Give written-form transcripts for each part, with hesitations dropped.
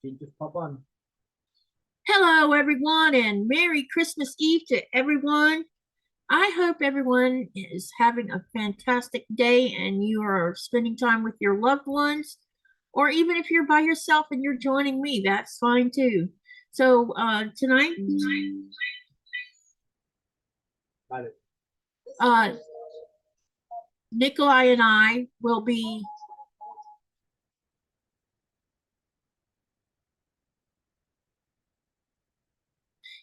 She just pop on. Hello, everyone, and Merry Christmas Eve to everyone. I hope everyone is having a fantastic day and you are spending time with your loved ones, or even if you're by yourself and you're joining me, that's fine too. So, tonight, Got it. uh, Nikolaj and I will be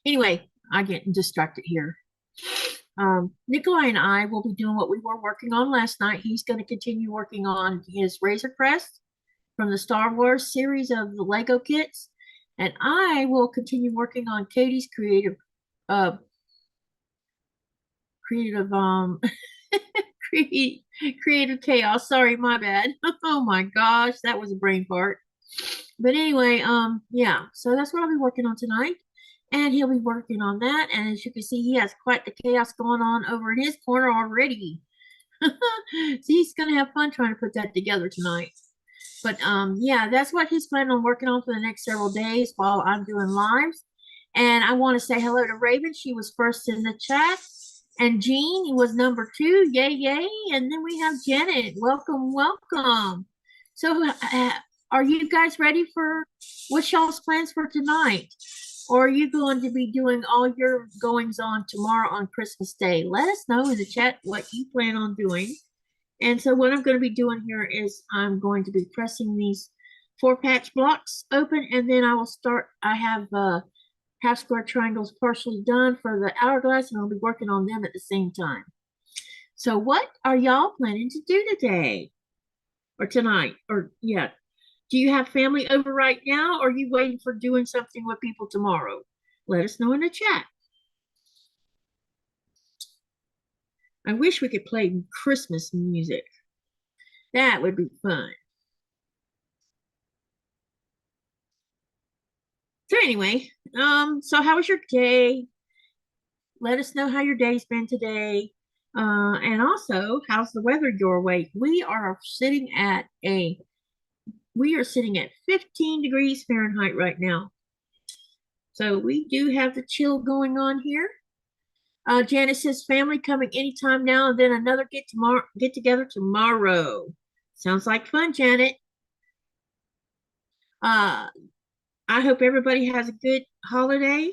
anyway. I get distracted here. Nikolaj and I will be doing what we were working on last night. He's going to continue working on his Razorcrest from the Star Wars series of the Lego kits, and I will continue working on Katy's uh, creative, creative chaos. Sorry, my bad. Oh my gosh, that was a brain fart. But anyway, yeah, so that's what I'll be working on tonight. And he'll be working on that. And as you can see, he has quite the chaos going on over in his corner already. So he's gonna have fun trying to put that together tonight. But yeah, that's what he's planning on working on for the next several days while I'm doing lives. And I want to say hello to Raven. She was first in the chat. And Jean was number 2. Yay, yay. And then we have Janet. Welcome, welcome. So are you guys ready for what's y'all's plans for tonight? Or are you going to be doing all your goings on tomorrow on Christmas Day? Let us know in the chat what you plan on doing. And so what I'm going to be doing here is I'm going to be pressing these 4 patch blocks open, and then I will start. I have half square triangles partially done for the hourglass, and I'll be working on them at the same time. So what are y'all planning to do today or tonight? Or yeah, do you have family over right now, or are you waiting for doing something with people tomorrow? Let us know in the chat. I wish we could play Christmas music. That would be fun. So anyway, so how was your day? Let us know how your day's been today. And also, how's the weather your way? We are sitting at 15 degrees Fahrenheit right now. So we do have the chill going on here. Janice says family coming anytime now and then another get together tomorrow. Sounds like fun, Janet. I hope everybody has a good holiday,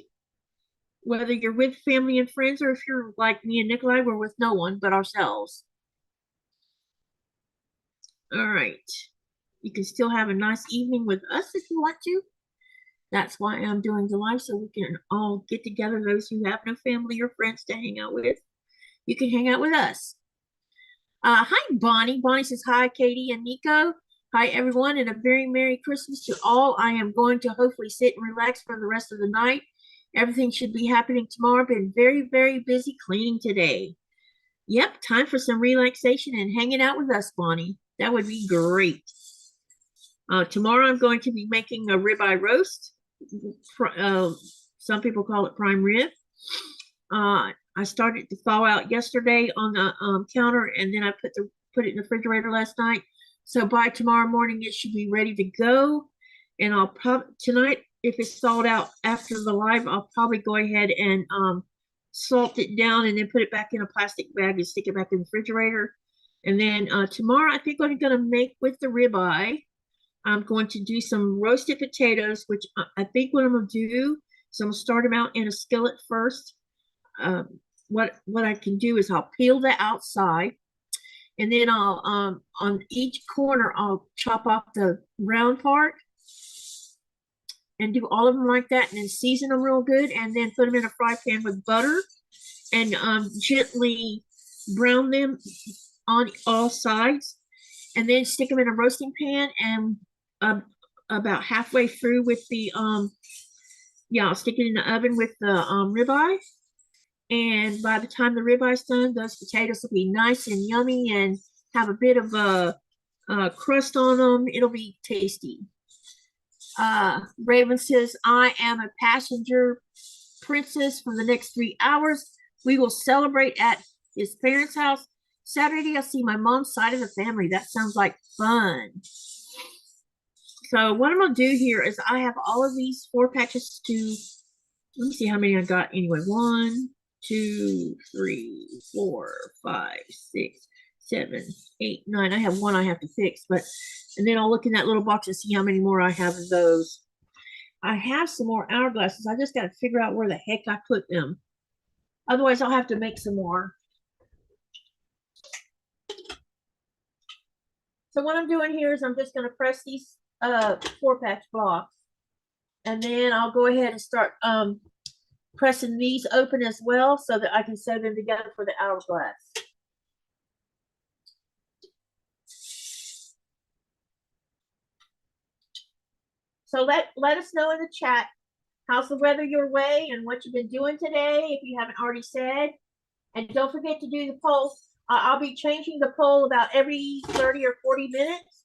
whether you're with family and friends or if you're like me and Nikolaj, we're with no one but ourselves. All right. You can still have a nice evening with us if you want to. That's why I'm doing the live, so we can all get together. Those who have no family or friends to hang out with, you can hang out with us. Hi, Bonnie. Bonnie says hi, Katy and Nico. Hi, everyone, and a very Merry Christmas to all. I am going to hopefully sit and relax for the rest of the night. Everything should be happening tomorrow. Been very, very busy cleaning today. Yep, time for some relaxation and hanging out with us, Bonnie. That would be great. Tomorrow I'm going to be making a ribeye roast. Some people call it prime rib. I started to thaw out yesterday on the counter, and then I put it in the refrigerator last night. So by tomorrow morning it should be ready to go. And I'll probably tonight, if it's thawed out after the live, I'll probably go ahead and salt it down and then put it back in a plastic bag and stick it back in the refrigerator. And then tomorrow I think what I'm going to make with the ribeye, I'm going to do some roasted potatoes, which I think what I'm going to do is I'm going to start them out in a skillet first. What I can do is I'll peel the outside, and then I'll on each corner I'll chop off the round part and do all of them like that, and then season them real good, and then put them in a fry pan with butter and gently brown them on all sides, and then stick them in a roasting pan. And about halfway through with the I'll stick it in the oven with the ribeye. And by the time the ribeye's done, those potatoes will be nice and yummy and have a bit of a crust on them. It'll be tasty. Raven says, I am a passenger princess for the next 3 hours. We will celebrate at his parents' house. Saturday, I'll see my mom's side of the family. That sounds like fun. So what I'm gonna do here is I have all of these 4 patches to, let me see how many I got anyway. 1, 2, 3, 4, 5, 6, 7, 8, 9. I have one I have to fix, but and then I'll look in that little box and see how many more I have of those. I have some more hourglasses. I just got to figure out where the heck I put them. Otherwise, I'll have to make some more. So what I'm doing here is I'm just going to press these 4-patch blocks. And then I'll go ahead and start pressing these open as well so that I can sew them together for the hourglass. So let us know in the chat, how's the weather your way and what you've been doing today, if you haven't already said. And don't forget to do the poll. I'll be changing the poll about every 30 or 40 minutes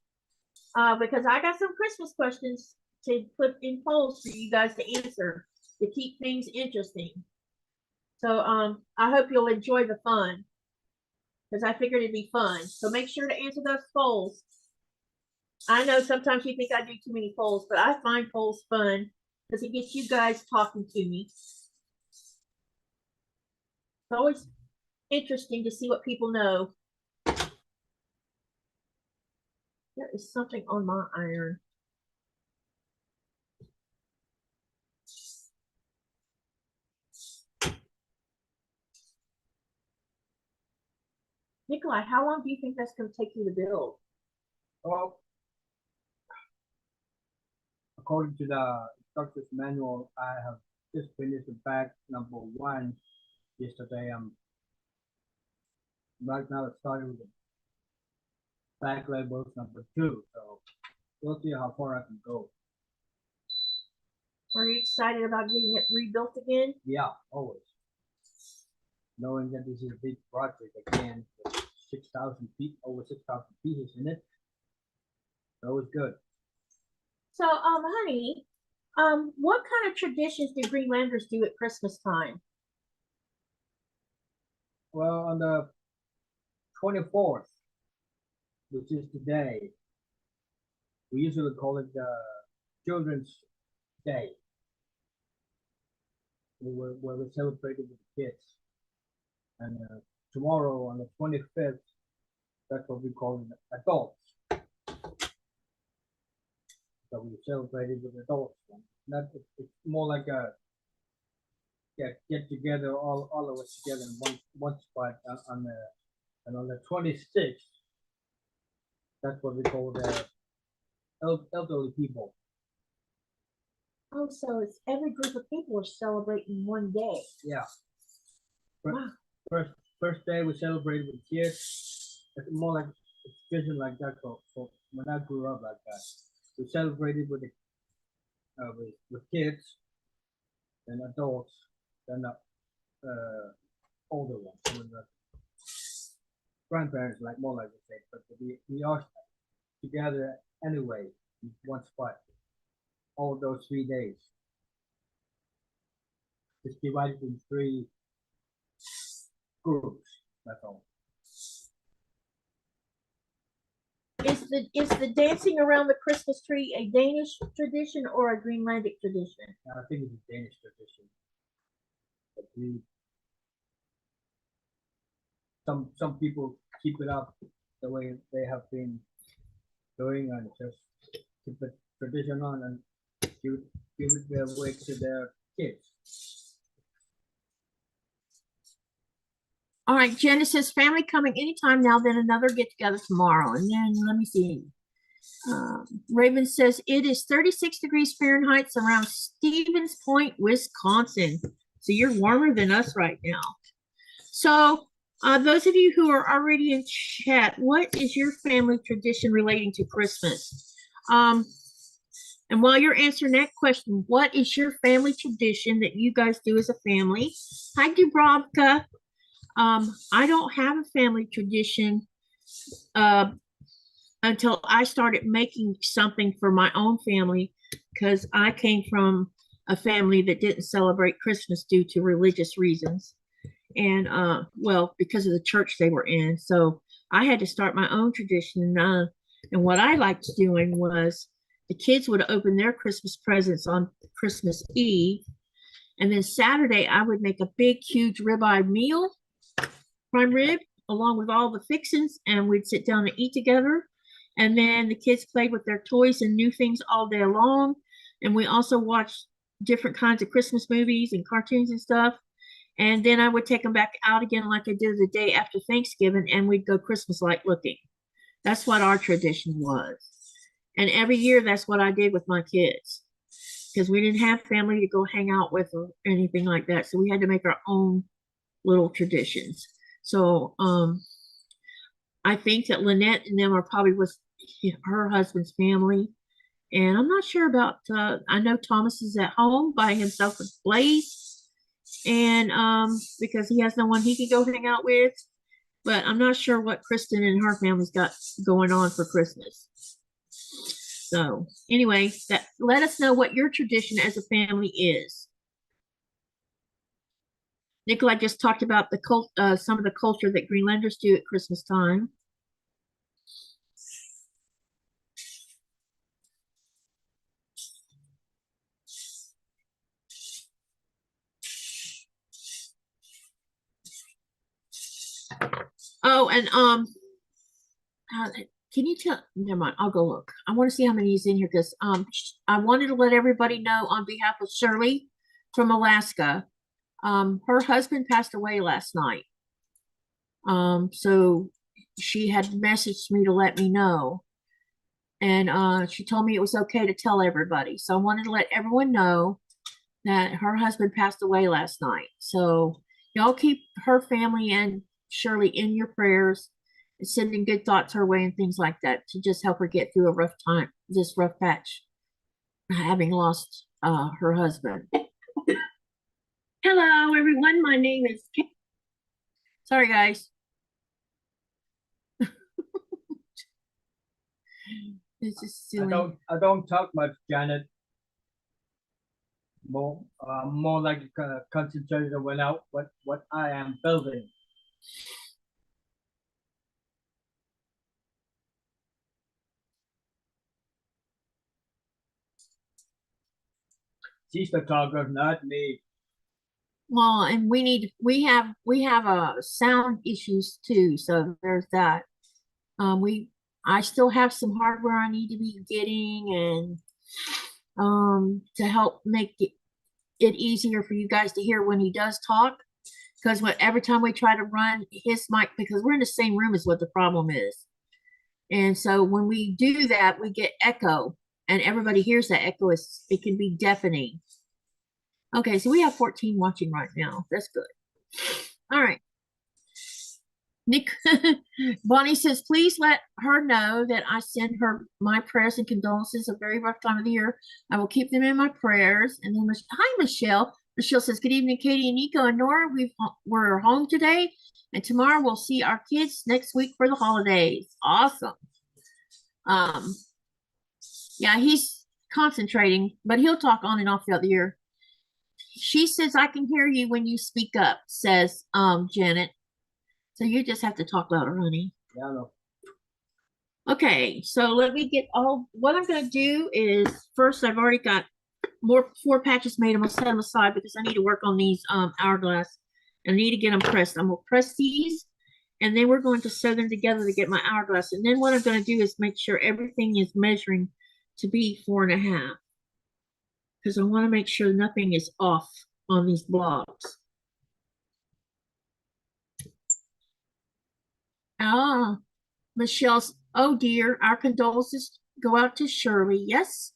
because I got some Christmas questions to put in polls for you guys to answer to keep things interesting. So I hope you'll enjoy the fun because I figured it'd be fun. So make sure to answer those polls. I know sometimes you think I do too many polls, but I find polls fun because it gets you guys talking to me. It's always interesting to see what people know. There is something on my iron. Nikolaj, how long do you think that's going to take you to build? Well, according to the instructor's manual, I have just finished the bag number 1 yesterday. I'm right now starting with the bag labels number 2. So we'll see how far I can go. Are you excited about getting it rebuilt again? Yeah, always. Knowing that this is a big project again, with 6,000 feet, over 6,000 pieces in it. So it's good. So, honey, what kind of traditions do Greenlanders do at Christmas time? Well, on the 24th, which is today, we usually call it the Children's Day, where we celebrate it with the kids. And tomorrow, on the 25th, that's what we call it, adults. So we celebrate it with adults. Not, it's more like a get together, all of us together in one spot and on the 26th, that's what we call the elderly people. Oh, so it's every group of people are celebrating one day. Yeah. Wow. First day we celebrate with kids. It's more like it's vision like that. So when I grew up like that, we celebrated with kids and adults, then the older ones, with the grandparents, like more like we say. But we are together anyway in one spot. All those 3 days. It's divided in 3 groups. That's all. Is the dancing around the Christmas tree a Danish tradition or a Greenlandic tradition? I think it's a Danish tradition. But some people keep it up the way they have been doing and just keep the tradition on and give it their way to their kids. All right, Jen says family coming anytime now, then another get together tomorrow. And then let me see. Raven says it is 36 degrees Fahrenheit around Stevens Point, Wisconsin. So you're warmer than us right now. So those of you who are already in chat, what is your family tradition relating to Christmas? And while you're answering that question, what is your family tradition that you guys do as a family? Hi, Dubrovka. I don't have a family tradition until I started making something for my own family because I came from a family that didn't celebrate Christmas due to religious reasons. And well, because of the church they were in. So I had to start my own tradition. And what I liked doing was the kids would open their Christmas presents on Christmas Eve. And then Saturday, I would make a big, huge ribeye meal, prime rib, along with all the fixings, and we'd sit down and eat together. And then the kids played with their toys and new things all day long. And we also watched different kinds of Christmas movies and cartoons and stuff. And then I would take them back out again like I did the day after Thanksgiving, and we'd go Christmas light looking. That's what our tradition was. And every year, that's what I did with my kids, because we didn't have family to go hang out with or anything like that. So we had to make our own little traditions. So I think that Lynette and them are probably with her husband's family. And I'm not sure about, I know Thomas is at home by himself with Blaze. And because he has no one he can go hang out with. But I'm not sure what Kristen and her family's got going on for Christmas. So anyway, let us know what your tradition as a family is. Nikolaj just talked about the some of the culture that Greenlanders do at Christmas time. Oh, and can you tell? Never mind. I'll go look. I want to see how many is in here because I wanted to let everybody know on behalf of Shirley from Alaska. Her husband passed away last night. So she had messaged me to let me know, and she told me it was okay to tell everybody. So I wanted to let everyone know that her husband passed away last night. So y'all keep her family and Shirley in your prayers and sending good thoughts her way and things like that to just help her get through a rough time, this rough patch, having lost her husband. Hello, everyone. My name is Katy. Sorry, guys. It's just silly. I don't talk much, Janet. More like concentrated on what I am building. She's the talker, not me. Well, and we have sound issues too, so there's that. I still have some hardware I need to be getting, and to help make it easier for you guys to hear when he does talk, because every time we try to run his mic, because we're in the same room is what the problem is, and so when we do that we get echo, and everybody hears that echo. It can be deafening. Okay, so we have 14 watching right now. That's good. All right. Bonnie says, please let her know that I send her my prayers and condolences. A very rough time of the year. I will keep them in my prayers. And then, hi, Michelle. Michelle says, good evening, Katy and Nico and Nora. We're home today, and tomorrow we'll see our kids next week for the holidays. Awesome. Yeah, he's concentrating, but he'll talk on and off throughout the year. She says, I can hear you when you speak up, says Janet. So you just have to talk louder, honey. Yeah, I know. Okay, so let me get what I'm going to do is, first, I've already got 4 patches made. I'm going to set them aside because I need to work on these hourglass. I need to get them pressed. I'm going to press these, and then we're going to sew them together to get my hourglass. And then what I'm going to do is make sure everything is measuring to be 4.5. Because I want to make sure nothing is off on these blocks. Michelle's, oh dear, our condolences go out to Shirley. Yes.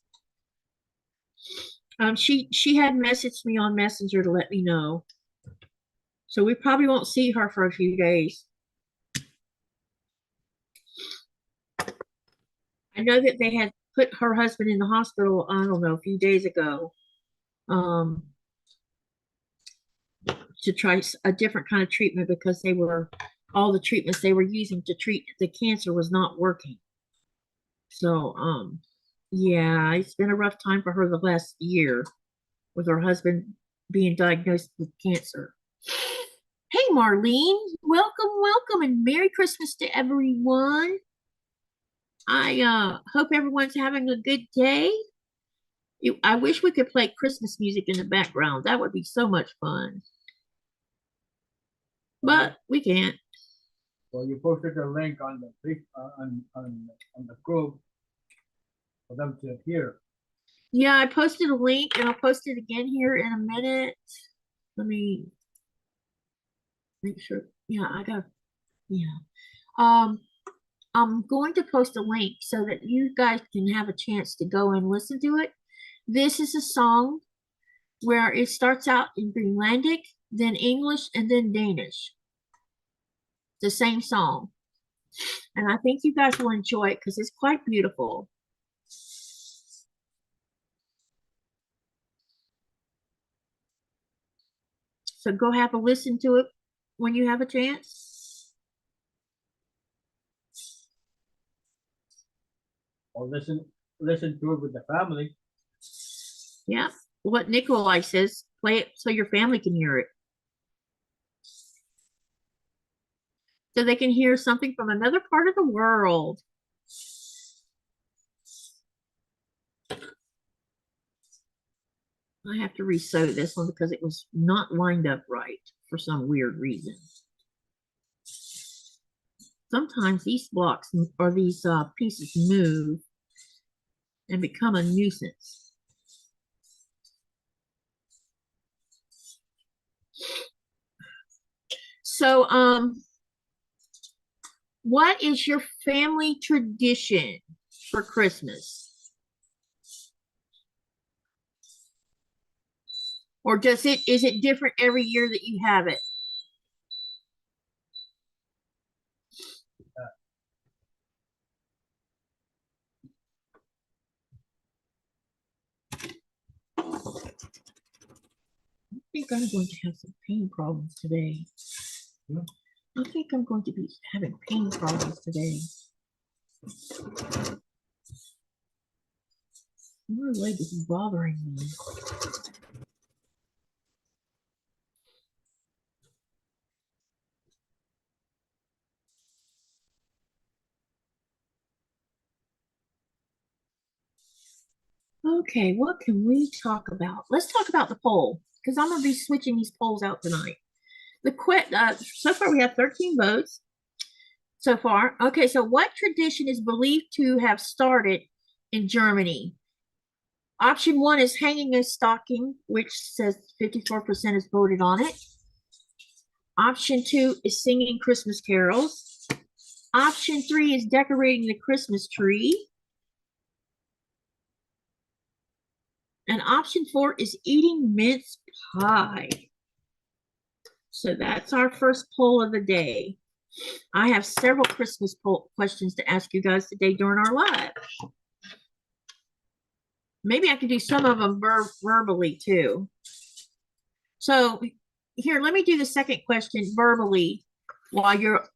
She had messaged me on Messenger to let me know. So we probably won't see her for a few days. I know that they had put her husband in the hospital, I don't know, a few days ago. To try a different kind of treatment because all the treatments they were using to treat the cancer was not working. So, yeah, it's been a rough time for her the last year with her husband being diagnosed with cancer. Hey, Marlene, welcome, and Merry Christmas to everyone. I hope everyone's having a good day. I wish we could play Christmas music in the background. That would be so much fun. But we can't. Well, you posted a link on the on the group for them to hear. Yeah, I posted a link and I'll post it again here in a minute. Let me make sure. Yeah, yeah. I'm going to post a link so that you guys can have a chance to go and listen to it. This is a song where it starts out in Greenlandic, then English, and then Danish. The same song. And I think you guys will enjoy it because it's quite beautiful. So go have a listen to it when you have a chance. Or listen to it with the family. Yeah. What Nikolaj says, play it so your family can hear it. So they can hear something from another part of the world. I have to re-sew this one because it was not lined up right for some weird reason. Sometimes these blocks or these pieces move and become a nuisance. So, what is your family tradition for Christmas? Or is it different every year that you have it? I think I'm going to have some pain problems today. I think I'm going to be having pain problems today. My leg is bothering me. Okay, what can we talk about? Let's talk about the poll because I'm going to be switching these polls out tonight. So far we have 13 votes so far. Okay, so what tradition is believed to have started in Germany? Option 1 is hanging a stocking, which says 54% has voted on it. Option 2 is singing Christmas carols. Option 3 is decorating the Christmas tree. And option 4 is eating mince pie. So that's our first poll of the day. I have several Christmas poll questions to ask you guys today during our live. Maybe I can do some of them verbally too. So here, let me do the second question verbally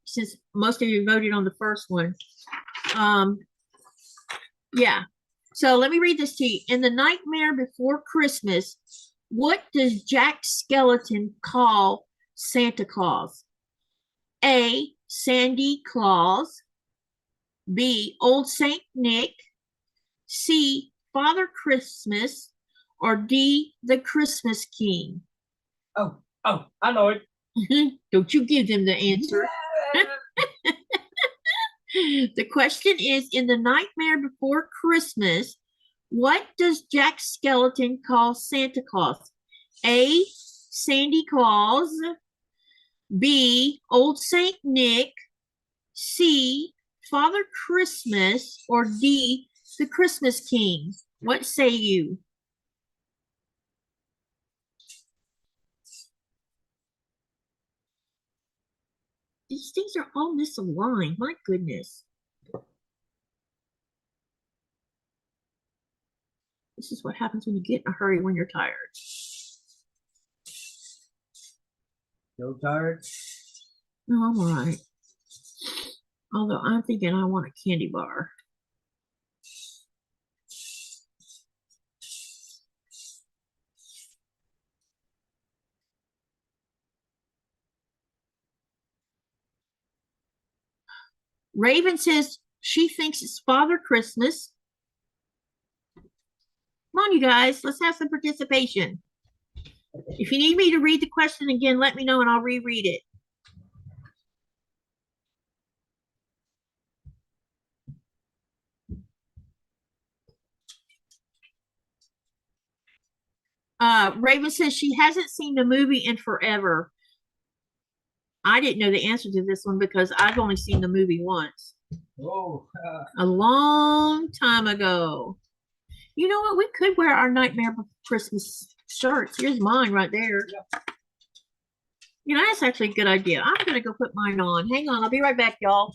since most of you voted on the first one. Yeah. So let me read this to you. In The Nightmare Before Christmas, what does Jack Skellington call Santa Claus? A, Sandy Claus. B, Old Saint Nick. C, Father Christmas. Or D, the Christmas King. Oh, I know it. Don't you give them the answer. The question is, in The Nightmare Before Christmas, what does Jack Skellington call Santa Claus? A, Sandy Claus. B, Old Saint Nick. C, Father Christmas. Or D, the Christmas King. What say you? These things are all misaligned. My goodness. This is what happens when you get in a hurry when you're tired. Still tired? No, I'm all right. Although I'm thinking I want a candy bar. Raven says She thinks it's Father Christmas. Come on, you guys, let's have some participation. If you need me to read the question again, let me know and I'll reread it. Raven says she hasn't seen the movie in forever. I didn't know the answer to this one because I've only seen the movie once. Oh, A long time ago. You know what? We could wear our Nightmare Christmas shirts. Here's mine right there. Yep. You know, that's actually a good idea. I'm going to go put mine on. Hang on. I'll be right back, y'all.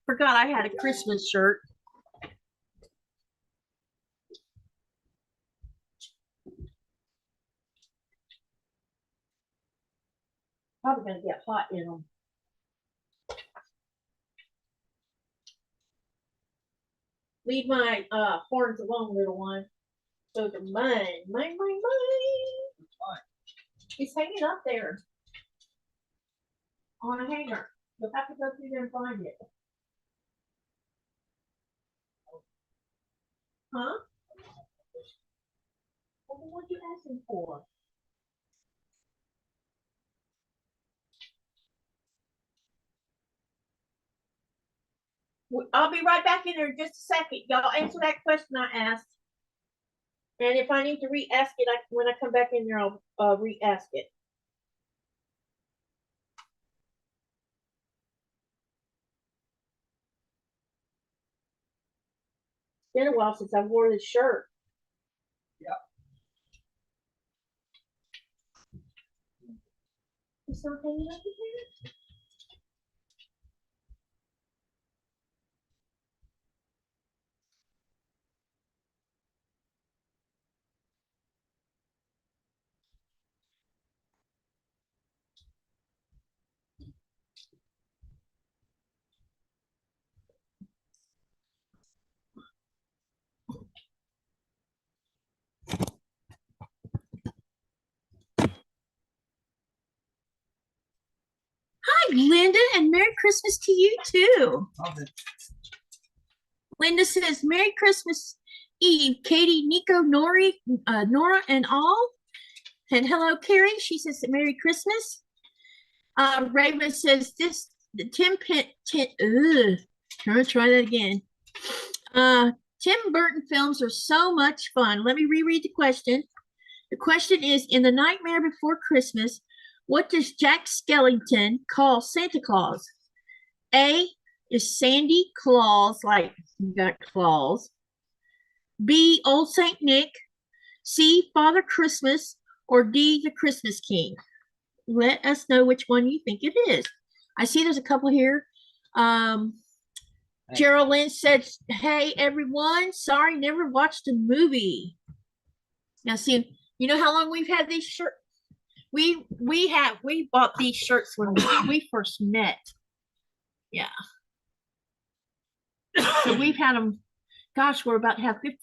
Forgot I had a Christmas shirt. Probably going to get hot in them. Leave my horns alone, little one. Those are mine. Mine. It's hanging up there on a hanger. You'll have to go through there and find it. Huh? Well, what are you asking for? I'll be right back in there in just a second. Y'all answer that question I asked. And if I need to re-ask it, when I come back in there, I'll re-ask it. It's been a while since I wore this shirt. Yep. It's not hanging up in here? Hi, Linda, and Merry Christmas to you too. okay. Linda says, Merry Christmas Eve, Katie, Nico, Nora, and all. And hello, Cheri. She says, Merry Christmas. Raven says, the Tim try that again. Tim Burton films are so much fun. Let me reread the question. The question is, in The Nightmare Before Christmas, what does Jack Skellington call Santa Claus? A is Sandy Claus, like you got claws. B, Old Saint Nick. C, Father Christmas. Or D, the Christmas King. Let us know which one you think it is. I see there's a couple here. Geraldine said, hey, everyone. Sorry, never watched the movie. Now, see, you know how long we've had these shirts? We bought these shirts when we first met. Yeah. So we've had them, gosh, we're about to have 50.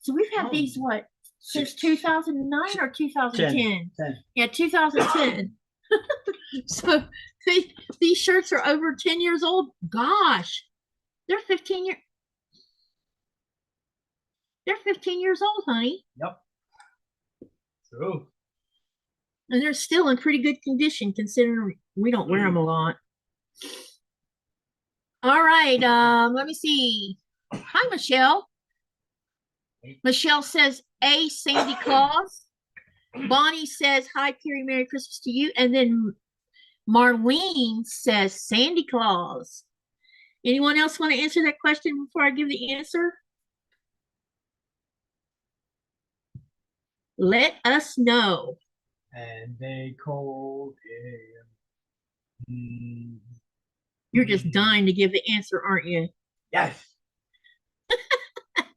So we've had these, what, since 2009 or 2010? 10. Yeah, 2010. So these shirts are over 10 years old. Gosh, they're 15 years old, honey. Yep. True. And they're still in pretty good condition considering we don't wear them a lot. All right, let me see. Hi, Michelle. Michelle says, A, Sandy Claus. Bonnie says, hi, Cheri, Merry Christmas to you. And then Marlene says, Sandy Claus. Anyone else want to answer that question before I give the answer? Let us know. And they called him. You're just dying to give the answer, aren't you? Yes.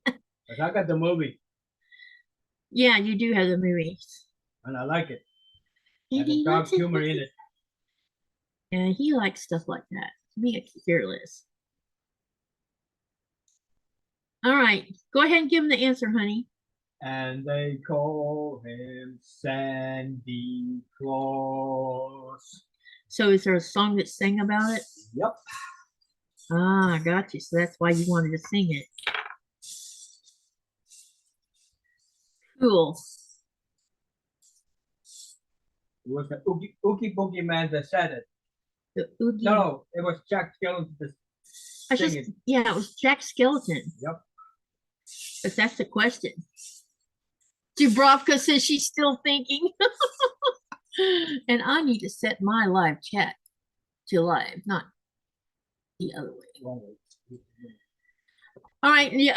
I got the movie. Yeah, you do have the movies. And I like it. And And dark humor in it. Yeah, he likes stuff like that. Me, fearless. All right, go ahead and give him the answer, honey. And they call him Sandy Claus. So is there a song that sang about it? Yep. Ah, got you. So that's why you wanted to sing it. Cool. It was the Ookie Boogie Man that said it. The Oogie. No, it was Jack Skellington that sang it. Yeah, it was Jack Skeleton. Yep. But that's the question. Dubrovka says she's still thinking. And I need to set my live chat to live, not the other way. Wrong way. All right, and the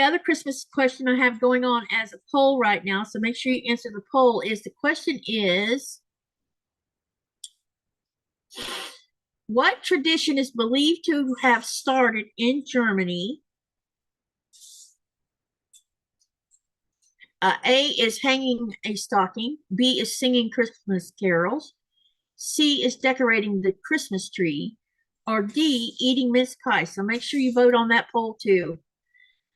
other Christmas question I have going on as a poll right now, so make sure you answer the poll, is the question is, what tradition is believed to have started in Germany? A is hanging a stocking, B is singing Christmas carols, C is decorating the Christmas tree, or D, eating mince pie. So make sure you vote on that poll too.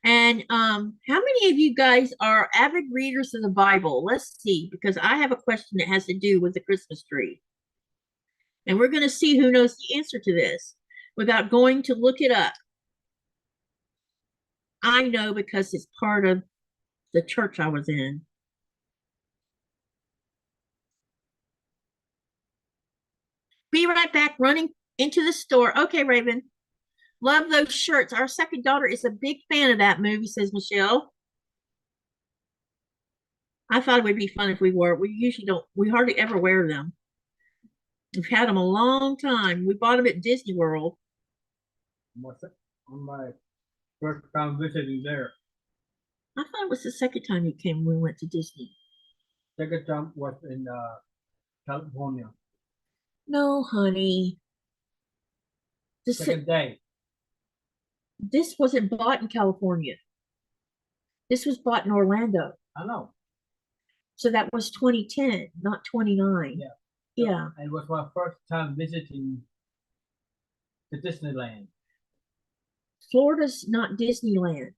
And how many of you guys are avid readers of the Bible? Let's see, because I have a question that has to do with the Christmas tree. And we're going to see who knows the answer to this without going to look it up. I know because it's part of the church I was in. Be right back, running into the store. Okay, Raven. Love those shirts. Our second daughter is a big fan of that movie, says Michelle. I thought it would be fun if we wore it. We usually don't, we hardly ever wear them. We've had them a long time. We bought them at Disney World. On my first time visiting there. I thought it was the second time you came when we went to Disney. Second time was in California. No, honey. Second day. This wasn't bought in California. This was bought in Orlando. I know. So that was 2010, not 29. Yeah. Yeah. It was my first time visiting the Disneyland. Florida's not Disneyland.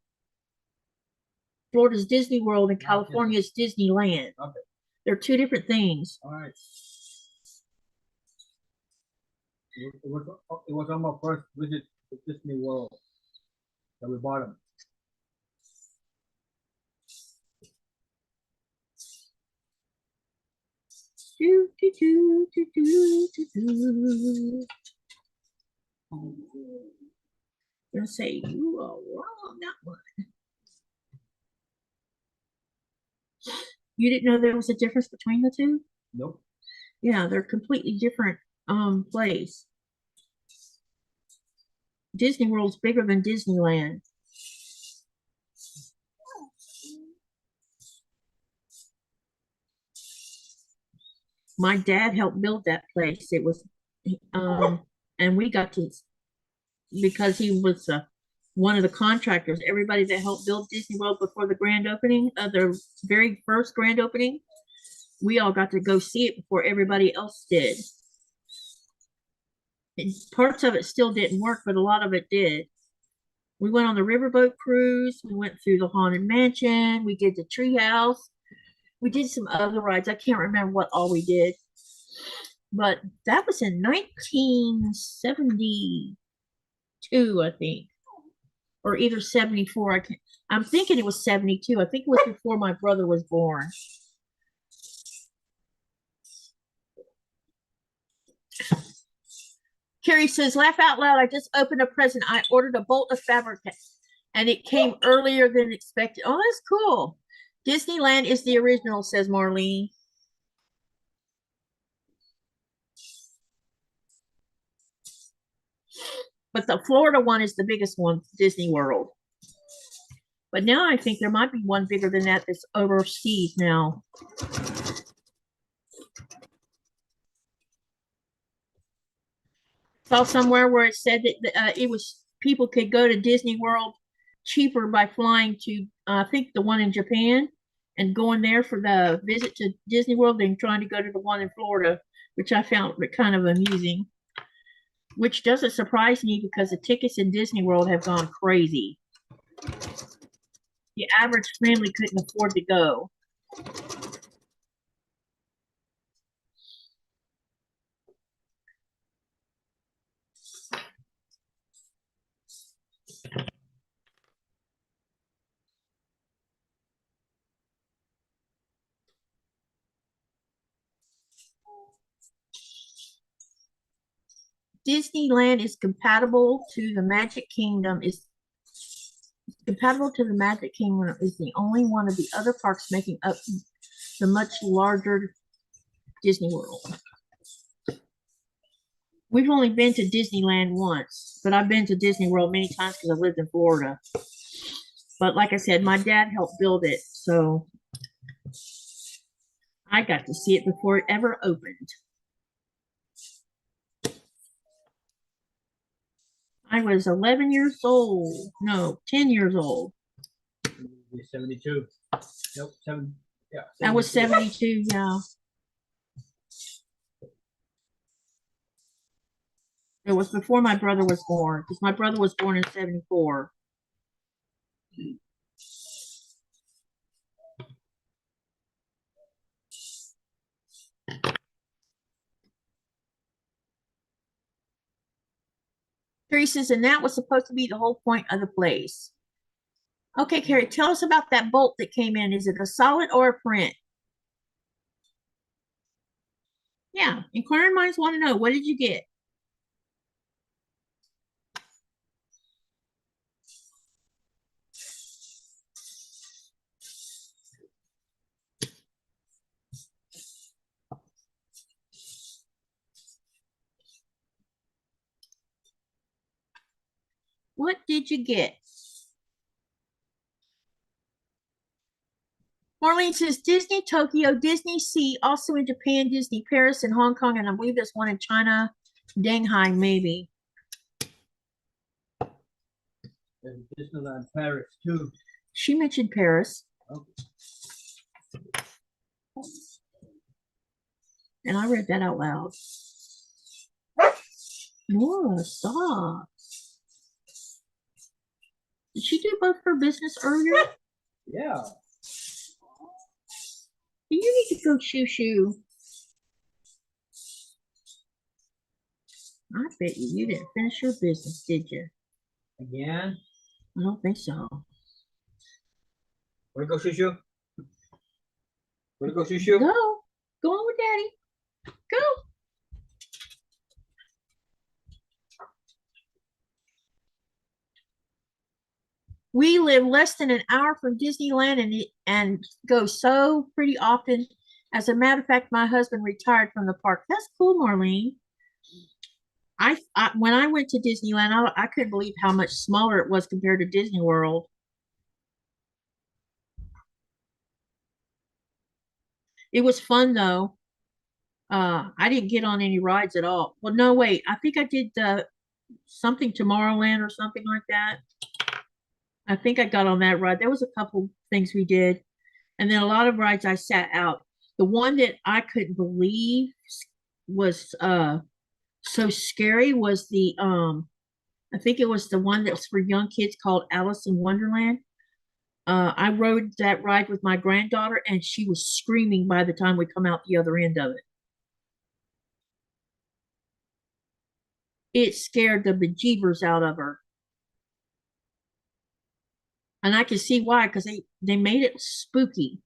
Florida's Disney World and California's Disneyland. Okay. They're two different things. All right. It was on my first visit to Disney World that we bought them. Do, do, do, do, do, do, do. I'm gonna say you are wrong on that one. You didn't know there was a difference between the two? Nope. Yeah, they're completely different plays. Disney World's bigger than Disneyland. My dad helped build that place. It was and we got to, because he was one of the contractors, everybody that helped build Disney World before the grand opening, the very first grand opening, we all got to go see it before everybody else did. And parts of it still didn't work, but a lot of it did. We went on the riverboat cruise. We went through the Haunted Mansion. We did the treehouse. We did some other rides. I can't remember what all we did. But that was in 1972, I think. Or either 74. I'm thinking it was 72. I think it was before my brother was born. Cheri says, laugh out loud. I just opened a present. I ordered a bolt of fabric and it came earlier than expected. Oh, that's cool. Disneyland is the original, says Marlene. But the Florida one is the biggest one, Disney World. But now I think there might be one bigger than that that's overseas now. Saw somewhere where it said that it was people could go to Disney World cheaper by flying to I think the one in Japan and going there for the visit to Disney World than trying to go to the one in Florida, which I found kind of amusing. Which doesn't surprise me because the tickets in Disney World have gone crazy. The average family couldn't afford to go. Disneyland is compatible to the Magic Kingdom is compatible to the Magic Kingdom is the only one of the other parks making up the much larger Disney World. We've only been to Disneyland once, but I've been to Disney World many times because I lived in Florida. But like I said, my dad helped build it, so I got to see it before it ever opened. I was 11 years old. No, 10 years old. 72. Nope, 7. Yeah. 72. I was 72, yeah. It was before my brother was born, because my brother was born in 74. Cheri says, and that was supposed to be the whole point of the place. Okay, Cheri, tell us about that bolt that came in. Is it a solid or a print? Yeah, inquiring minds want to know, what did you get? What did you get? Marlene says Disney Tokyo, Disney Sea, also in Japan, Disney Paris and Hong Kong, and I believe there's one in China, Shanghai, maybe. There's Disneyland Paris too. She mentioned Paris. Okay. And I read that out loud. Nora, stop. Did she do both her business earlier? Yeah. You need to go shoo-shoo. I bet you didn't finish your business, did you? Again? I don't think so. Wanna go shoo-shoo? Wanna go shoo-shoo? Go. Go on with Daddy. Go. We live less than an hour from Disneyland and go so pretty often. As a matter of fact, my husband retired from the park. That's cool, Marlene. When I went to Disneyland, I couldn't believe how much smaller it was compared to Disney World. It was fun though. I didn't get on any rides at all. Well, no, wait. I think I did something Tomorrowland or something like that. I think I got on that ride. There was a couple things we did, and then a lot of rides I sat out. The one that I couldn't believe was so scary was the I think it was the one that was for young kids called Alice in Wonderland. I rode that ride with my granddaughter, and she was screaming by the time we come out the other end of it. It scared the bejeebers out of her. And I can see why, because they made it spooky.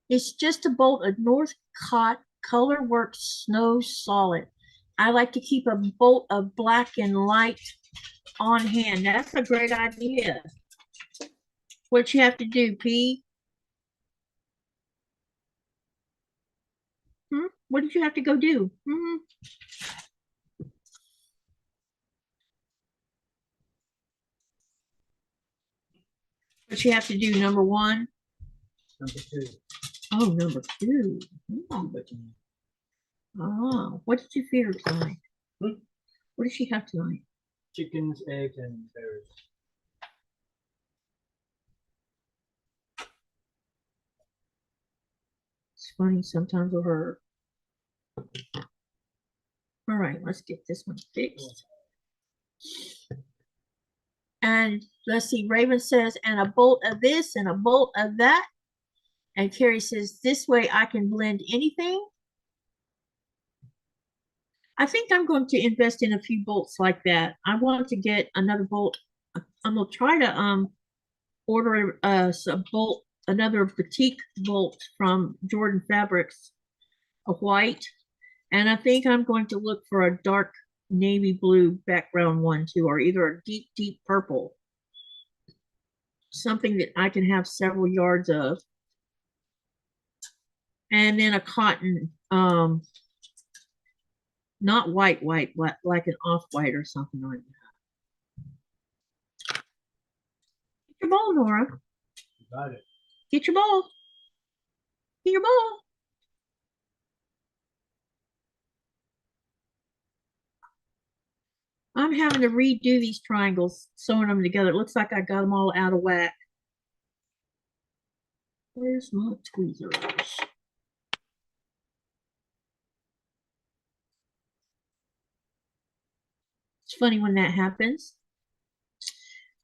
It's just a bolt of Northcott Colorworks Snow Solid. I like to keep a bolt of black and light on hand. That's a great idea. What you have to do, P? What did you have to go do? What you have to do, number one? Number 2. Oh, number 2. Oh, what did you feed her tonight? Hmm? What did she have tonight? Chickens, eggs, and berries. It's funny sometimes with her. All right, let's get this one fixed. And let's see, Raven says, and a bolt of this and a bolt of that. And Cheri says, this way I can blend anything. I think I'm going to invest in a few bolts like that. I want to get another bolt. I'm gonna try to order some bolt, another boutique bolt from Jordan Fabrics, a white. And I think I'm going to look for a dark navy blue background one too, or either a deep, deep purple. Something that I can have several yards of. And then a cotton, not white, but like an off-white or something like that. Get your ball, Nora. Got it. Get your ball. Get your ball. I'm having to redo these triangles, sewing them together. It looks like I got them all out of whack. Where's my tweezers? It's funny when that happens.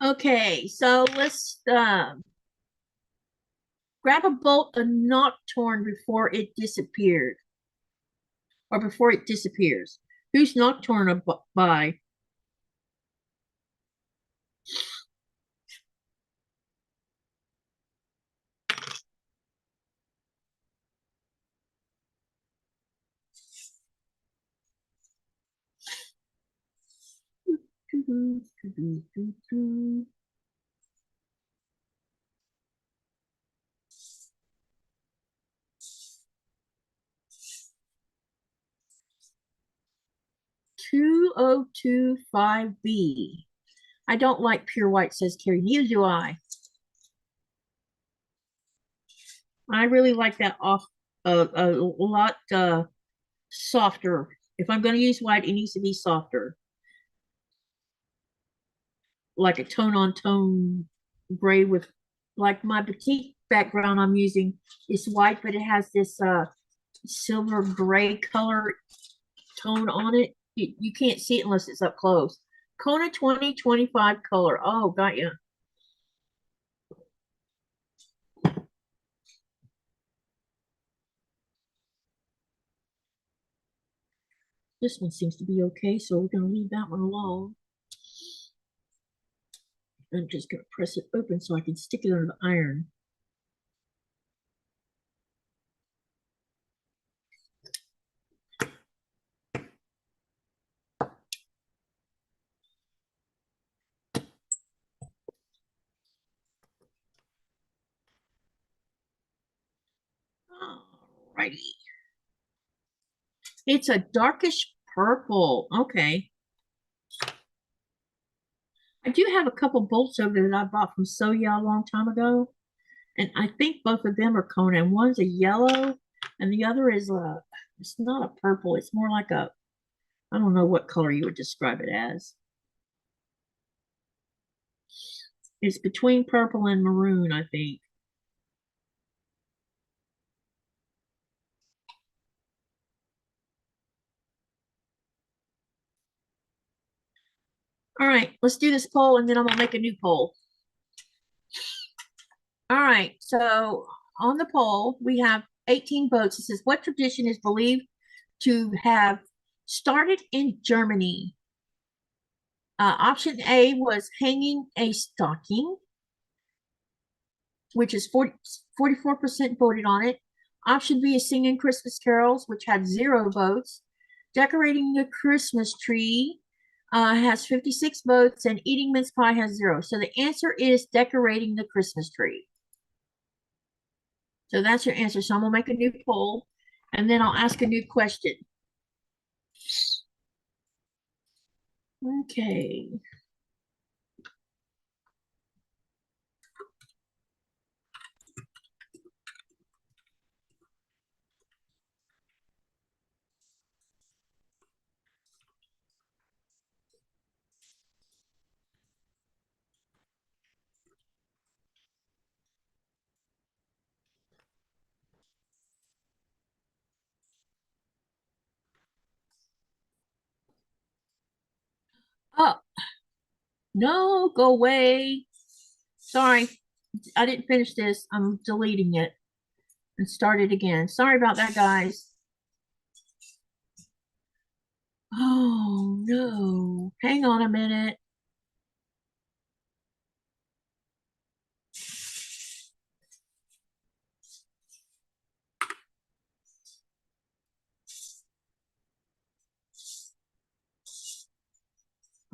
Okay, so let's grab a bolt of not torn before it disappeared. Or before it disappears. Who's not torn by? (2025B). I don't like pure white, says Cheri. Neither do I. I really like that off a lot softer. If I'm going to use white, it needs to be softer. Like a tone on tone gray with, like my boutique background I'm using is white, but it has this silver gray color tone on it. You can't see it unless it's up close. Kona 2025 color. Oh, got you. This one seems to be okay, so we're going to leave that one alone. I'm just going to press it open so I can stick it under the iron. Alrighty. It's a darkish purple. Okay. I do have a couple bolts over there that I bought from Soya a long time ago. And I think both of them are Kona. And one's a yellow and the other is it's not a purple. It's more like a, I don't know what color you would describe it as. It's between purple and maroon, I think. All right, let's do this poll and then I'm gonna make a new poll. All right, so on the poll, we have 18 votes. It says, what tradition is believed to have started in Germany? Option A was hanging a stocking, which is 44% voted on it. Option B is singing Christmas carols, which had 0 votes. Decorating the Christmas tree has 56 votes, and eating mince pie has 0. So the answer is decorating the Christmas tree. So that's your answer. So I'm gonna make a new poll, and then I'll ask a new question. Okay. No, go away. Sorry, I didn't finish this. I'm deleting it and start it again. Sorry about that, guys. Oh no, hang on a minute.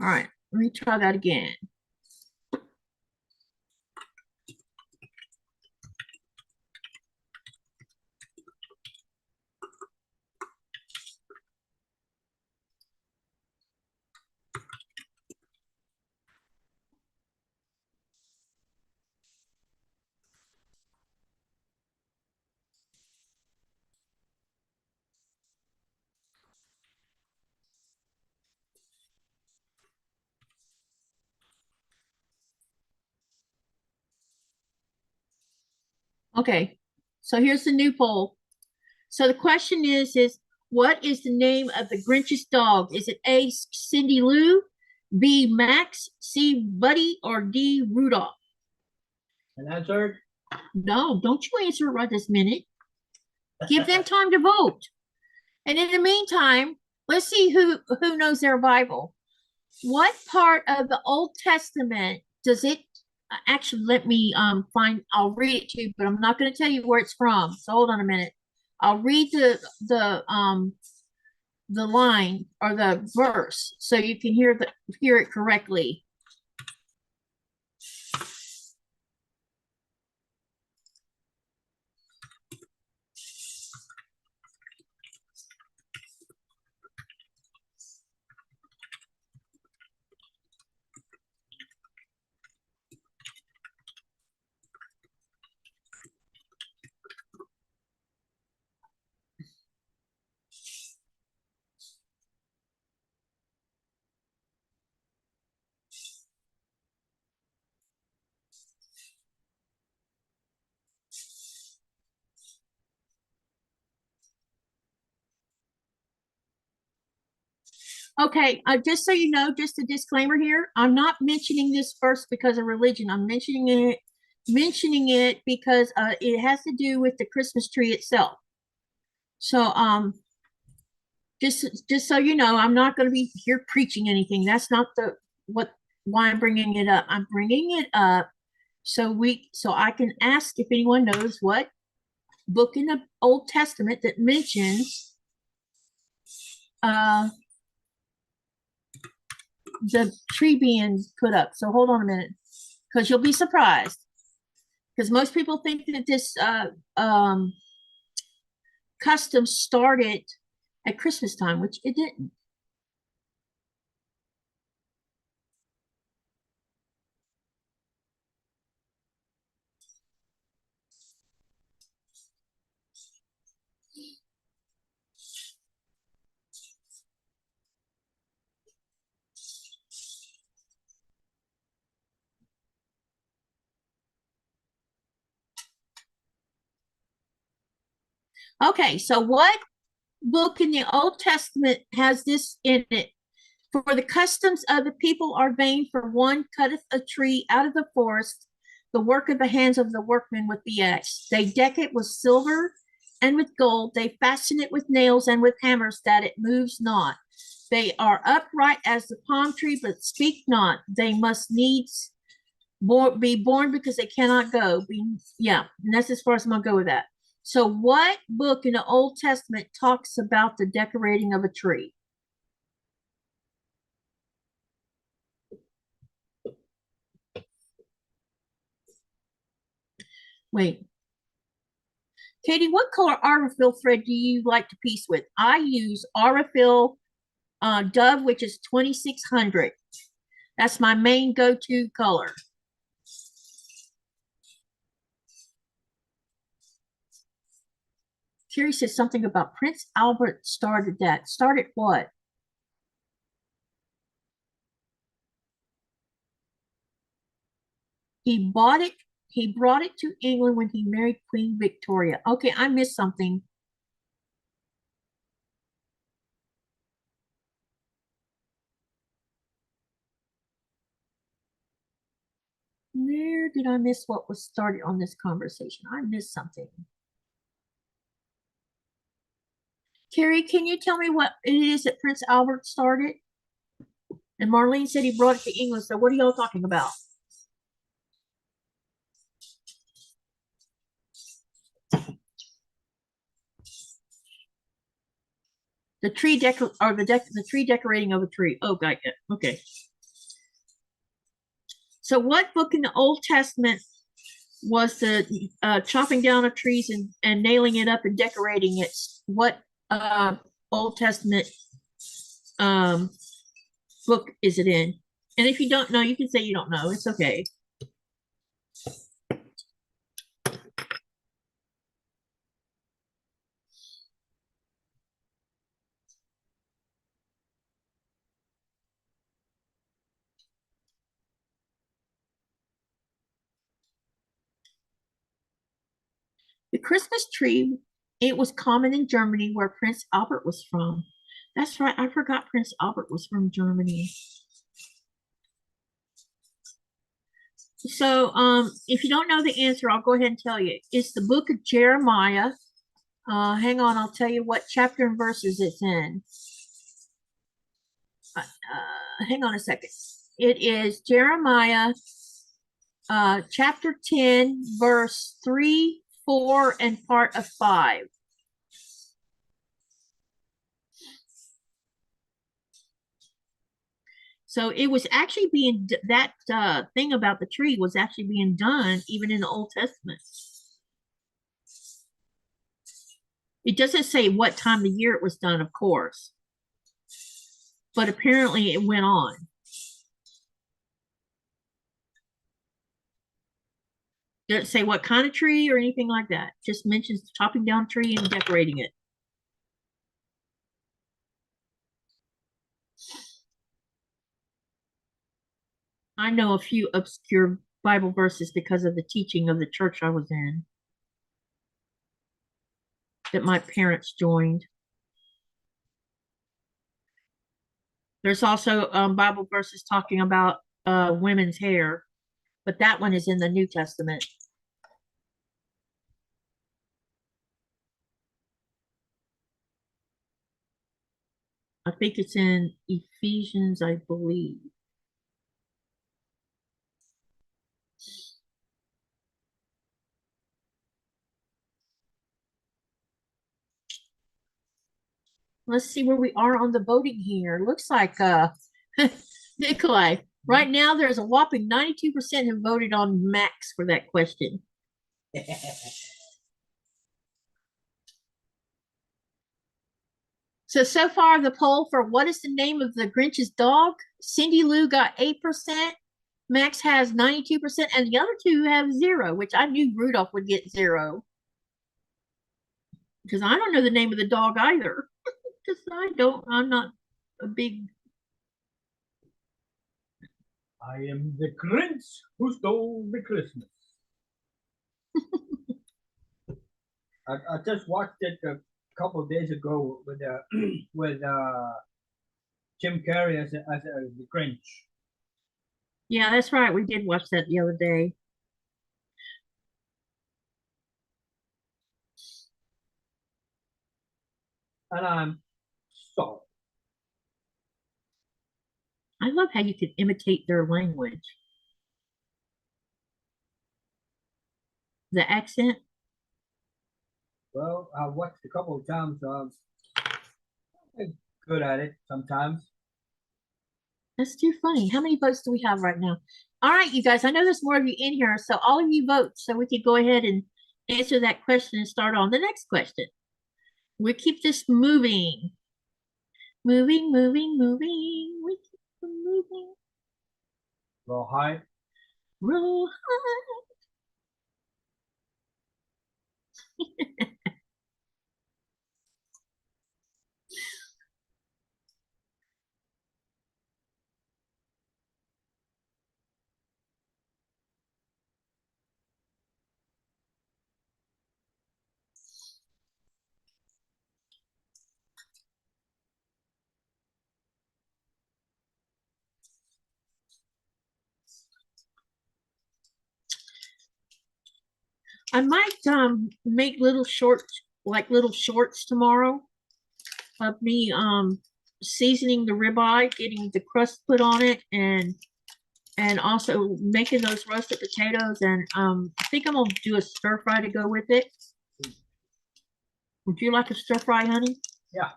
All right, let me try that again. Okay, so here's the new poll. So the question is what is the name of the Grinch's dog? Is it A, Cindy Lou, B, Max, C, Buddy, or D, Rudolph? And answered. No, don't you answer it right this minute. Give them time to vote. And in the meantime, let's see who knows their Bible. What part of the Old Testament does it actually let me find? I'll read it to you, but I'm not going to tell you where it's from. So hold on a minute. I'll read the line or the verse so you can hear it correctly. Okay, just so you know, just a disclaimer here. I'm not mentioning this verse because of religion. I'm mentioning it because it has to do with the Christmas tree itself. So just so you know, I'm not going to be here preaching anything. That's not why I'm bringing it up. I'm bringing it up so I can ask if anyone knows what book in the Old Testament that mentions the tree being put up. So hold on a minute, because you'll be surprised. Because most people think that this custom started at Christmas time, which it didn't. Okay, so what book in the Old Testament has this in it? For the customs of the people are vain, for one cutteth a tree out of the forest, the work of the hands of the workmen with the axe. They deck it with silver and with gold. They fasten it with nails and with hammers, that it moves not. They are upright as the palm tree, but speak not. They must needs be born because they cannot go. And that's as far as I'm going to go with that. So what book in the Old Testament talks about the decorating of a tree? Wait. Katie, what color Aurifil thread do you like to piece with? I use Aurifil Dove, which is 2600. That's my main go-to color. Cheri says something about Prince Albert started that. Started what? He brought it to England when he married Queen Victoria. Okay, I missed something. Where did I miss what was started on this conversation? I missed something. Cheri, can you tell me what it is that Prince Albert started? And Marlene said he brought it to England. So what are y'all talking about? The tree the tree decorating of a tree. Oh, got it. Okay. So what book in the Old Testament was the chopping down of trees and nailing it up and decorating it? What Old Testament book is it in? And if you don't know, you can say you don't know. It's okay. The Christmas tree, it was common in Germany where Prince Albert was from. That's right. I forgot Prince Albert was from Germany. So if you don't know the answer, I'll go ahead and tell you. It's the book of Jeremiah. Hang on, I'll tell you what chapter and verses it's in. Hang on a second. It is Jeremiah chapter 10, verse 3, 4, and part of 5. So it was actually being, that thing about the tree was actually being done even in the Old Testament. It doesn't say what time of the year it was done, of course, but apparently it went on. Doesn't say what kind of tree or anything like that. Just mentions chopping down tree and decorating it. I know a few obscure Bible verses because of the teaching of the church I was in that my parents joined. There's also Bible verses talking about women's hair, but that one is in the New Testament. I think it's in Ephesians, I believe. Let's see where we are on the voting here. Looks like Nikolaj, right now there's a whopping 92% have voted on Max for that question. So far the poll for what is the name of the Grinch's dog? Cindy Lou got 8%. Max has 92%, and the other two have 0, which I knew Rudolph would get 0. Because I don't know the name of the dog either. Because I'm not a big. I am the Grinch who stole the Christmas. I just watched it a couple of days ago with with Jim Carrey as the Grinch. Yeah, that's right. We did watch that the other day. And I'm sorry. I love how you can imitate their language. The accent. Well, I watched a couple of times. I'm good at it sometimes. That's too funny. How many votes do we have right now? All right, you guys, I know there's more of you in here, so all of you vote so we can go ahead and answer that question and start on the next question. We keep this moving. Moving, moving, moving. We keep moving. Roll high. Roll high. I might make little shorts, like little shorts tomorrow of me seasoning the ribeye, getting the crust put on it, and also making those roasted potatoes. And I think I'm gonna do a stir fry to go with it. Would you like a stir fry, honey? Yeah.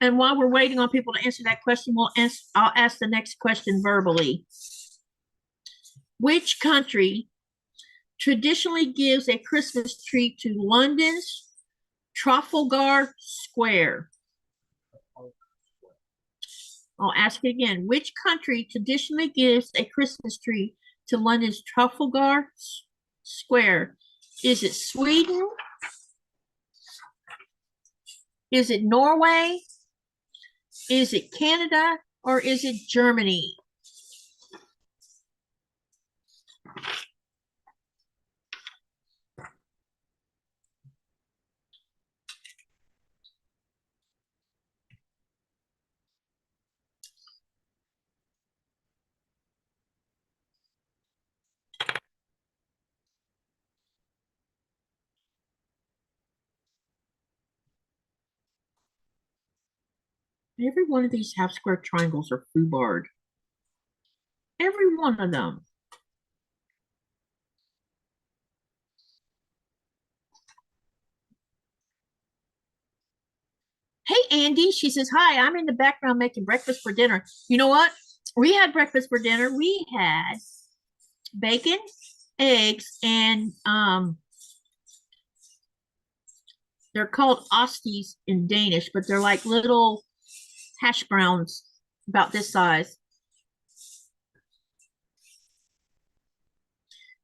And while we're waiting on people to answer that question, I'll ask the next question verbally. Which country traditionally gives a Christmas tree to London's Trafalgar Square? I'll ask it again. Which country traditionally gives a Christmas tree to London's Trafalgar Square? Is it Sweden? Is it Norway? Is it Canada? Or is it Germany? Every one of these half square triangles are foobarred. Every one of them. Hey, Andy, she says, hi, I'm in the background making breakfast for dinner. You know what? We had breakfast for dinner. We had bacon, eggs, and they're called osties in Danish, but they're like little hash browns about this size.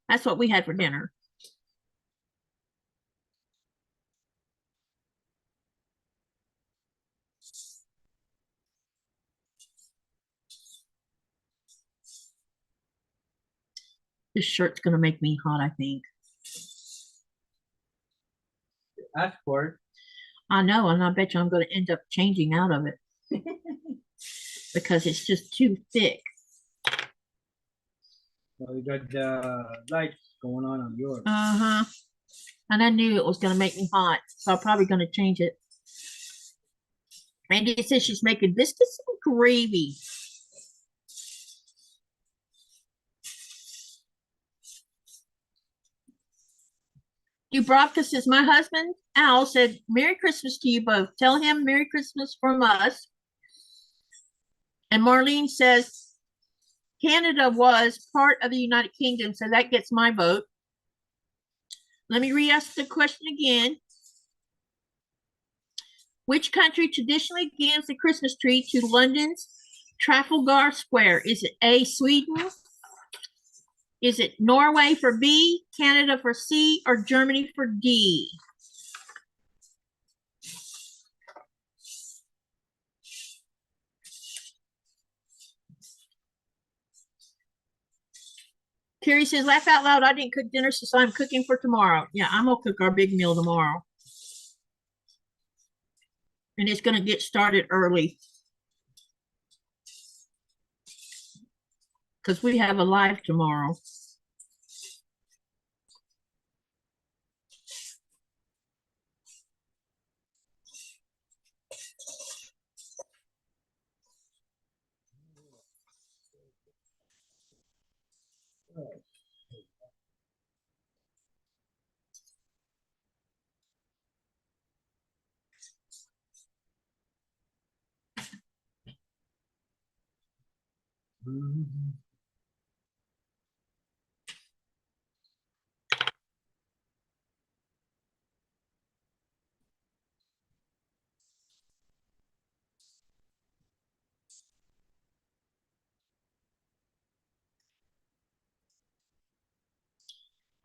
That's what we had for dinner. This shirt's gonna make me hot, I think. Ask for it. I know, and I bet you I'm gonna end up changing out of it because it's just too thick. Well, you got the lights going on yours. Uh-huh. And I knew it was gonna make me hot, so I'm probably gonna change it. Randy says she's making biscuits and gravy. Dubrovka says, my husband, Al, said, Merry Christmas to you both. Tell him Merry Christmas from us. And Marlene says, Canada was part of the United Kingdom, so that gets my vote. Let me re-ask the question again. Which country traditionally gives the Christmas tree to London's Trafalgar Square? Is it A, Sweden? Is it Norway for B, Canada for C, or Germany for D? Cheri says, laugh out loud. I didn't cook dinner, so I'm cooking for tomorrow. Yeah, I'm going to cook our big meal tomorrow. And it's going to get started early. Because we have a live tomorrow.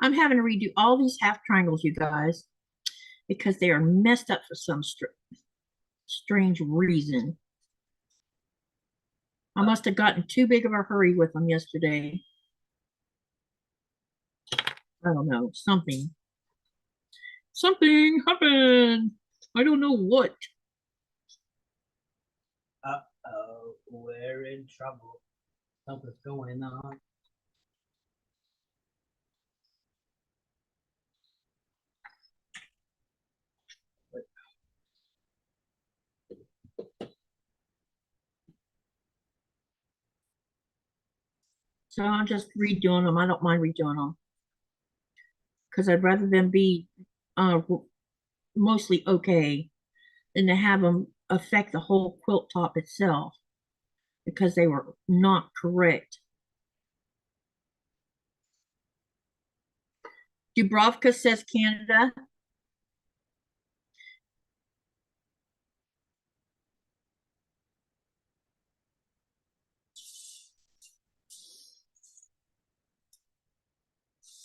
I'm having to redo all these half triangles, you guys, because they are messed up for some strange reason. I must have gotten too big of a hurry with them yesterday. I don't know, something happened. I don't know what. Uh-oh, we're in trouble. Something's going on. So I'm just redoing them. I don't mind redoing them because I'd rather them be mostly okay than to have them affect the whole quilt top itself because they were not correct. Dubrovka says Canada.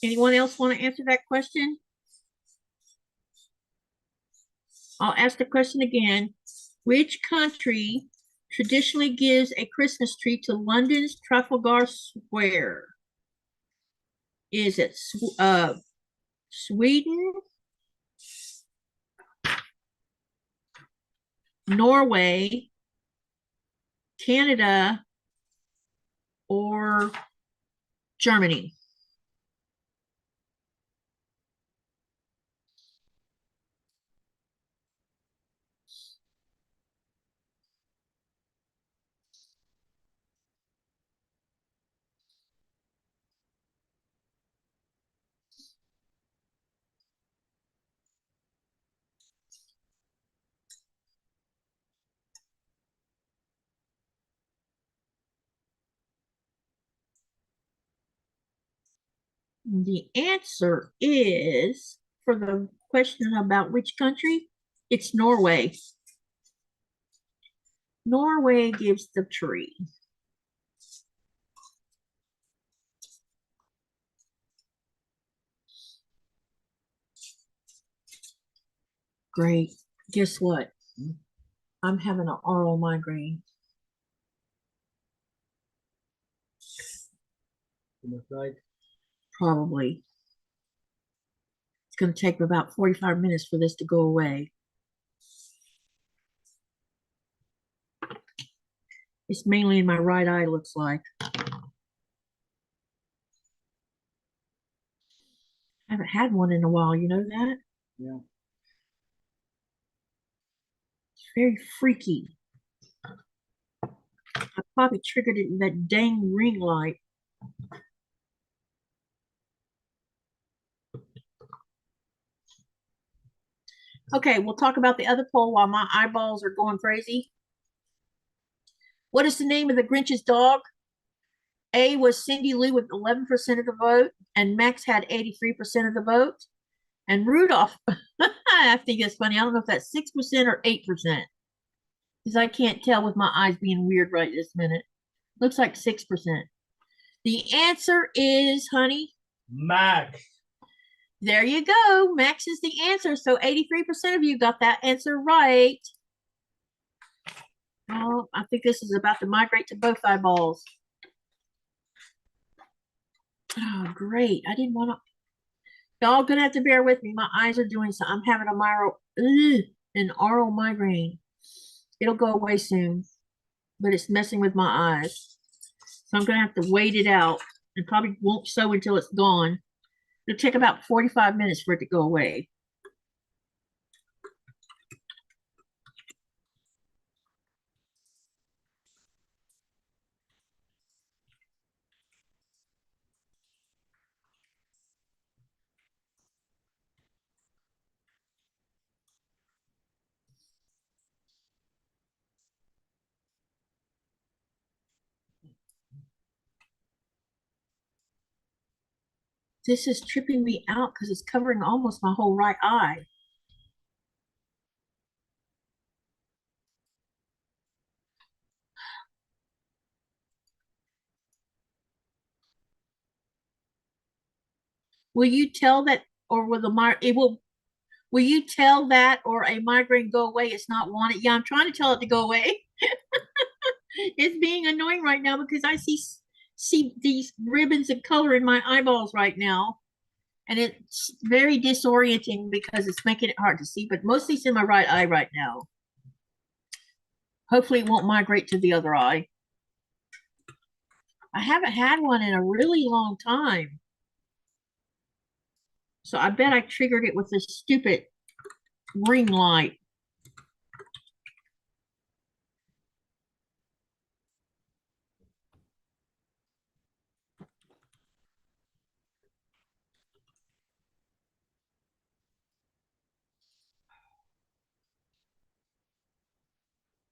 Anyone else want to answer that question? I'll ask the question again. Which country traditionally gives a Christmas tree to London's Trafalgar Square? Is it Sweden, Norway, Canada, or Germany? The answer is, for the question about which country, it's Norway. Norway gives the tree. Great. Guess what? I'm having an oral migraine. Probably. It's going to take about 45 minutes for this to go away. It's mainly in my right eye, looks like. I haven't had one in a while, you know that? Yeah. It's very freaky. I probably triggered it in that dang ring light. Okay, we'll talk about the other poll while my eyeballs are going crazy. What is the name of the Grinch's dog? A was Cindy Lou with 11% of the vote, and Max had 83% of the vote. And Rudolph, I think it's funny. I don't know if that's 6% or 8%. Because I can't tell with my eyes being weird right this minute. Looks like 6%. The answer is, honey, Max. There you go. Max is the answer. So 83% of you got that answer right. Oh, I think this is about to migrate to both eyeballs. Oh, great. I didn't want to. Y'all gonna have to bear with me. My eyes are doing so. I'm having an oral migraine. It'll go away soon, but it's messing with my eyes. So I'm gonna have to wait it out. It probably won't sew until it's gone. It'll take about 45 minutes for it to go away. This is tripping me out because it's covering almost my whole right eye. Will you tell that, or will will you tell that or a migraine go away? It's not wanted. Yeah, I'm trying to tell it to go away. It's being annoying right now because I see these ribbons of color in my eyeballs right now. And it's very disorienting because it's making it hard to see, but mostly it's in my right eye right now. Hopefully it won't migrate to the other eye. I haven't had one in a really long time. So I bet I triggered it with this stupid ring light.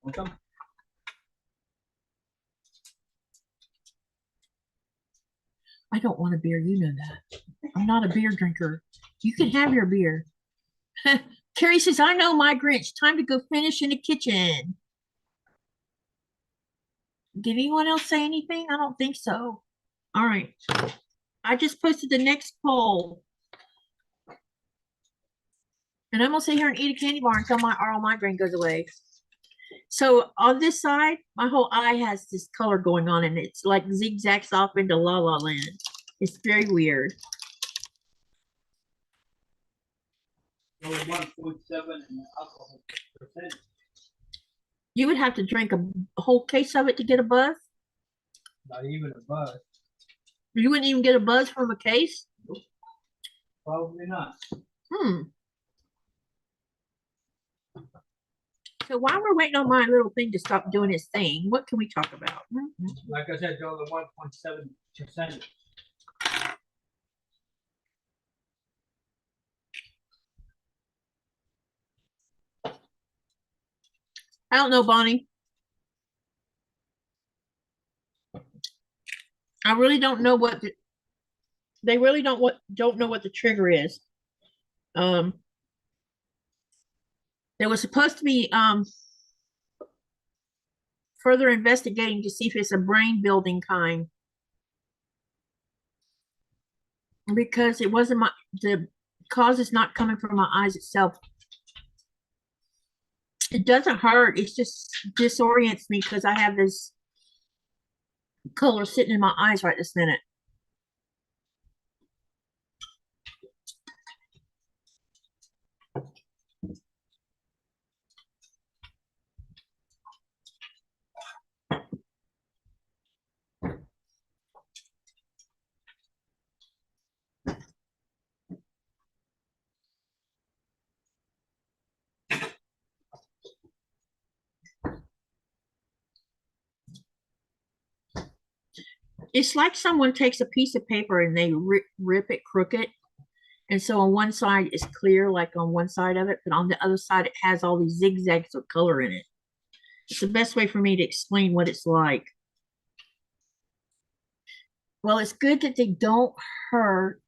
Welcome. I don't want a beer, you know that. I'm not a beer drinker. You can have your beer. Cheri says, I know my Grinch. Time to go finish in the kitchen. Did anyone else say anything? I don't think so. All right. I just posted the next poll. And I'm going to sit here and eat a candy bar until my oral migraine goes away. So on this side, my whole eye has this color going on, and it's like zigzags off into La La Land. It's very weird. 1.7 in alcohol percent. You would have to drink a whole case of it to get a buzz. Not even a buzz. You wouldn't even get a buzz from a case? Probably not. So while we're waiting on my little thing to stop doing its thing, what can we talk about? Like I said, only 1.7%. I don't know, Bonnie. I really don't know what they really don't know what the trigger is. There was supposed to be further investigating to see if it's a brain building kind, because it wasn't the cause is not coming from my eyes itself. It doesn't hurt. It just disorients me because I have this color sitting in my eyes right this minute. It's like someone takes a piece of paper and they rip it crooked. And so on one side it's clear, like on one side of it, but on the other side it has all these zigzags of color in it. It's the best way for me to explain what it's like. Well, it's good that they don't hurt,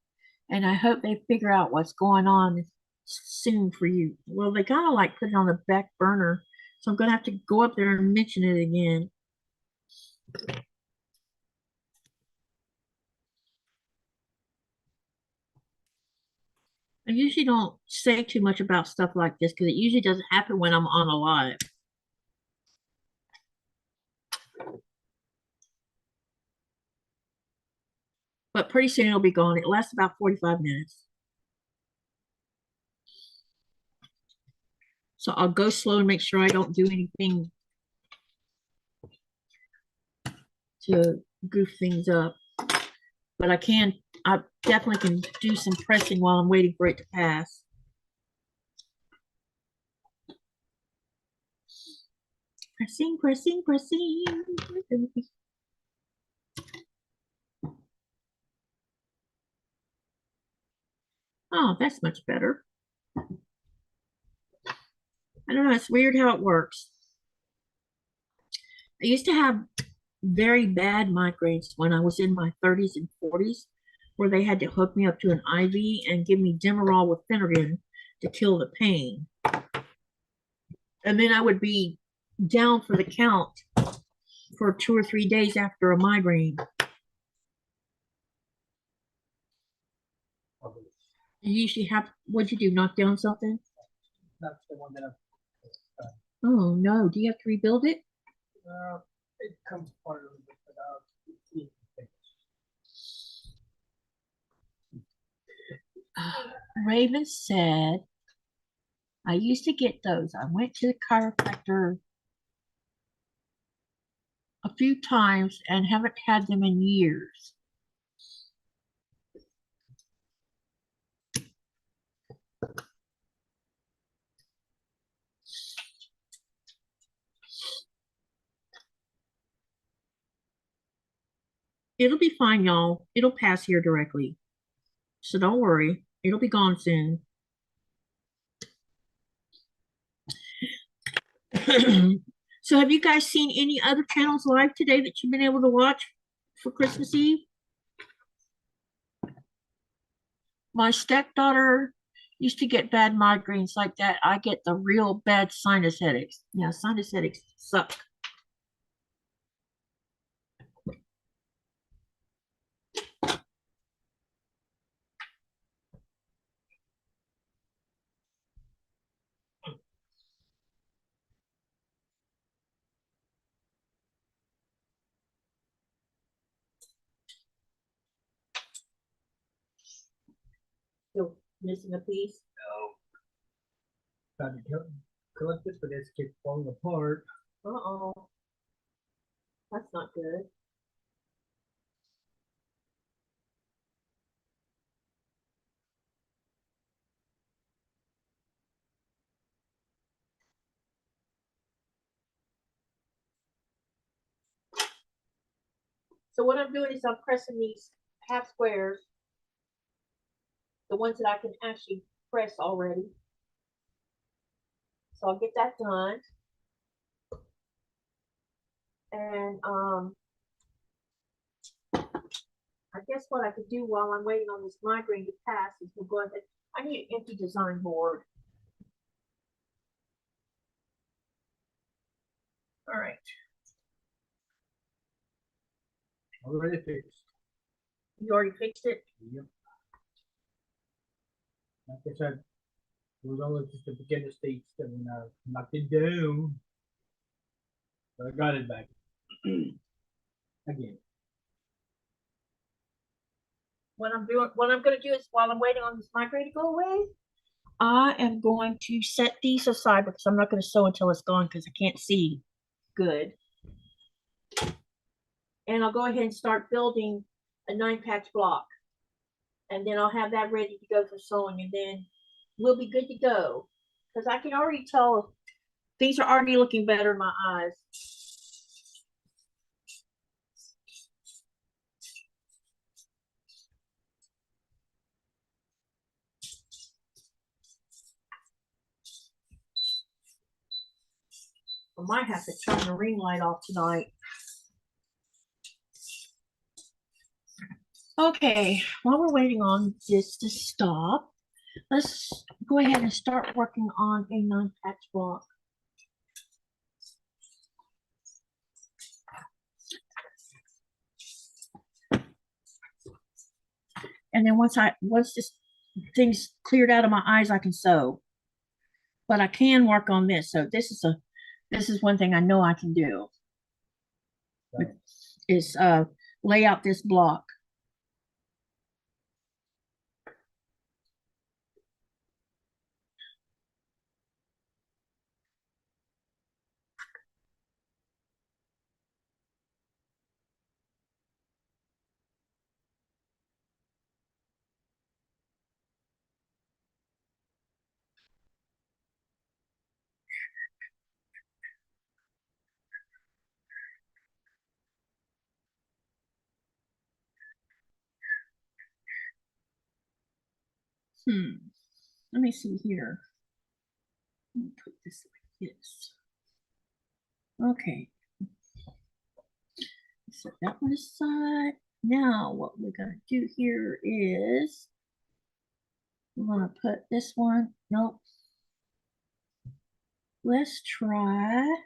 and I hope they figure out what's going on soon for you. Well, they kind of like put it on the back burner, so I'm going to have to go up there and mention it again. I usually don't say too much about stuff like this because it usually doesn't happen when I'm on a live. But pretty soon it'll be gone. It lasts about 45 minutes. So I'll go slow and make sure I don't do anything to goof things up. But I definitely can do some pressing while I'm waiting for it to pass. Pressing, pressing, pressing. Oh, that's much better. I don't know, it's weird how it works. I used to have very bad migraines when I was in my 30s and 40s, where they had to hook me up to an IV and give me Demerol with Phenergan to kill the pain. And then I would be down for the count for 2 or 3 days after a migraine. Well, You usually have, what'd you do, knock down something? That's the one that Oh no, do you have to rebuild it? it comes apart a little bit, but it's easy to fix. Raven said, I used to get those. I went to the chiropractor a few times and haven't had them in years. It'll be fine, y'all. It'll pass here directly. So don't worry. It'll be gone soon. So have you guys seen any other channels live today that you've been able to watch for Christmas Eve? My stepdaughter used to get bad migraines like that. I get the real bad sinus headaches. Yeah, sinus headaches suck. Still missing a piece? Got to collect it, but it's keep falling apart. Uh-oh. That's not good. So what I'm doing is I'm pressing these half squares, the ones that I can actually press already. So I'll get that done. And I guess what I could do while I'm waiting on this migraine to pass is we'll go ahead. I need an empty design board. All right. Already fixed. You already fixed it? Yep. Like I said, it was only just the beginner stage that when I knocked it down. But I got it back. Again. What I'm gonna do is while I'm waiting on this migraine to go away, I am going to set these aside because I'm not gonna sew until it's gone because I can't see good. And I'll go ahead and start building a 9-patch block. And then I'll have that ready to go for sewing, and then we'll be good to go. Because I can already tell things are already looking better in my eyes. I might have to turn the ring light off tonight. Okay, while we're waiting on this to stop, let's go ahead and start working on a 9-patch block. And then once this thing's cleared out of my eyes, I can sew. But I can work on this. So this is one thing I know I can do. Right. Is lay out this block. Let me see here. Let me put this like this. Okay. Set that one aside. Now what we're gonna do here is we're gonna put this one. Nope. Let's try.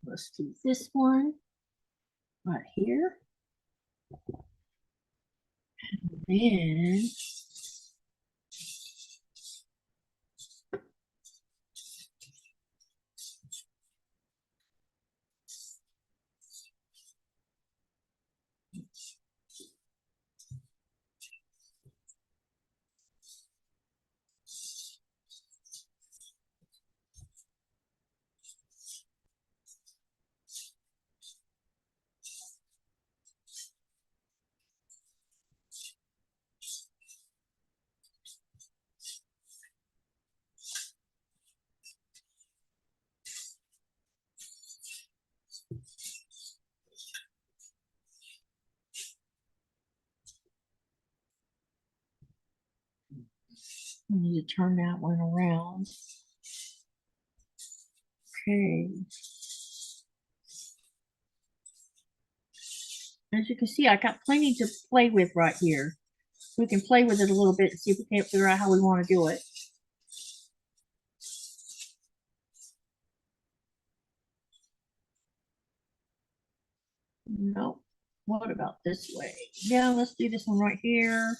Let's do this one right here. And then I need to turn that one around. Okay. As you can see, I got plenty to play with right here. We can play with it a little bit and see if we can't figure out how we want to do it. Nope. What about this way? Yeah, let's do this one right here.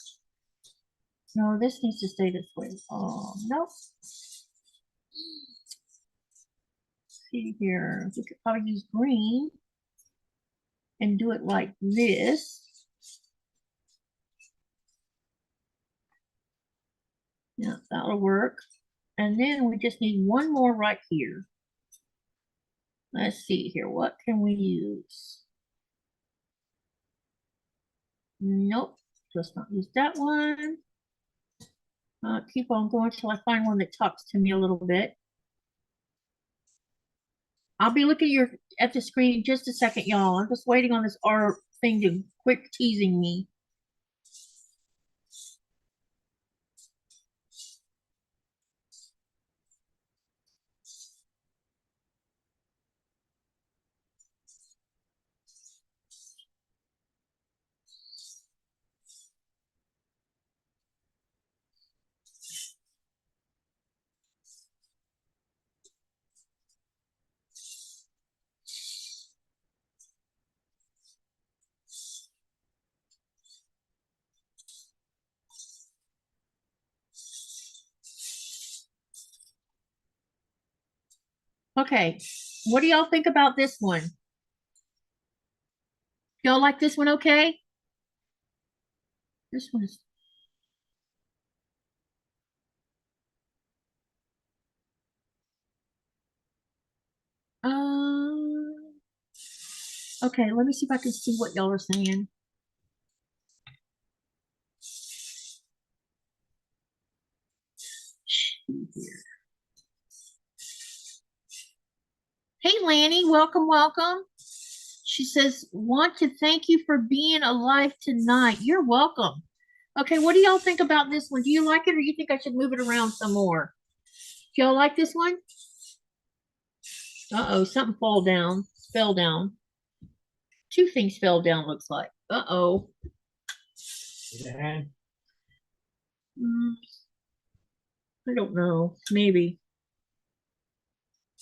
No, this needs to stay this way. Oh, nope. See here, we could probably use green and do it like this. Yeah, that'll work. And then we just need one more right here. Let's see here, what can we use? Nope, let's not use that one. Keep on going till I find one that talks to me a little bit. I'll be looking at the screen in just a second, y'all. I'm just waiting on this R thing to quit teasing me. Okay, what do y'all think about this one? Y'all like this one okay? This one is... Okay, let me see if I can see what y'all are saying. Hey, Lanny, welcome, welcome. She says, want to thank you for being alive tonight. You're welcome. Okay, what do y'all think about this one? Do you like it or you think I should move it around some more? Do y'all like this one? Uh-oh, something fell down. Two things fell down, looks like. Uh-oh. Yeah. I don't know, maybe.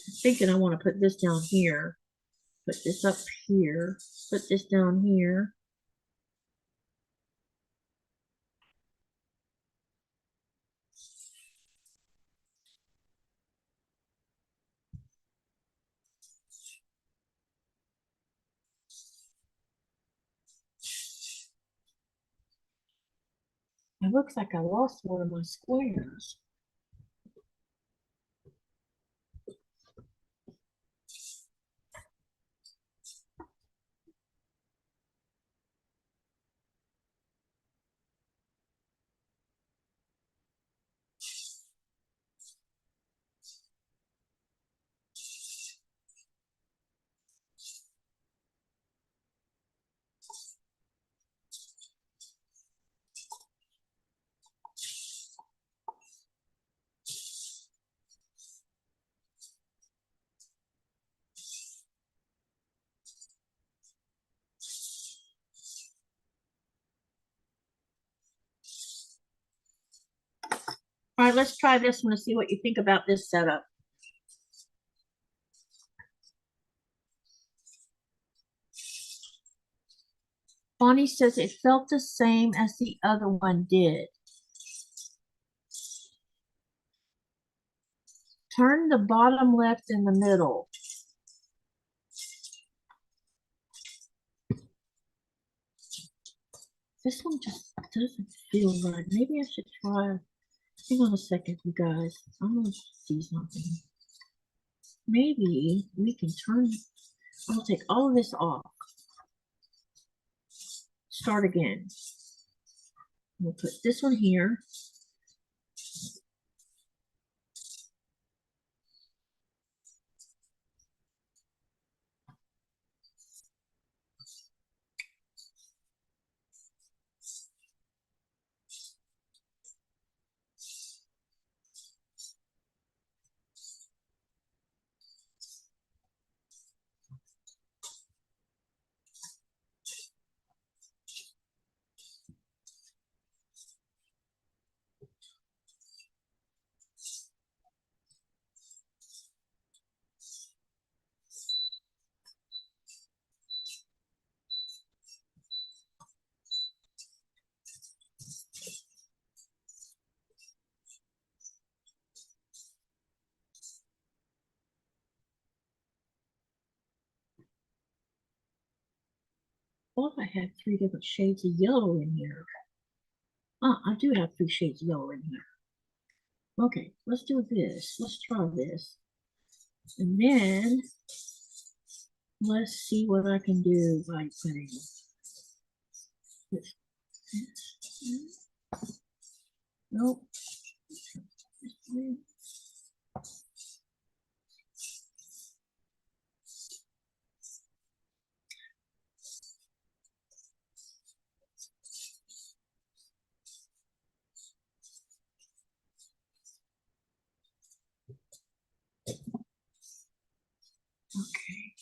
I'm thinking I want to put this down here. Put this up here. Put this down here. It looks like I lost one of my squares. All right, let's try this one to see what you think about this setup. Bonnie says it felt the same as the other one did. Turn the bottom left in the middle. This one just doesn't feel right. Maybe I should try. Hang on a second, you guys. I'm gonna see something. Maybe we can turn. I'll take all of this off. Start again. We'll put this one here. Thought I had 3 different shades of yellow in here. I do have 3 shades of yellow in here. Okay, let's do this. Let's try this. And then let's see what I can do by putting this. Nope. Okay.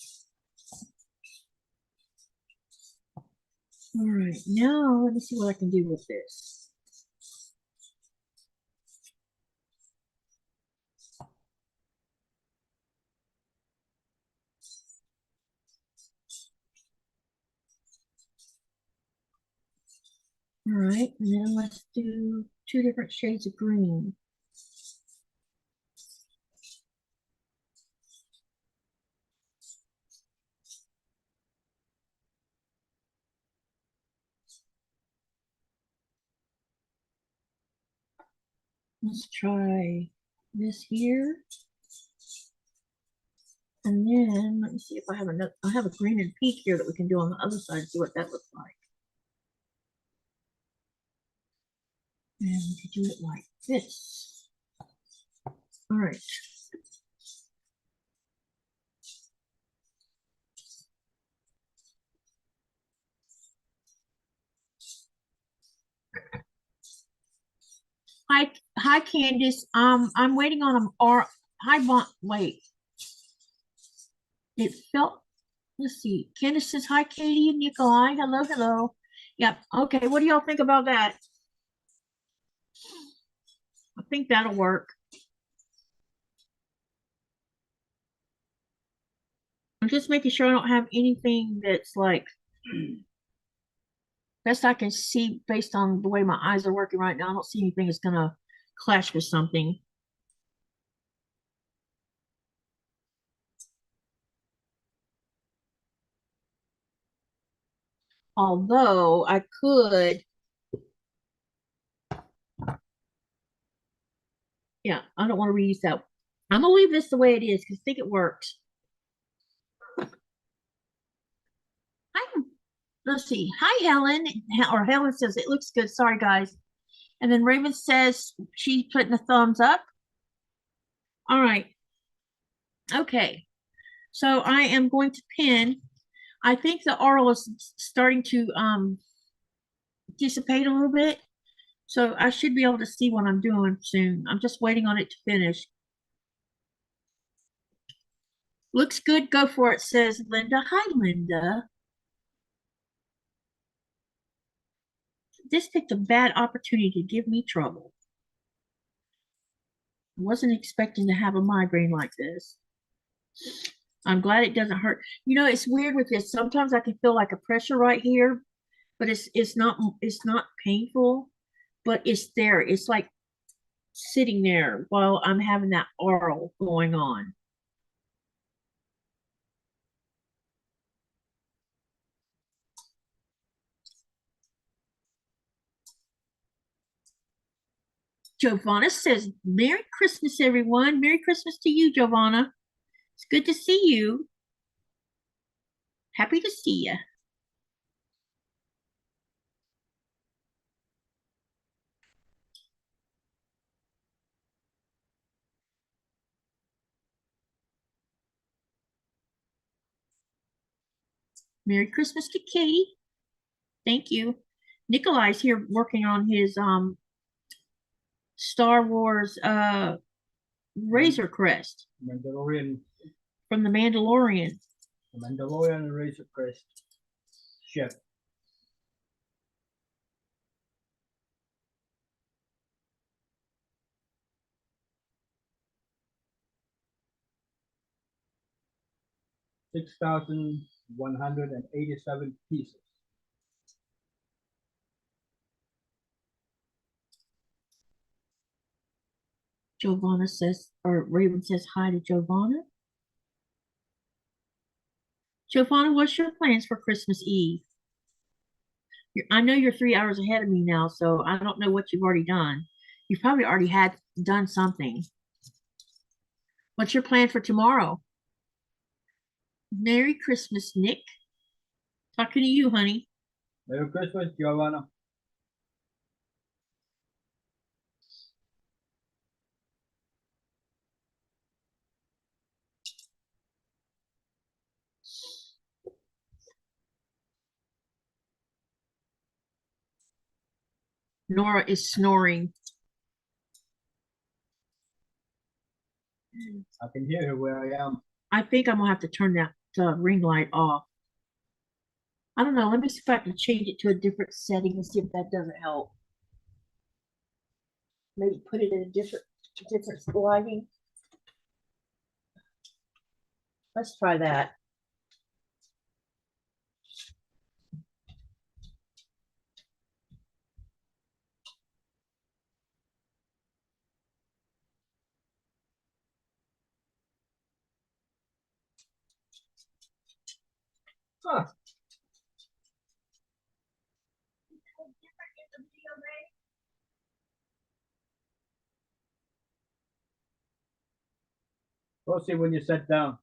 All right, now let me see what I can do with this. All right, and then let's do 2 different shades of green. Let's try this here. And then let me see if I have another. I have a green and pink here that we can do on the other side, see what that looks like. And we can do it like this. All right. Hi, Candice. I'm waiting on them. Or wait. It felt. Let's see. Candice says hi, Katie and Nikolaj. Hello, hello. Yep. Okay. What do y'all think about that? I think that'll work. I'm just making sure I don't have anything that's like best I can see based on the way my eyes are working right now. I don't see anything that's gonna clash with something. Although I could, yeah, I don't want to reuse that. I'm gonna leave this the way it is because I think it works. Let's see. Hi, Helen. Or Helen says it looks good. Sorry, guys. And then Raven says she's putting a thumbs up. All right. Okay. So I am going to pin. I think the oral is starting to dissipate a little bit. So I should be able to see what I'm doing soon. I'm just waiting on it to finish. Looks good. Go for it, says Linda. Hi, Linda. This picked a bad opportunity to give me trouble. I wasn't expecting to have a migraine like this. I'm glad it doesn't hurt. You know, it's weird with this. Sometimes I can feel like a pressure right here, but it's not painful, but it's there. It's like sitting there while I'm having that oral going on. Giovanna says, Merry Christmas, everyone. Merry Christmas to you, Giovanna. It's good to see you. Happy to see you. Merry Christmas to Katy. Thank you. Nikolaj's here working on his Star Wars Razorcrest Mandalorian. from the Mandalorian. The Mandalorian Razorcrest ship. $6,187 pieces. Giovanna says, or Raven says hi to Giovanna. Giovanna, what's your plans for Christmas Eve? I know you're 3 hours ahead of me now, so I don't know what you've already done. You've probably already done something. What's your plan for tomorrow? Merry Christmas, Nick. Talking to you, honey. Merry Christmas, Giovanna. Nora is snoring. I can hear her where I am. I think I'm gonna have to turn that ring light off. I don't know. Let me see if I can change it to a different setting and see if that doesn't help. Maybe put it in a different lighting. Let's try that. Huh. We'll see when you sit down.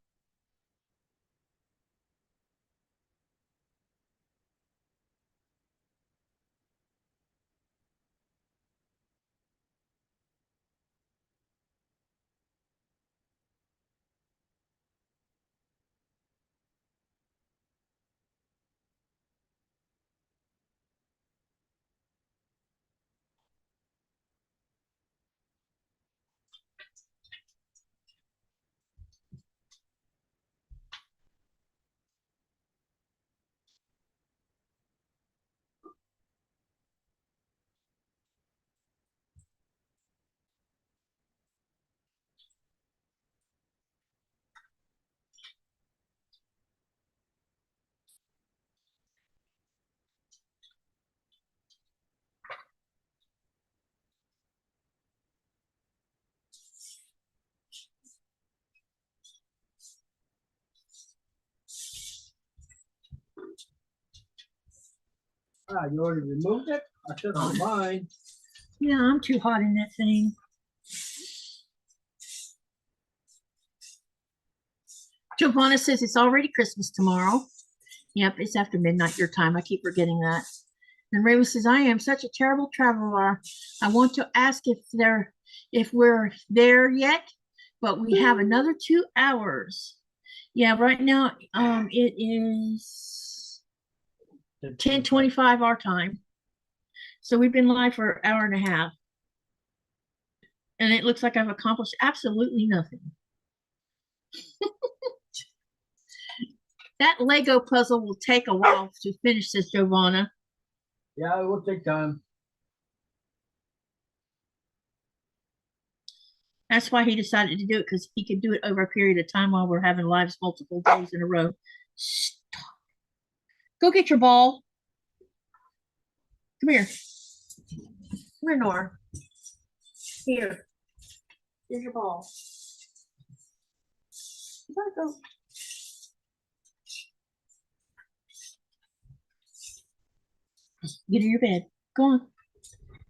Ah, you already removed it? I should have mine. Yeah, I'm too hot in that thing. Giovanna says it's already Christmas tomorrow. Yep, it's after midnight your time. I keep forgetting that. And Raven says, I am such a terrible traveler. I want to ask if we're there yet, but we have another 2 hours. Yeah, right now it is 10:25 our time. So we've been live for an hour and a half. And it looks like I've accomplished absolutely nothing. That Lego puzzle will take a while to finish this, Giovanna. Yeah, it will take time. That's why he decided to do it, because he could do it over a period of time while we're having lives multiple days in a row. Stop. Go get your ball. Come here. Come here, Nora. Here. Here's your ball. You gotta go. Get in your bed. Go on.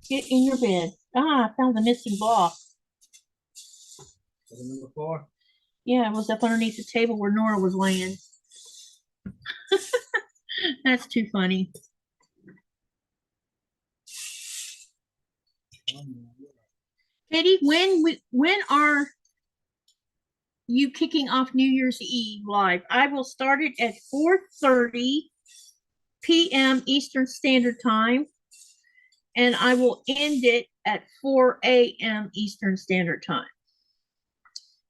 Get in your bed. Ah, I found the missing block. Number 4. Yeah, it was up underneath the table where Nora was laying. That's too funny. Katie, when are you kicking off New Year's Eve live? I will start it at 4:30 p.m. Eastern Standard Time, and I will end it at 4 a.m. Eastern Standard Time.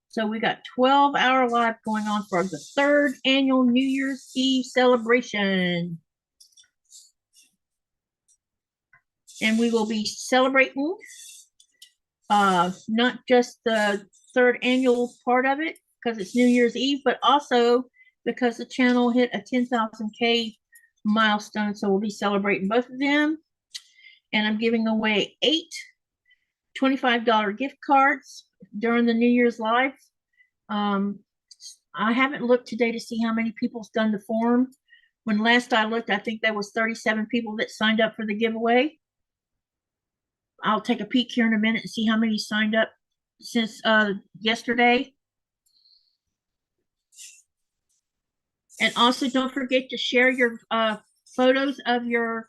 So we got 12-hour live going on for the 3rd annual New Year's Eve celebration. And we will be celebrating not just the 3rd annual part of it, because it's New Year's Eve, but also because the channel hit a 10,000K milestone. So we'll be celebrating both of them. And I'm giving away 8 $25 gift cards during the New Year's live. I haven't looked today to see how many people's done the form. When last I looked, I think there was 37 people that signed up for the giveaway. I'll take a peek here in a minute and see how many signed up since yesterday. And also don't forget to share your photos of your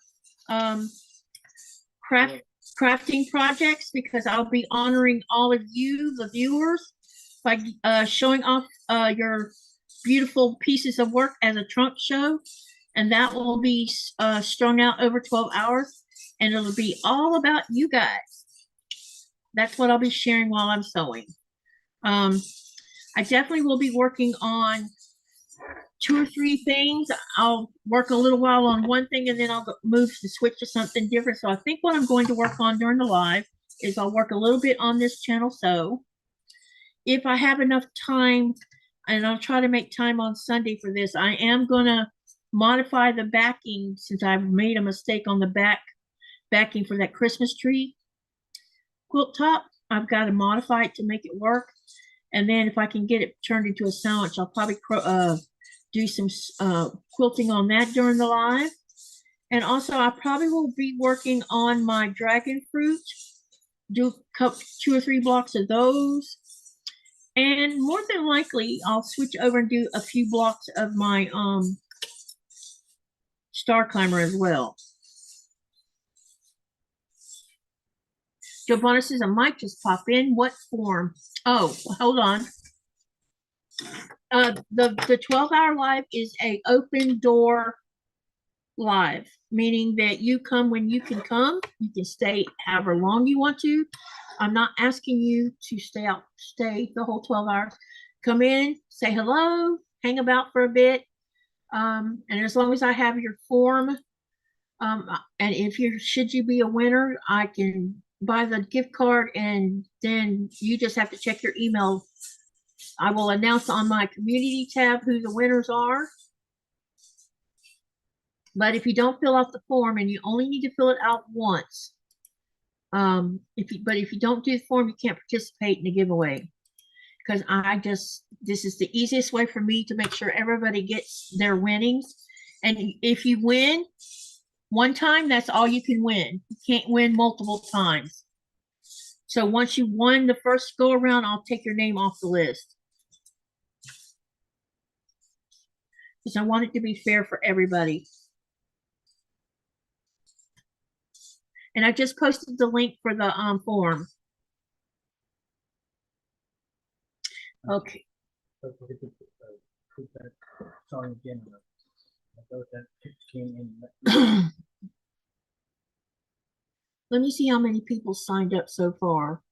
crafting projects, because I'll be honoring all of you, the viewers, by showing off your beautiful pieces of work as a trunk show. And that will be strung out over 12 hours. And it'll be all about you guys. That's what I'll be sharing while I'm sewing. I definitely will be working on 2 or 3 things. I'll work a little while on one thing and then I'll move to switch to something different. So I think what I'm going to work on during the live is I'll work a little bit on this channel sew. If I have enough time, and I'll try to make time on Sunday for this, I am going to modify the backing, since I've made a mistake on the backing for that Christmas tree quilt top. I've got to modify it to make it work. And then if I can get it turned into a sandwich, I'll probably do some quilting on that during the live. And also I probably will be working on my dragon fruit, do 2 or 3 blocks of those. And more than likely, I'll switch over and do a few blocks of my star climber as well. Giovanna says, I might just pop in. What form? Oh, hold on. The 12-hour live is a open door live, meaning that you come when you can come. You can stay however long you want to. I'm not asking you to stay the whole 12 hours. Come in, say hello, hang about for a bit. And as long as I have your form, and should you be a winner, I can buy the gift card, and then you just have to check your email. I will announce on my community tab who the winners are. But if you don't fill out the form, and you only need to fill it out once, if you don't do the form, you can't participate in the giveaway, because this is the easiest way for me to make sure everybody gets their winnings. And if you win one time, that's all you can win. You can't win multiple times. So once you won the first go around, I'll take your name off the list, because I want it to be fair for everybody. And I just posted the link for the form. Okay. Let me see how many people signed up so far.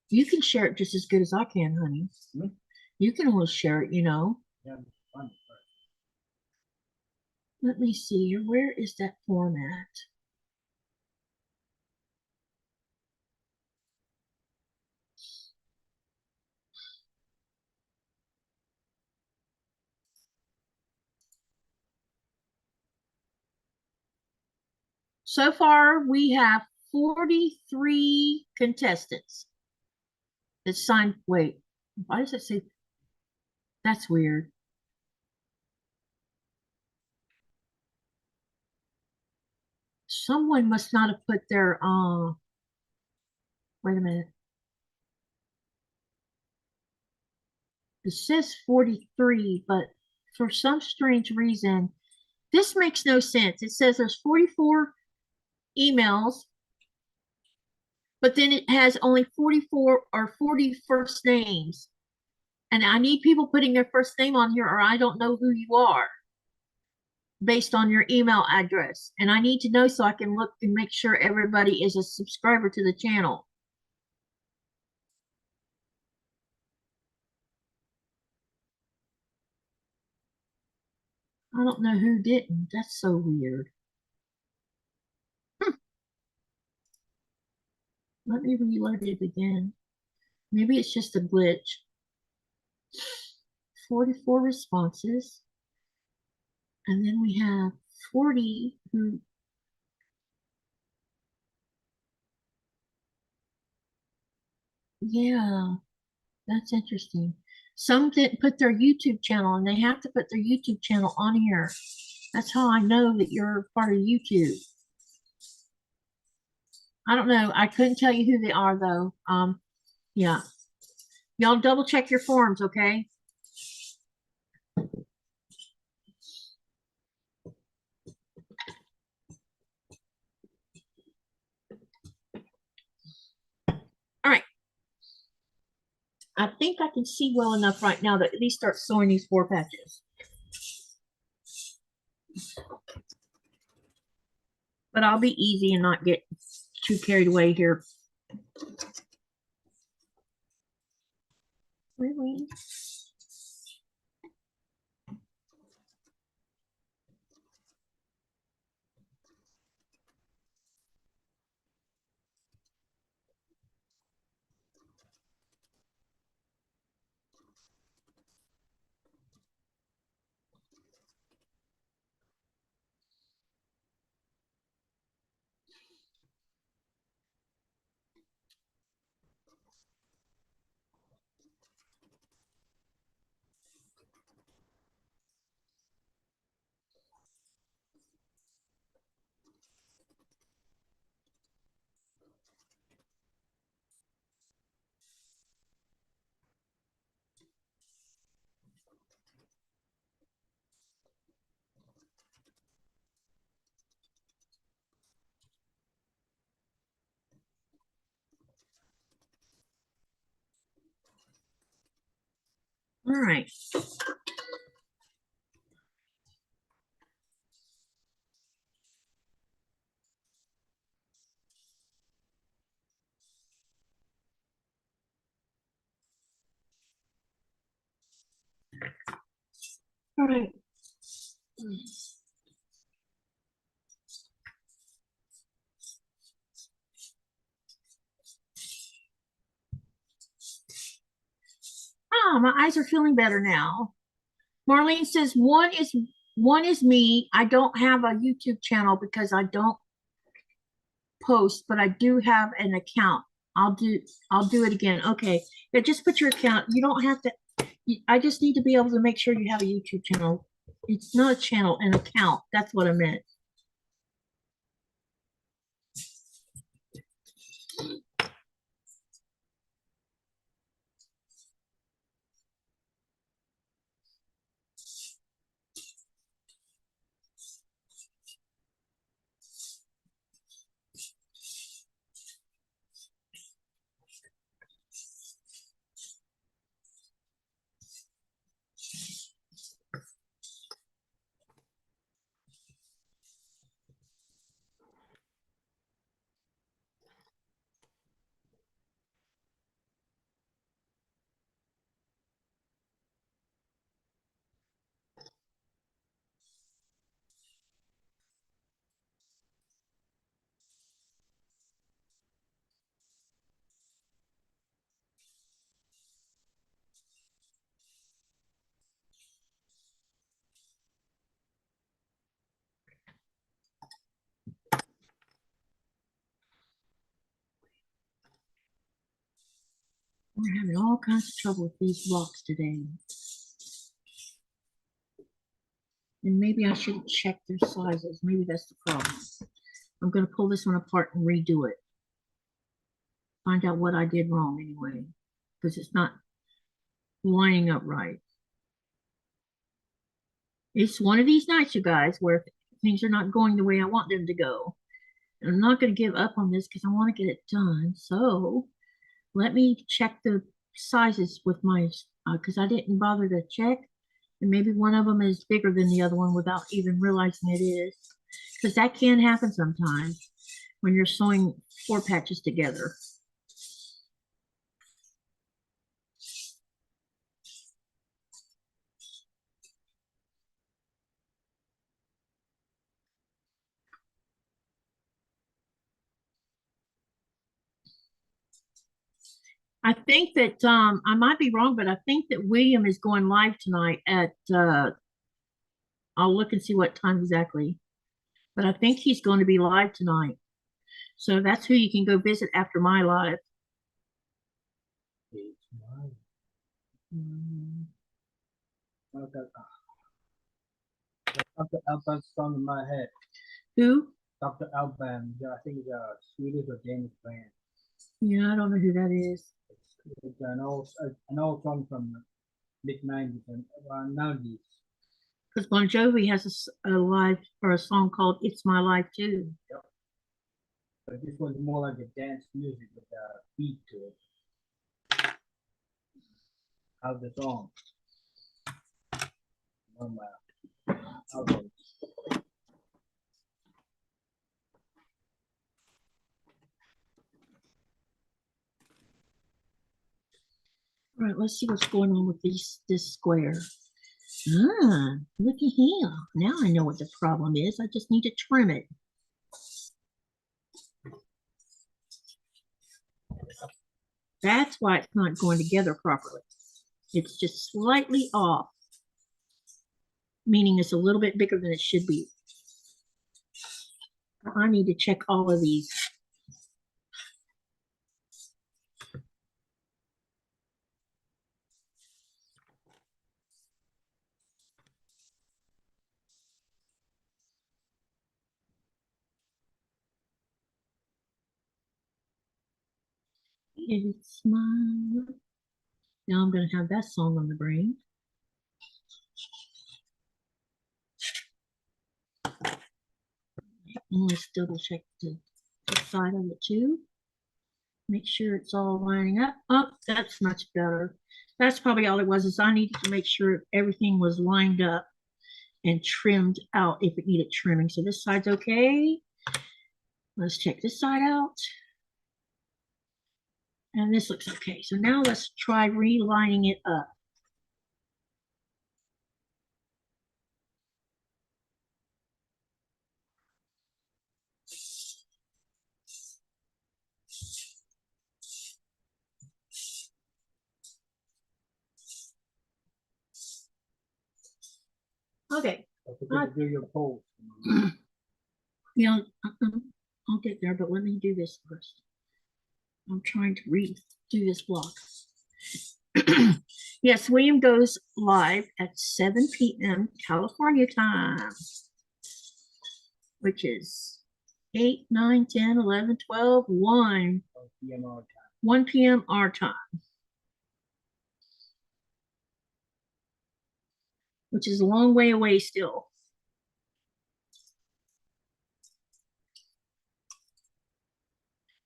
You can share it just as good as I can, honey. Mm-hmm. You can always share it, you know. Yeah, fun. Let me see. Where is that format? So far, we have 43 contestants that signed. Wait, why does it say? That's weird. Someone must not have put their, wait a minute. It says 43, but for some strange reason, this makes no sense. It says there's 44 emails, but then it has only 44 or 40 first names. And I need people putting their first name on here, or I don't know who you are based on your email address. And I need to know so I can look and make sure everybody is a subscriber to the channel. I don't know who didn't. That's so weird. Let me reload it again. Maybe it's just a glitch. 44 responses. And then we have 40 who, yeah, that's interesting. Some didn't put their YouTube channel, and they have to put their YouTube channel on here. That's how I know that you're part of YouTube. I don't know. I couldn't tell you who they are though. Yeah. Y'all double check your forms, okay? All right. I think I can see well enough right now to at least start sewing these 4 patches. But I'll be easy and not get too carried away here. Really? All right. All right. Oh, my eyes are feeling better now. Marlene says one is me. I don't have a YouTube channel because I don't post, but I do have an account. I'll do it again. Okay. Yeah, just put your account. You don't have to. I just need to be able to make sure you have a YouTube channel. It's not a channel, an account. That's what I meant. We're having all kinds of trouble with these blocks today. And maybe I shouldn't check their sizes. Maybe that's the problem. I'm going to pull this one apart and redo it. Find out what I did wrong anyway, because it's not lining up right. It's one of these nights, you guys, where things are not going the way I want them to go. And I'm not going to give up on this because I want to get it done. So let me check the sizes with my, because I didn't bother to check. And maybe one of them is bigger than the other one without even realizing it is. Because that can happen sometimes when you're sewing 4 patches together. I think that I might be wrong, but I think that William is going live tonight at I'll look and see what time exactly. But I think he's going to be live tonight. So that's who you can go visit after my live. Dr. Alban's song in my head. Who? Dr. Alban, I think it's a Swedish or Danish band. Yeah, I don't know who that is. It's an old song from mid-90s and 90s. Because Bon Jovi has a live or a song called "It's My Life" too. Yep. But this one's more like a dance music with a beat to it. How's the song? Oh my. Okay. All right, let's see what's going on with this square. Ah, look at here. Now I know what the problem is. I just need to trim it. That's why it's not going together properly. It's just slightly off, meaning it's a little bit bigger than it should be. I need to check all of these. It's my... Now I'm going to have that song on the brain. And let's double check the side of it too. Make sure it's all lining up. Oh, that's much better. That's probably all it was, is I needed to make sure everything was lined up and trimmed out if it needed trimming. So this side's okay. Let's check this side out. And this looks okay. So now let's try relining it up. Okay. Do your polls. Yeah, I'll get there, but let me do this first. I'm trying to redo this block. Yes, William goes live at 7 p.m. California time, which is 8, 9, 10, 11, 12, 1. 1 p.m. our time. Which is a long way away still.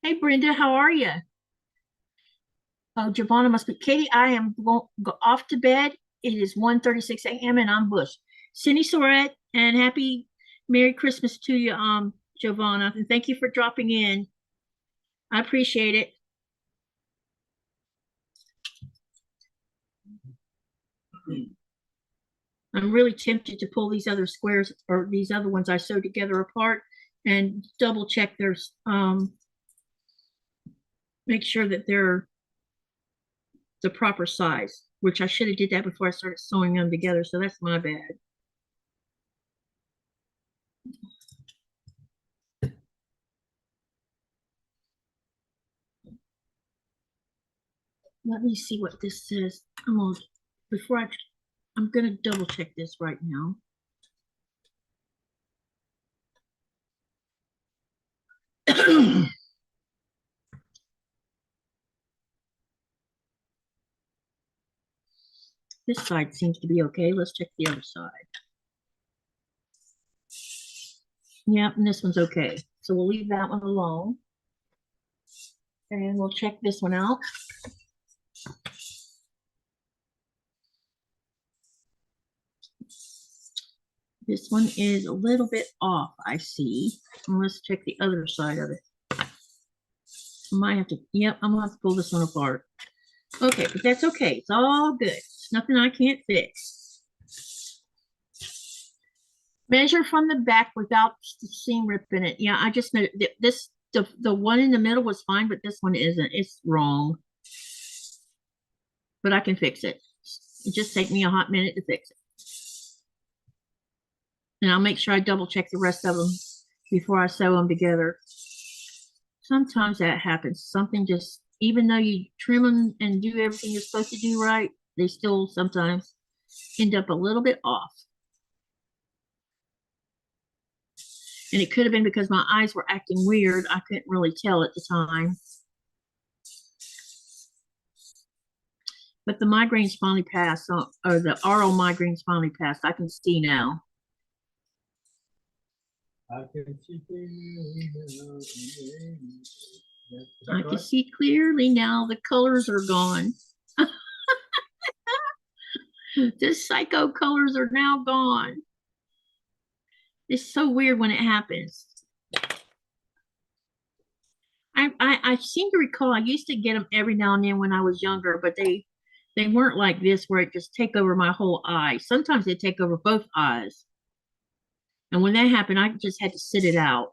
Hey, Brenda, how are you? Oh, Giovanna must be. Katie, I am go off to bed. It is 1:36 a.m. and I'm Bush. Cindy Sorette, and happy Merry Christmas to you, Giovanna. And thank you for dropping in. I appreciate it. I'm really tempted to pull these other squares or these other ones I sewed together apart and double check their make sure that they're the proper size, which I should have did that before I started sewing them together. So that's my bad. Let me see what this says. I'm gonna double check this right now. This side seems to be okay. Let's check the other side. Yep, and this one's okay. So we'll leave that one alone. And we'll check this one out. This one is a little bit off, I see. And let's check the other side of it. I might have to, yep, I'm gonna have to pull this one apart. Okay, but that's okay. It's all good. It's nothing I can't fix. Measure from the back without the seam rip in it. Yeah, I just know this, the one in the middle was fine, but this one isn't. It's wrong. But I can fix it. It just take me a hot minute to fix it. And I'll make sure I double check the rest of them before I sew them together. Sometimes that happens. Something just, even though you trim them and do everything you're supposed to do right, they still sometimes end up a little bit off. And it could have been because my eyes were acting weird. I couldn't really tell at the time. But the migraines finally passed, or the oral migraines finally passed. I can see now. I can see clearly now. I can see clearly now. The colors are gone. The psycho colors are now gone. It's so weird when it happens. I seem to recall I used to get them every now and then when I was younger, but they weren't like this where it just take over my whole eye. Sometimes they take over both eyes. And when that happened, I just had to sit it out.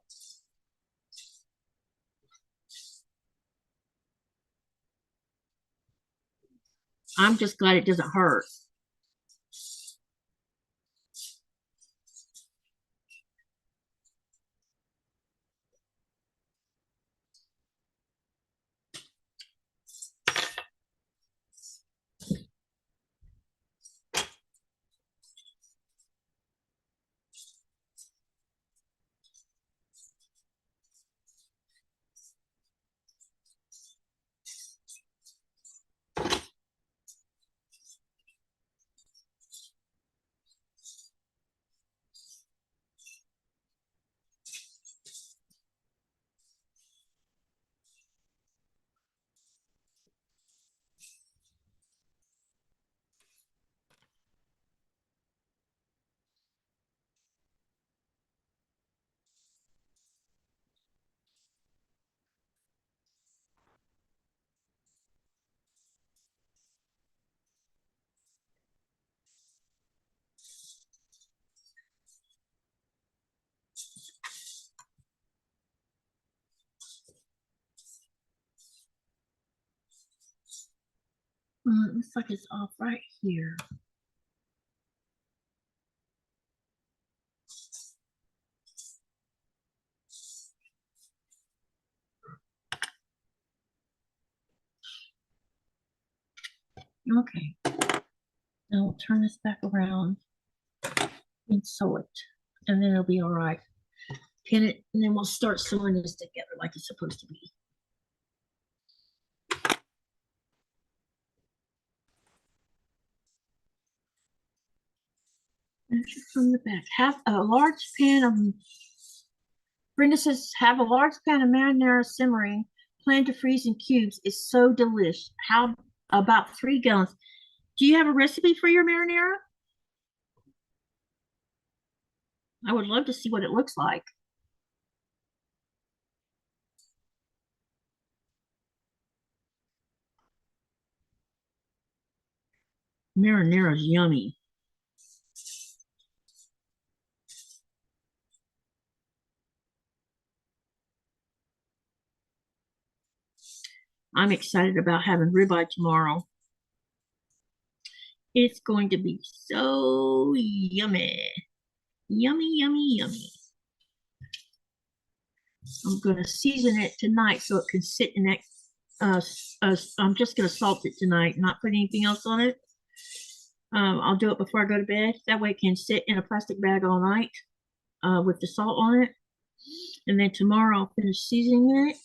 I'm just glad it doesn't hurt. It looks like it's off right here. Okay. Now we'll turn this back around and sew it, and then it'll be all right. Pin it, and then we'll start sewing this together like it's supposed to be. Measure from the back. Have a large pan of, Brenda says, have a large pan of marinara simmering. Plan to freeze in cubes. It's so delicious. How about 3 gallons? Do you have a recipe for your marinara? I would love to see what it looks like. Marinara is yummy. I'm excited about having ribeye tomorrow. It's going to be so yummy. Yummy, yummy, yummy. I'm going to season it tonight so it can sit in that I'm just gonna salt it tonight, not put anything else on it. I'll do it before I go to bed. That way it can sit in a plastic bag all night with the salt on it. And then tomorrow I'll finish seasoning it.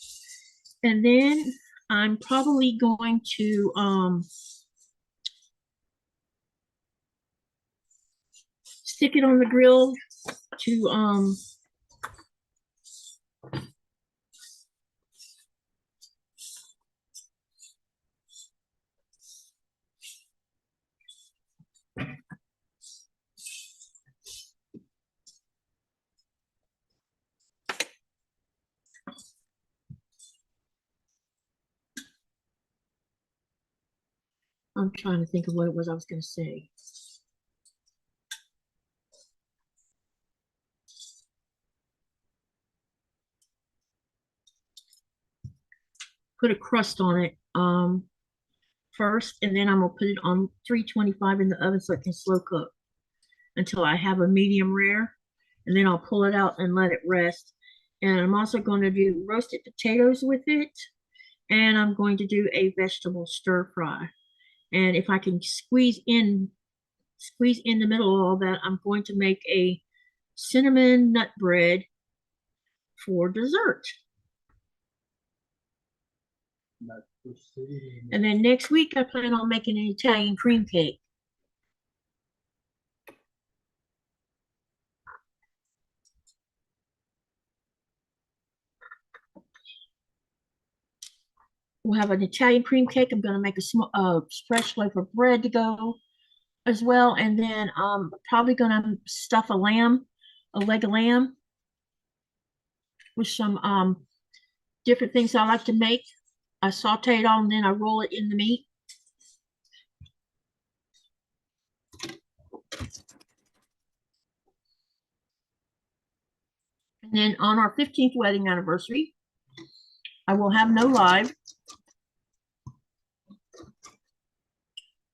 And then I'm probably going to stick it on the grill to I'm trying to think of what it was I was going to say. Put a crust on it first, and then I'm gonna put it on 325 in the oven so it can slow cook until I have a medium rare, and then I'll pull it out and let it rest. And I'm also going to do roasted potatoes with it, and I'm going to do a vegetable stir fry. And if I can squeeze in the middle of all that, I'm going to make a cinnamon nut bread for dessert. And then next week I plan on making an Italian cream cake. We'll have an Italian cream cake. I'm going to make a small fresh loaf of bread to go as well. And then I'm probably going to stuff a leg of lamb with some different things I like to make. I saute it all and then I roll it in the meat. And then on our 15th wedding anniversary, I will have no live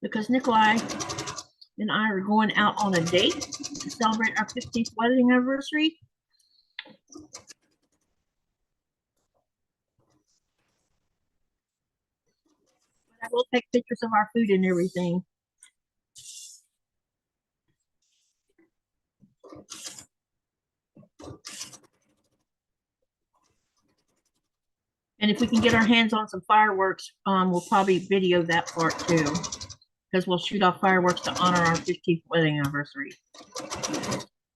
because Nikolaj and I are going out on a date to celebrate our 15th wedding anniversary. I will take pictures of our food and everything. And if we can get our hands on some fireworks, we'll probably video that part too, because we'll shoot off fireworks to honor our 15th wedding anniversary.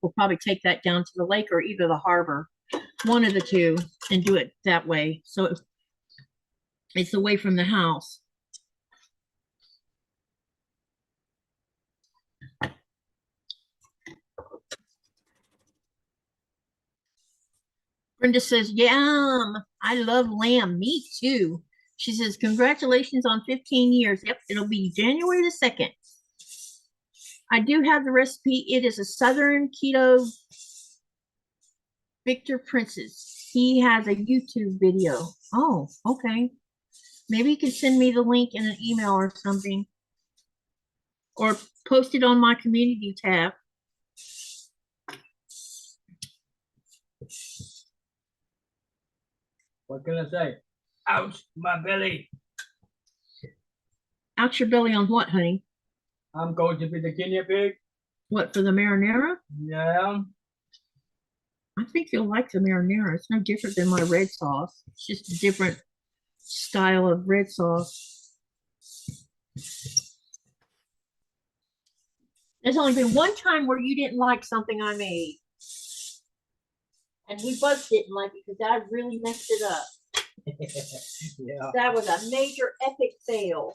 We'll probably take that down to the lake or either the harbor, one of the two, and do it that way. So it's away from the house. Brenda says, yum, I love lamb. Me too. She says, congratulations on 15 years. Yep, it'll be January the 2nd. I do have the recipe. It is a Southern Keto Victor Princess. He has a YouTube video. Oh, okay. Maybe you can send me the link in an email or something. Or post it on my community tab. What can I say? Ouch, my belly. Ouch your belly on what, honey? I'm going to be the guinea pig. What, for the marinara? Yeah. I think you'll like the marinara. It's no different than my red sauce. It's just a different style of red sauce. There's only been one time where you didn't like something I made. And we both didn't like it because I really messed it up. Yeah. That was a major epic fail.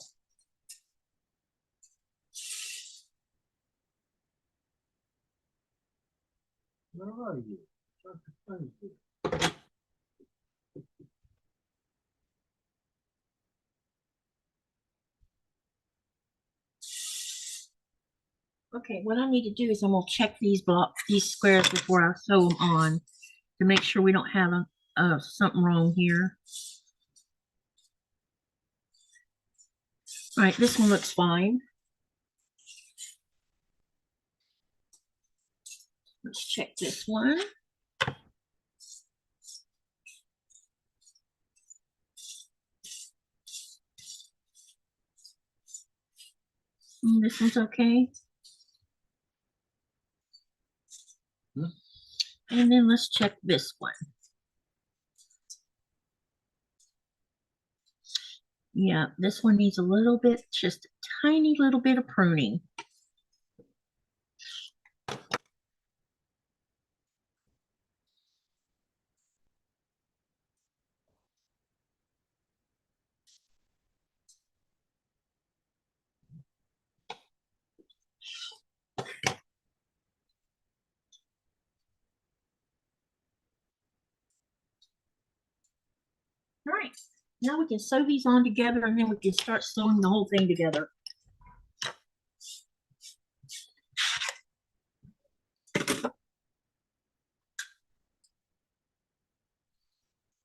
Where are you? Okay, what I need to do is I'm gonna check these squares before I sew them on to make sure we don't have something wrong here. All right, this one looks fine. Let's check this one. This one's okay. Hmm? And then let's check this one. Yeah, this one needs a little bit, just a tiny little bit of pruning. All right, now we can sew these on together and then we can start sewing the whole thing together.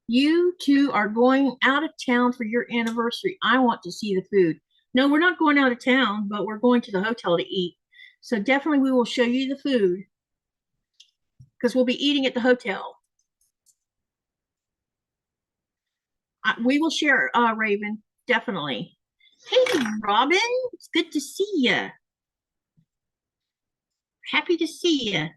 You two are going out of town for your anniversary. I want to see the food. No, we're not going out of town, but we're going to the hotel to eat. So definitely we will show you the food because we'll be eating at the hotel. We will share, Raven, definitely. Hey, Robin, it's good to see you. Happy to see you.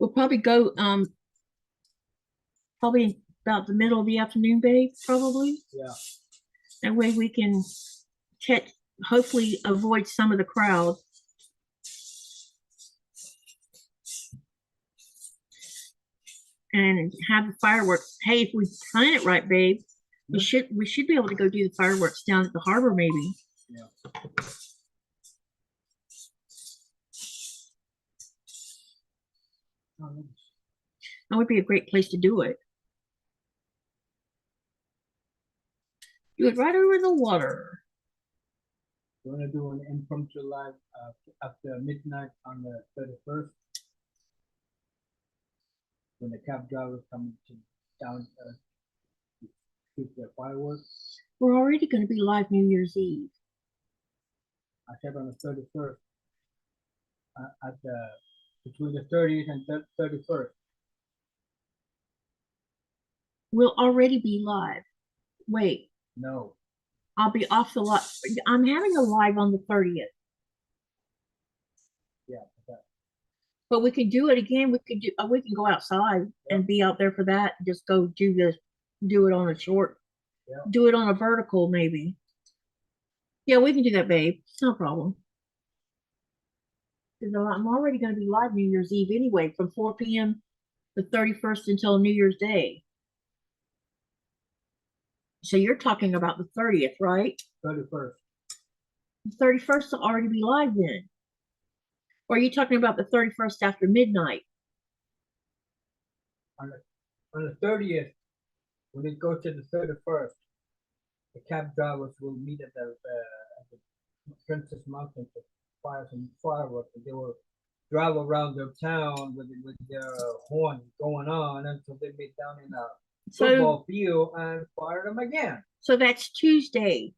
We'll probably go, probably about the middle of the afternoon, babe, probably. Yeah. That way we can catch, hopefully avoid some of the crowd. And have the fireworks. Hey, if we plan it right, babe, we should be able to go do the fireworks down at the harbor, maybe. Yeah. That would be a great place to do it. Do it right over the water. We're gonna do an impromptu live after midnight on the 31st. When the cab drivers come to down to shoot their fireworks. We're already going to be live New Year's Eve. I said on the 31st. At the between the 30th and 31st. We'll already be live. Wait. No. I'll be off the live. I'm having a live on the 30th. Yeah. Okay. But we can do it again. We can do. We can go outside and be out there for that. Just go do this. Do it on a short. Yeah. Do it on a vertical, maybe. Yeah, we can do that, babe. It's no problem. Because I'm already going to be live New Year's Eve anyway, from 4 p.m. the 31st until New Year's Day. So you're talking about the 30th, right? 31st. The 31st will already be live then. Or are you talking about the 31st after midnight? On the 30th, when it goes to the 31st, the cab drivers will meet at the Princess Mountain to fire some fireworks. They will drive around their town with their horn going on until they meet down in a football field and fire them again. So that's Tuesday,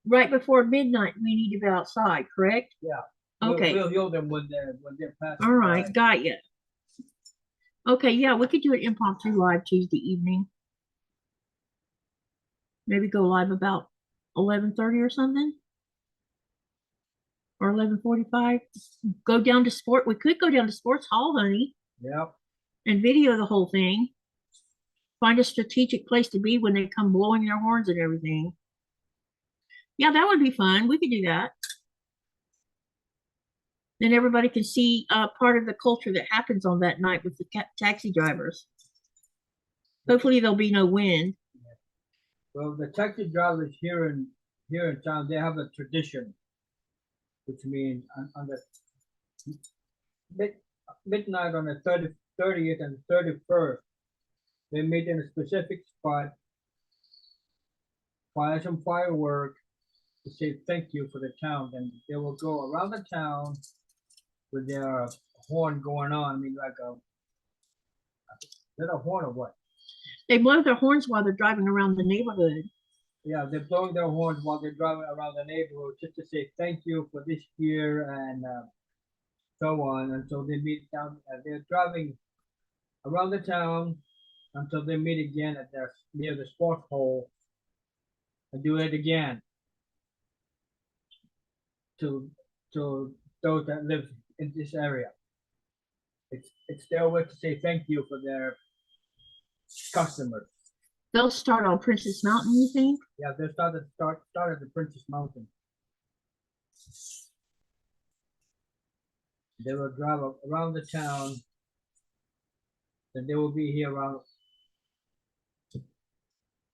right before midnight. We need to be outside, correct? Yeah. Okay. We'll hear them when they're passing. All right, by. Got you. Okay, yeah, we could do an impromptu live Tuesday evening. Maybe go live about 11:30 or something, or 11:45. Go down to sport. We could go down to Sports Hall, honey. Yep. And video the whole thing. Find a strategic place to be when they come blowing their horns and everything. Yeah, that would be fun. We could do that. Then everybody can see part of the culture that happens on that night with the taxi drivers. Hopefully there'll be no wind. Yeah. Well, the taxi drivers here in town, they have a tradition, which means on the midnight on the 30th and 31st, they meet in a specific spot, fire some fireworks to say thank you for the town, and they will go around the town with their horn going on. I mean, like is that a horn or what? They blow their horns while they're driving around the neighborhood. Yeah, they're blowing their horns while they're driving around the neighborhood just to say thank you for this year and so on until they meet down. They're driving around the town until they meet again at their near the sports hole and do it again to those that live in this area. It's their way to say thank you for their customers. They'll start on Princess Mountain, you think? Yeah, they start at the Princess Mountain. They will drive around the town. Then they will be here around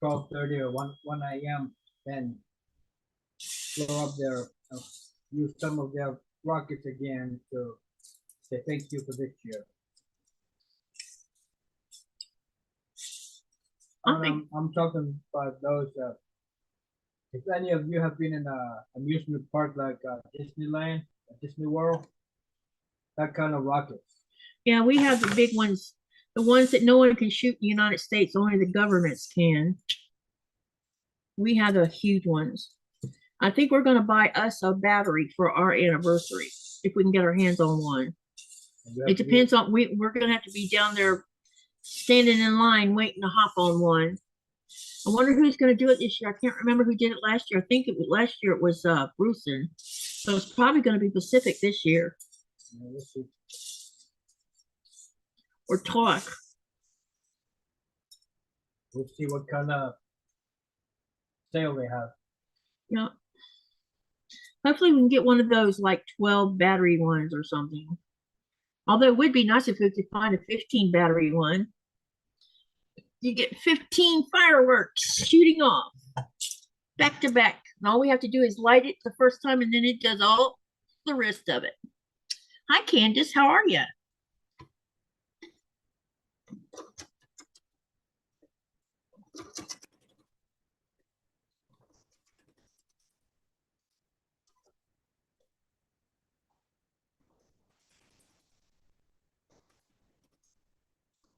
12:30 or 1 a.m. Then blow up their use some of their rockets again to say thank you for this year. I'm talking about those. If any of you have been in a amusement park like Disneyland, Disney World, that kind of rockets. Yeah, we have the big ones, the ones that no one can shoot in the United States, only the governments can. We have the huge ones. I think we're going to buy us a battery for our anniversary if we can get our hands on one. It depends on we're going to have to be down there standing in line waiting to hop on one. I wonder who's going to do it this year. I can't remember who did it last year. I think it was last year. It was Brucein. So it's probably going to be Pacific this year. Yeah, we'll see. Or Talk. We'll see what kind of sale they have. Yeah. Hopefully we can get one of those like 12 battery ones or something. Although it would be nice if we could find a 15 battery one. You get 15 fireworks shooting off back to back. And all we have to do is light it the first time and then it does all the rest of it. Hi, Candace. How are you?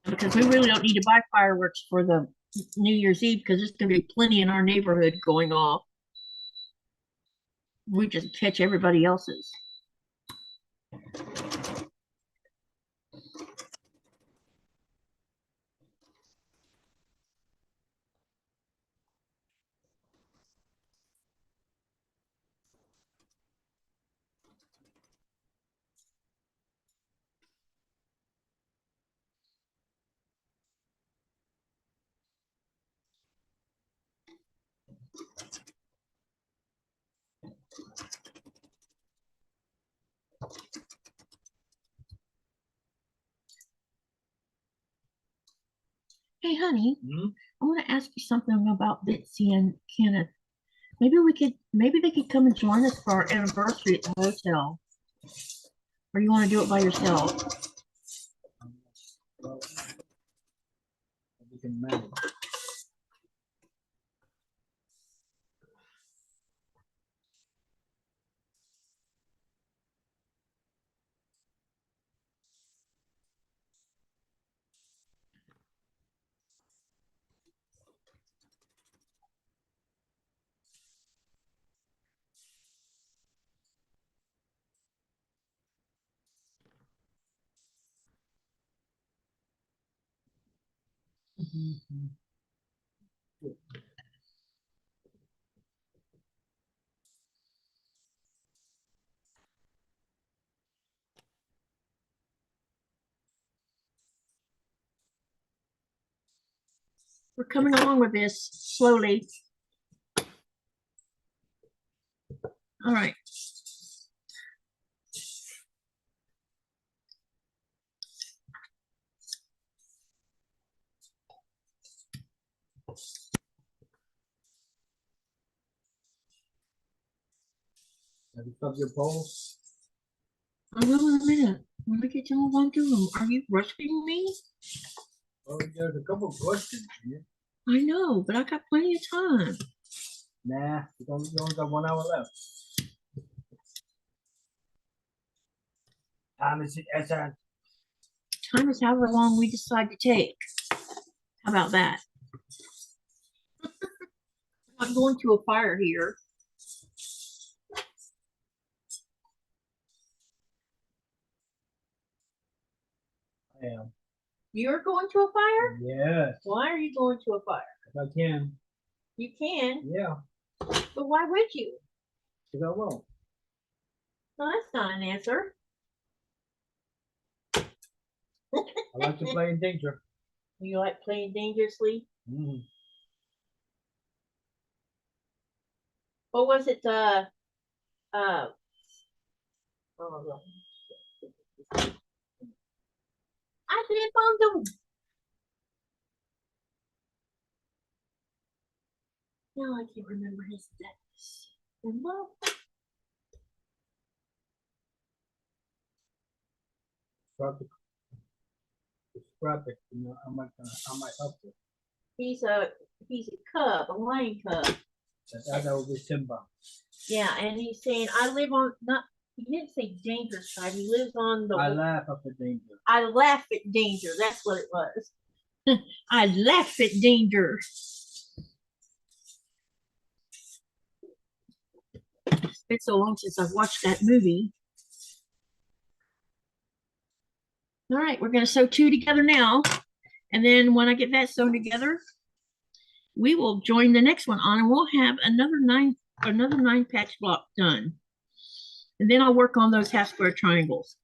Because we really don't need to buy fireworks for the New Year's Eve because there's going to be plenty in our neighborhood going off. We just catch everybody else's. Hey, honey, I want to ask you something about Bitsy and Kenneth. Maybe they could come and join us for our anniversary at the hotel. Or you want to do it by yourself? Well, we can manage. We're coming along with this slowly. All right. Have you stubbed your pole? I will in a minute. Let me get to move on to them. Are you rushing me? Oh, there's a couple of questions here. I know, but I got plenty of time. Nah, you only got 1 hour left. Time is the essence. Time is however long we decide to take. How about that? I'm going to a fire here. I am. You're going to a fire? Yes. Why are you going to a fire? If I can. You can, Yeah. but why would you? Because I won't. No, that's not an answer. I like to play in danger. You like playing dangerously? Mm. What was it? Oh, I live on the. No, I can't remember his name. Scrap it. You know, I might help you. He's a cub, a lion cub. That would be Simba. Yeah, and he's saying I live on not. He didn't say dangerous side. He lives on the. I laugh at the danger. I laugh at danger. That's what it was. I laugh at danger. It's been so long since I've watched that movie. All right, we're going to sew two together now. And then when I get that sewn together, we will join the next one on and we'll have another nine patch block done. And then I'll work on those half square triangles.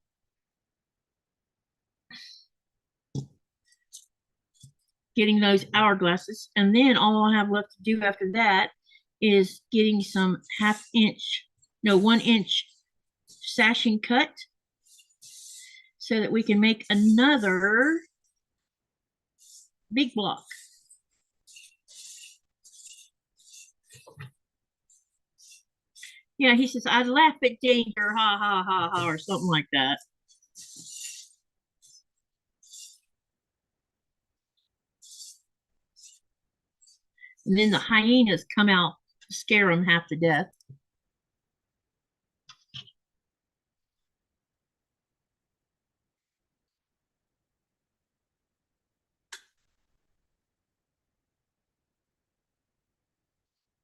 Getting those hourglasses. And then all I'll have left to do after that is getting some 1 inch sashing cut so that we can make another big block. Yeah, he says, I laugh at danger, ha, ha, ha, ha, or something like that. And then the hyenas come out to scare them half to death.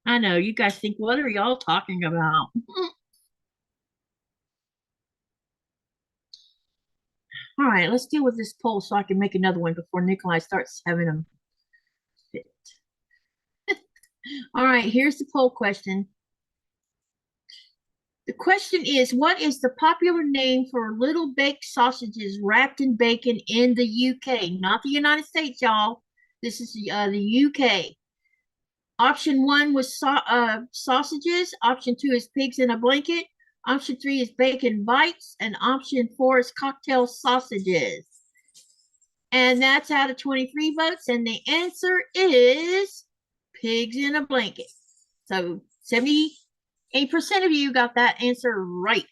I know, you guys think, what are y'all talking about? All right, let's deal with this pole so I can make another one before Nikolaj starts having them fit. All right, here's the poll question. The question is, what is the popular name for little baked sausages wrapped in bacon in the UK? Not the United States, y'all. This is the UK. Option 1 was sausages. Option 2 is pigs in a blanket. Option 3 is bacon bites. And option 4 is cocktail sausages. And that's out of 23 votes. And the answer is pigs in a blanket. So 78% of you got that answer right.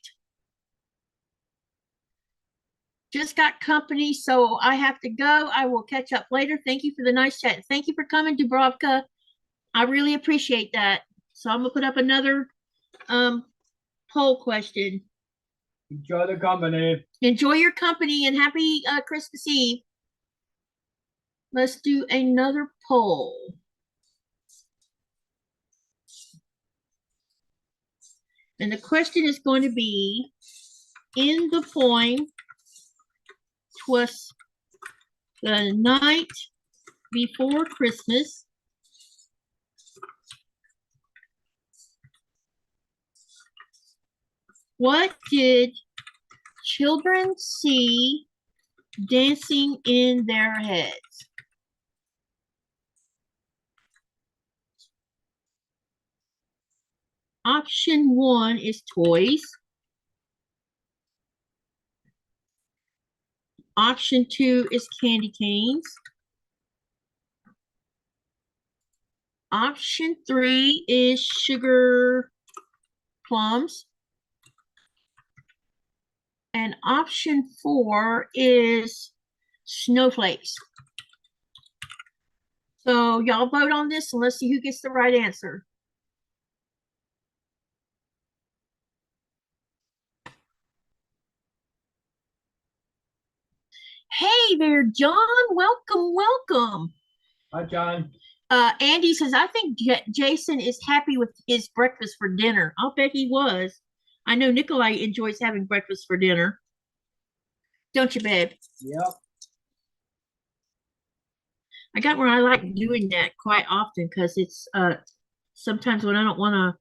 Just got company, so I have to go. I will catch up later. Thank you for the nice chat. Thank you for coming, Dubrovka. I really appreciate that. So I'm gonna put up another poll question. Enjoy the company. Enjoy your company and happy Christmas Eve. Let's do another poll. And the question is going to be, in the poem, 'twas the night before Christmas, what did children see dancing in their heads? Option 1 is toys. Option 2 is candy canes. Option 3 is sugar plums. And option 4 is snowflakes. So y'all vote on this and let's see who gets the right answer. Hey there, John. Welcome, welcome. Hi, John. Andy says, I think Jason is happy with his breakfast for dinner. I'll bet he was. I know Nikolai enjoys having breakfast for dinner. Don't you, babe? Yep. I got where I like doing that quite often because it's sometimes when I don't want to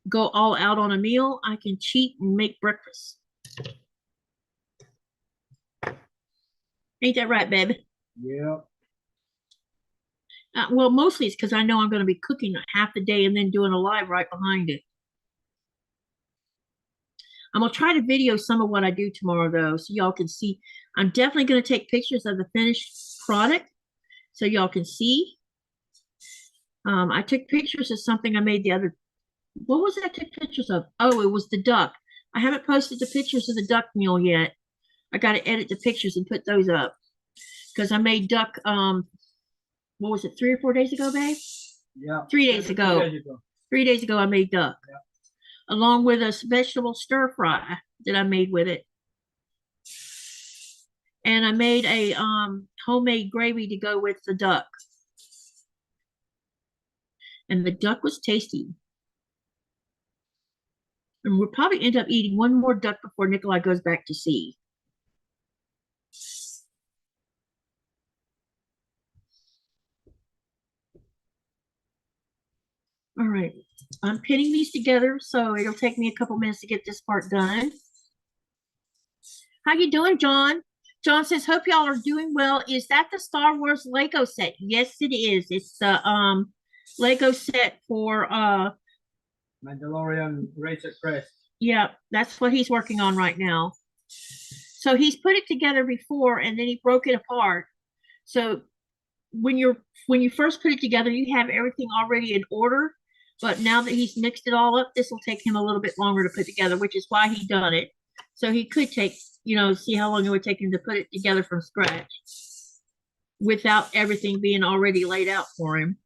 go all out on a meal, I can cheat and make breakfast. Ain't that right, babe? Yep. Well, mostly it's because I know I'm going to be cooking half the day and then doing a live right behind it. I'm going to try to video some of what I do tomorrow, though, so y'all can see. I'm definitely going to take pictures of the finished product so y'all can see. I took pictures of something I made the other. What was it I took pictures of? Oh, it was the duck. I haven't posted the pictures of the duck meal yet. I got to edit the pictures and put those up because I made duck. What was it? 3 or 4 days ago, babe? Yeah. 3 days ago. 3 days ago. 3 days ago, I made duck, along with a vegetable stir fry that I made with it. And I made a homemade gravy to go with the duck. And the duck was tasty. And we'll probably end up eating one more duck before Nikolai goes back to sea. All right, I'm pinning these together, so it'll take me a couple minutes to get this part done. How you doing, John? John says, hope y'all are doing well. Is that the Star Wars Lego set? Yes, it is. It's the Lego set for Mandalorian Razorcrest. yeah, that's what he's working on right now. So he's put it together before and then he broke it apart. So when you first put it together, you have everything already in order. But now that he's mixed it all up, this will take him a little bit longer to put together, which is why he done it. So he could take, see how long it would take him to put it together from scratch without everything being already laid out for him.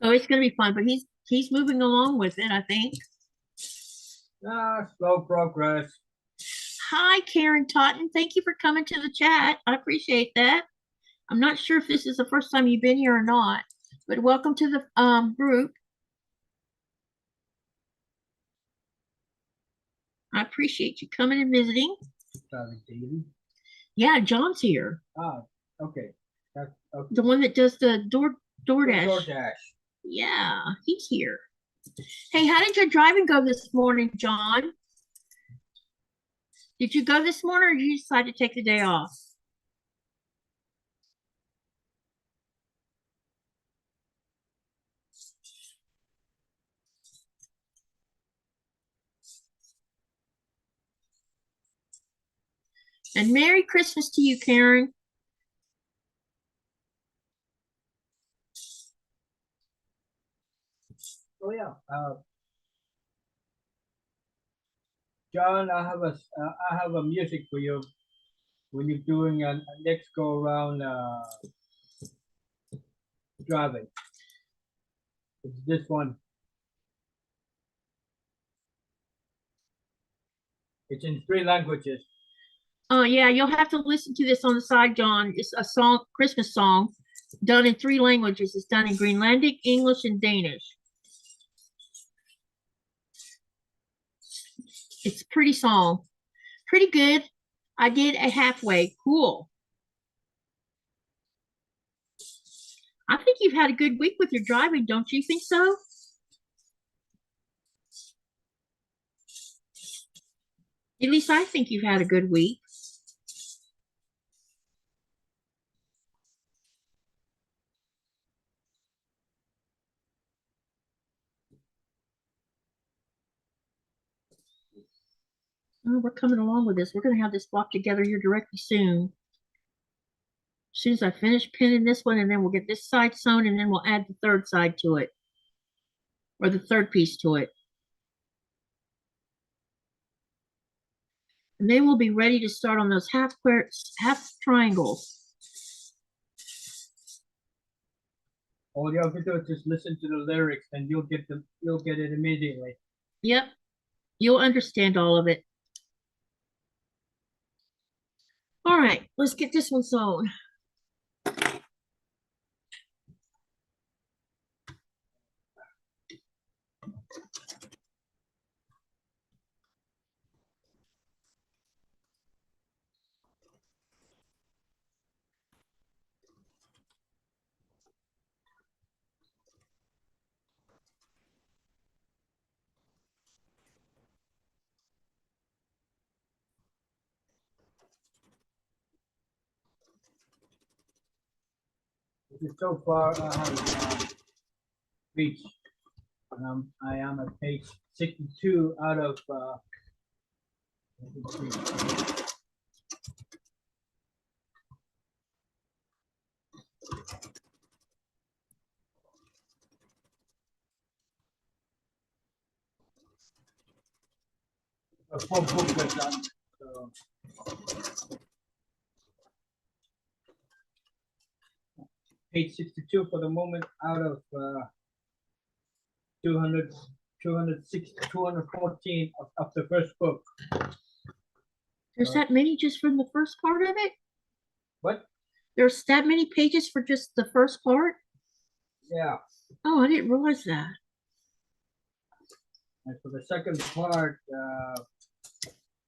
So it's going to be fun, but he's moving along with it, I think. Slow progress. Hi, Karen Totten. Thank you for coming to the chat. I appreciate that. I'm not sure if this is the first time you've been here or not, but welcome to the group. I appreciate you coming and visiting. Yeah, John's here. Ah, okay. That's okay. The one that does the DoorDash. DoorDash. Yeah, he's here. Hey, how did your driving go this morning, John? Did you go this morning or did you decide to take the day off? And Merry Christmas to you, Karen. Oh yeah. John, I have a music for you when you're doing a next go around driving. It's this one. It's in 3 languages. Oh yeah, you'll have to listen to this on the side, John. It's a song, Christmas song, done in 3 languages. It's done in Greenlandic, English, and Danish. It's a pretty song. Pretty good. I did a halfway. Cool. I think you've had a good week with your driving, don't you think so? At least I think you've had a good week. Oh, we're coming along with this. We're going to have this block together here directly soon. As soon as I finish pinning this one, and then we'll get this side sewn, and then we'll add the third side to it, or the third piece to it. And then we'll be ready to start on those half triangles. All you have to do is just listen to the lyrics, and you'll get it immediately. Yep, you'll understand all of it. All right, let's get this one sewn. So far, I have reached, I am at page 62 out of, let me see. 4 books are done. So, page 62 for the moment out of 200, 206, 214 of the first book. There's that many just from the first part of it? What? There's that many pages for just the first part? Yeah. Oh, I didn't realize that. And for the second part,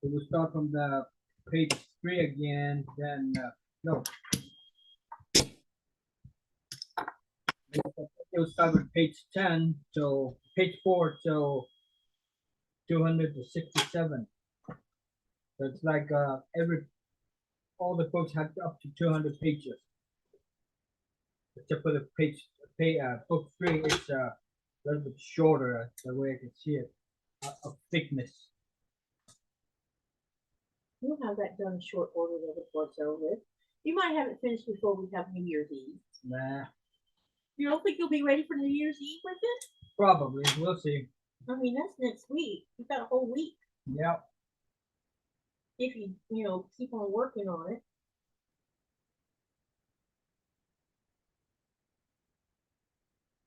we will start from the page 3 again, then, no. It will start with page 10, so page 4 till 267. So it's like all the books have up to 200 pages. Except for the book 3, it's a little bit shorter, the way I can see it, of thickness. You'll have that done in short order before it's over with. You might have it finished before we have New Year's Eve. Nah. You don't think you'll be ready for New Year's Eve with it? Probably, we'll see. I mean, that's next week. You've got a whole week. Yep. If you keep on working on it.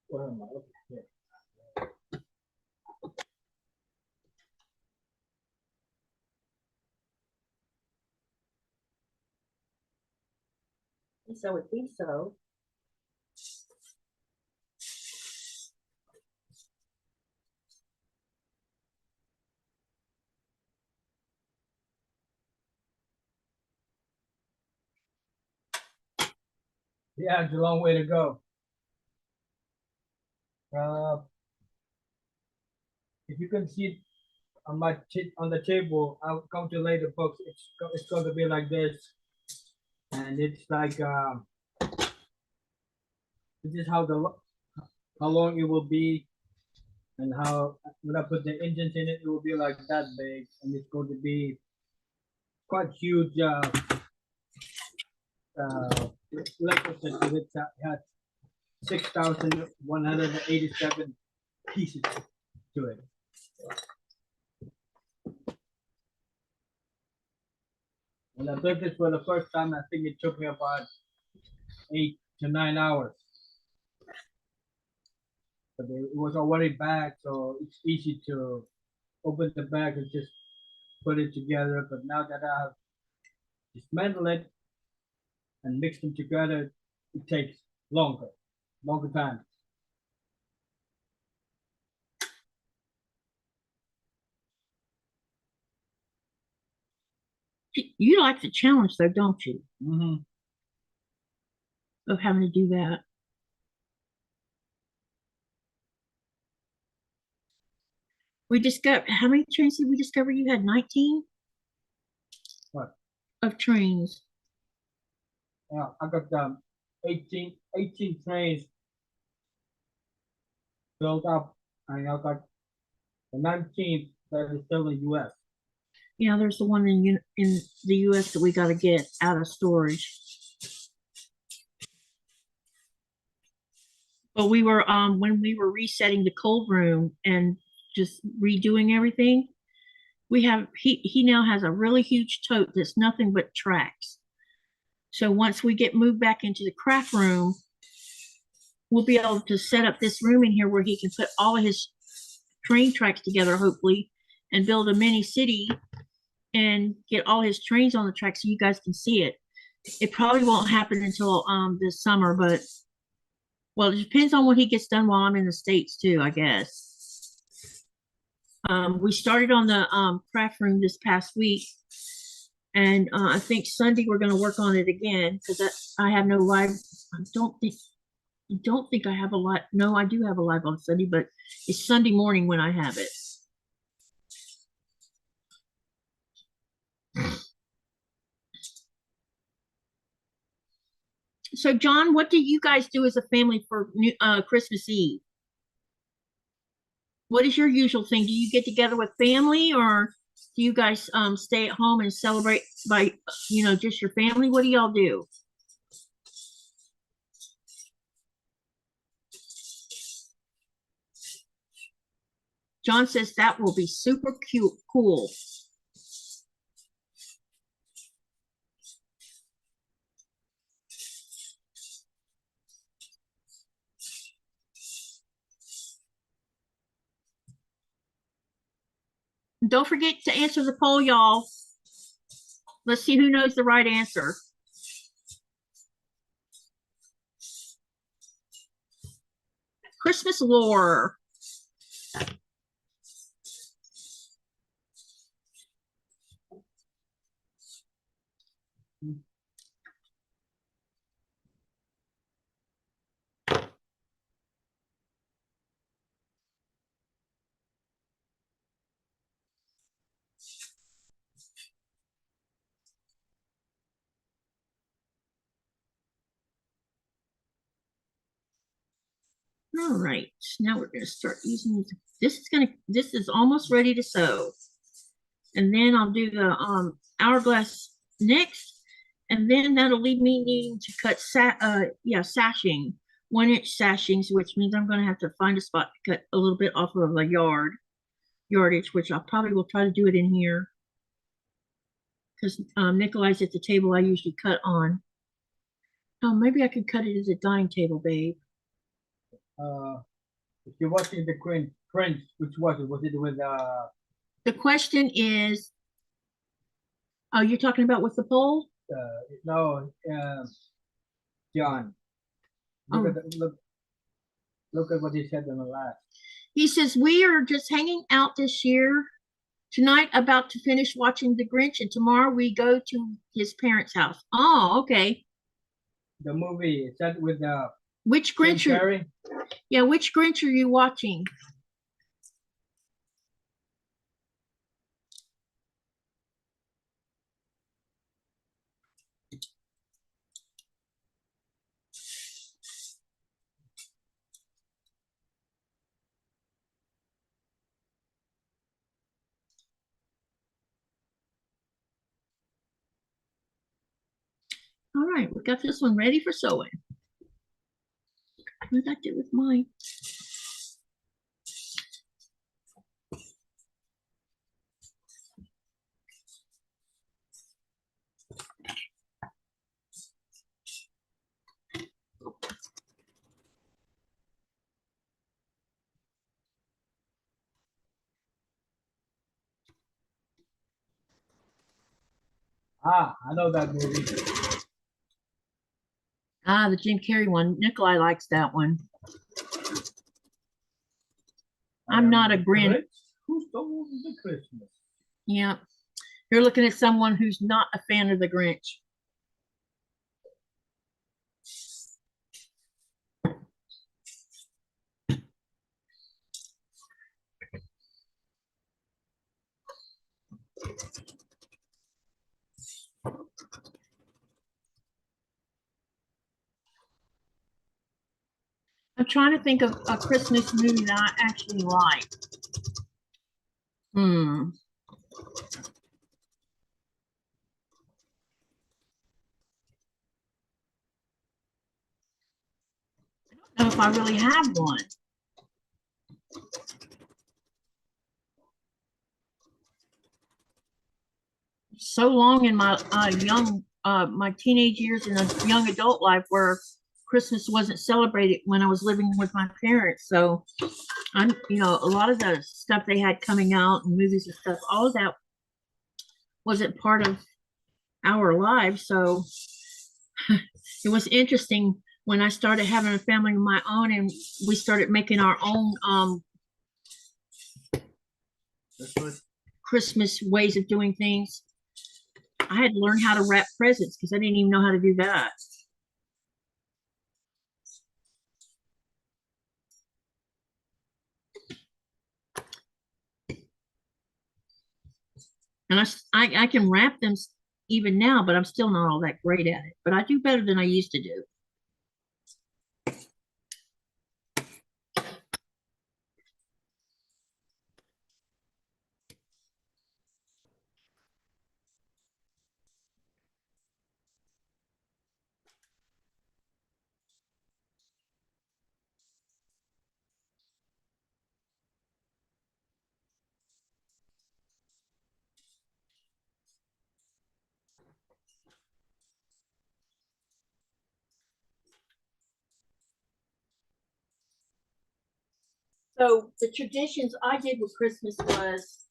Where am I? Okay. So I would think so. Yeah, it's a long way to go. If you can see on on the table, I'll come to later books. It's going to be like this, and it's like this is how long it will be, and how when I put the engines in it, it will be like that big, and it's going to be quite huge. Like I said, it had 6,187 pieces to it. When I built this for the first time, I think it took me about 8 to 9 hours. But it was already bagged, so it's easy to open the bag and just put it together. But now that I've dismantled it and mixed them together, it takes longer time. You like the challenge though, don't you? Mm-hmm. Of having to do that. We discovered, how many trains did we discover? You had 19? What? Of trains. Yeah, I got 18 trains built up, and I got the 19th that is still in the US. Yeah, there's the one in the US that we got to get out of storage. But we were when we were resetting the cold room and just redoing everything, he now has a really huge tote that's nothing but tracks. So once we get moved back into the craft room, we'll be able to set up this room in here where he can put all of his train tracks together, hopefully, and build a mini city and get all his trains on the track so you guys can see it. It probably won't happen until this summer, but well, it depends on what he gets done while I'm in the States too, I guess. We started on the craft room this past week, and I think Sunday we're going to work on it again because I have no live. I don't think I have a live. No, I do have a live on Sunday, but it's Sunday morning when I have it. So, John, what do you guys do as a family for Christmas Eve? What is your usual thing? Do you get together with family, or do you guys stay at home and celebrate by just your family? What do y'all do? John says that will be super cute, cool. Don't forget to answer the poll, y'all. Let's see who knows the right answer. Christmas lore. All right, now we're gonna start using this is almost ready to sew. And then I'll do the hourglass next, and then that'll leave me needing to cut sashing, 1-inch sashings, which means I'm gonna have to find a spot to cut a little bit off of the yardage, which I probably will try to do it in here. Because Nikolaj's at the table I usually cut on. Oh, maybe I could cut it as a dining table, babe. If you're watching the Crunch, which was it? Was it with The question is, oh, you're talking about with the poll? no, John. Look at look at what he said in the last. He says, we are just hanging out this year. Tonight, about to finish watching The Grinch, and tomorrow we go to his parents' house. Oh, okay. The movie, is that with which Grinch Cheri? Yeah, which Grinch are you watching? All right, we got this one ready for sewing. What did I do with mine? Ah, I know that movie. Ah, the Jim Carrey one. Nikolaj likes that one. I'm not a Grinch. Who stole the Christmas? Yeah. You're looking at someone who's not a fan of the Grinch. I'm trying to think of a Christmas movie that I actually like. I don't know if I really have one. So long in my my teenage years and a young adult life where Christmas wasn't celebrated when I was living with my parents. So I'm, a lot of the stuff they had coming out and movies and stuff, all of that wasn't part of our lives. So it was interesting when I started having a family of my own and we started making our own That's good. Christmas ways of doing things. I had to learn how to wrap presents because I didn't even know how to do that. And I can wrap them even now, but I'm still not all that great at it. But I do better than I used to do. So the traditions I did with Christmas was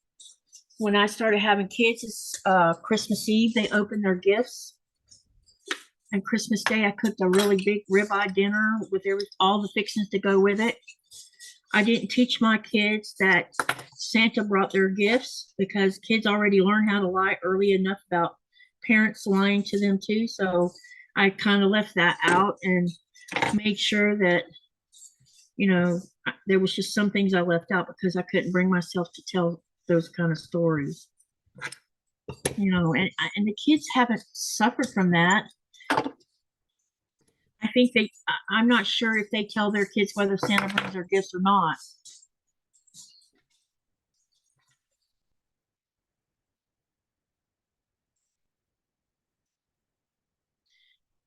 when I started having kids, it's Christmas Eve, they opened their gifts. And Christmas Day, I cooked a really big ribeye dinner with all the fixings to go with it. I didn't teach my kids that Santa brought their gifts because kids already learn how to lie early enough about parents lying to them too. So I kind of left that out and made sure that, you know, there was just some things I left out because I couldn't bring myself to tell those kind of stories. You know, and the kids haven't suffered from that. I think I'm not sure if they tell their kids whether Santa brings their gifts or not.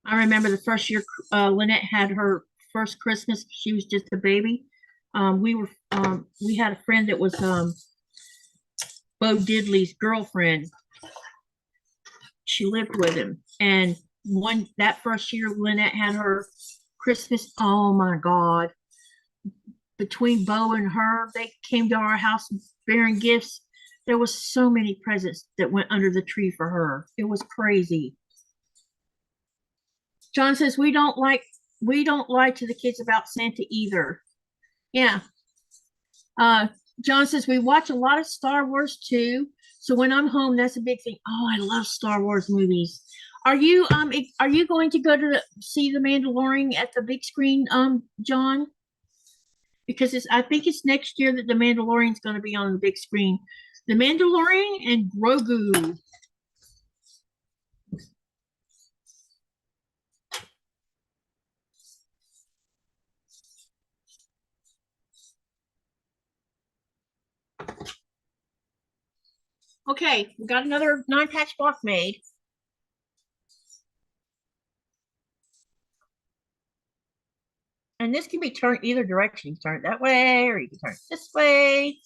I remember the first year Lynette had her first Christmas. She was just a baby. We had a friend that was Bo Diddley's girlfriend. She lived with him, and that first year Lynette had her Christmas. Oh my God! Between Bo and her, they came to our house bearing gifts. There was so many presents that went under the tree for her. It was crazy. John says we don't lie to the kids about Santa either. Yeah. John says we watch a lot of Star Wars too. So when I'm home, that's a big thing. Oh, I love Star Wars movies. Are you going to go to see the Mandalorian at the big screen, John? Because I think it's next year that the Mandalorian's going to be on the big screen. The Mandalorian and Grogu. Okay, we got another 9-patch block made. And this can be turned either direction. You can turn it that way, or you can turn it this way.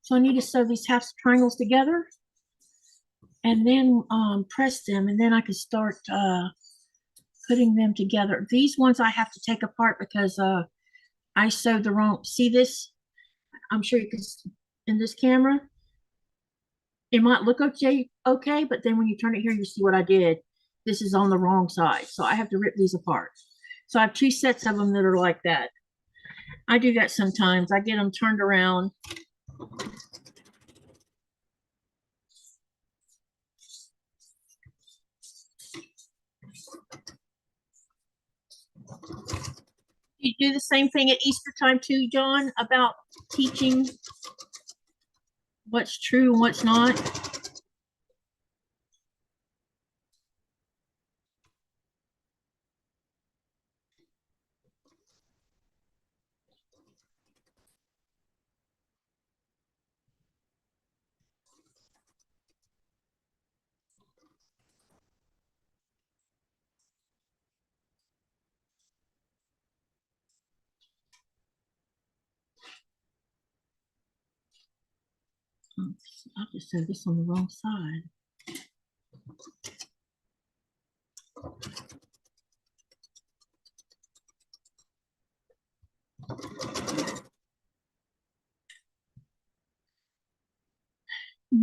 So I need to sew these half triangles together and then press them, and then I can start putting them together. These ones I have to take apart because I sewed the wrong. See this? I'm sure you can in this camera. It might look okay, but then when you turn it here, you see what I did. This is on the wrong side, so I have to rip these apart. So I have 2 sets of them that are like that. I do that sometimes. I get them turned around. You do the same thing at Easter time too, John, about teaching what's true and what's not? Oops, I just said this on the wrong side.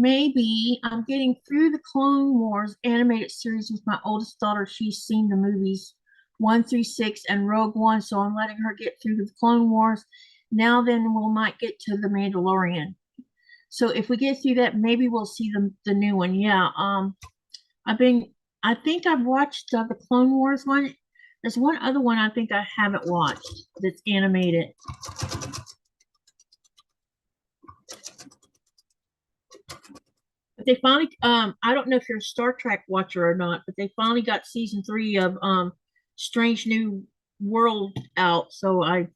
maybe I'm getting through the Clone Wars animated series with my oldest daughter. She's seen the movies 1 through 6 and Rogue One, so I'm letting her get through the Clone Wars. Now then we might get to the Mandalorian. So if we get through that, maybe we'll see the new one. Yeah. I think I've watched the Clone Wars one. There's one other one I think I haven't watched that's animated. But they finally, I don't know if you're a Star Trek watcher or not, but they finally got season 3 of Strange New World out. So I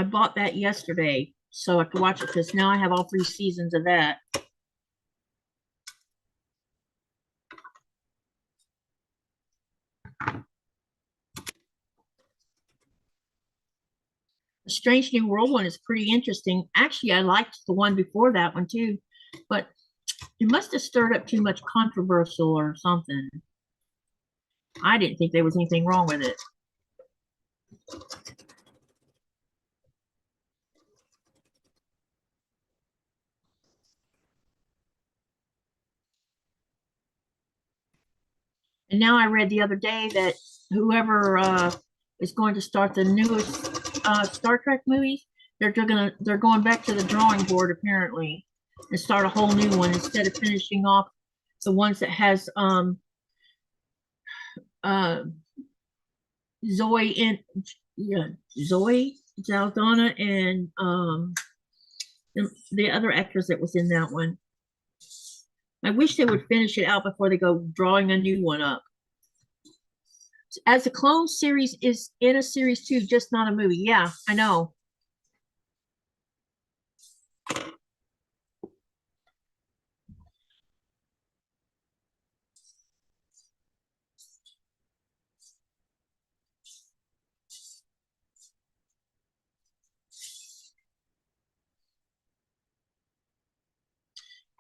bought that yesterday so I could watch it because now I have all 3 seasons of that. The Strange New World one is pretty interesting. Actually, I liked the one before that one too, but it must have stirred up too much controversial or something. I didn't think there was anything wrong with it. And now I read the other day that whoever is going to start the newest Star Trek movies, they're going back to the drawing board apparently and start a whole new one instead of finishing off the ones that has Zoe Saldana and the other actress that was in that one. I wish they would finish it out before they go drawing a new one up. As the Clone series is in a series too, just not a movie. Yeah, I know.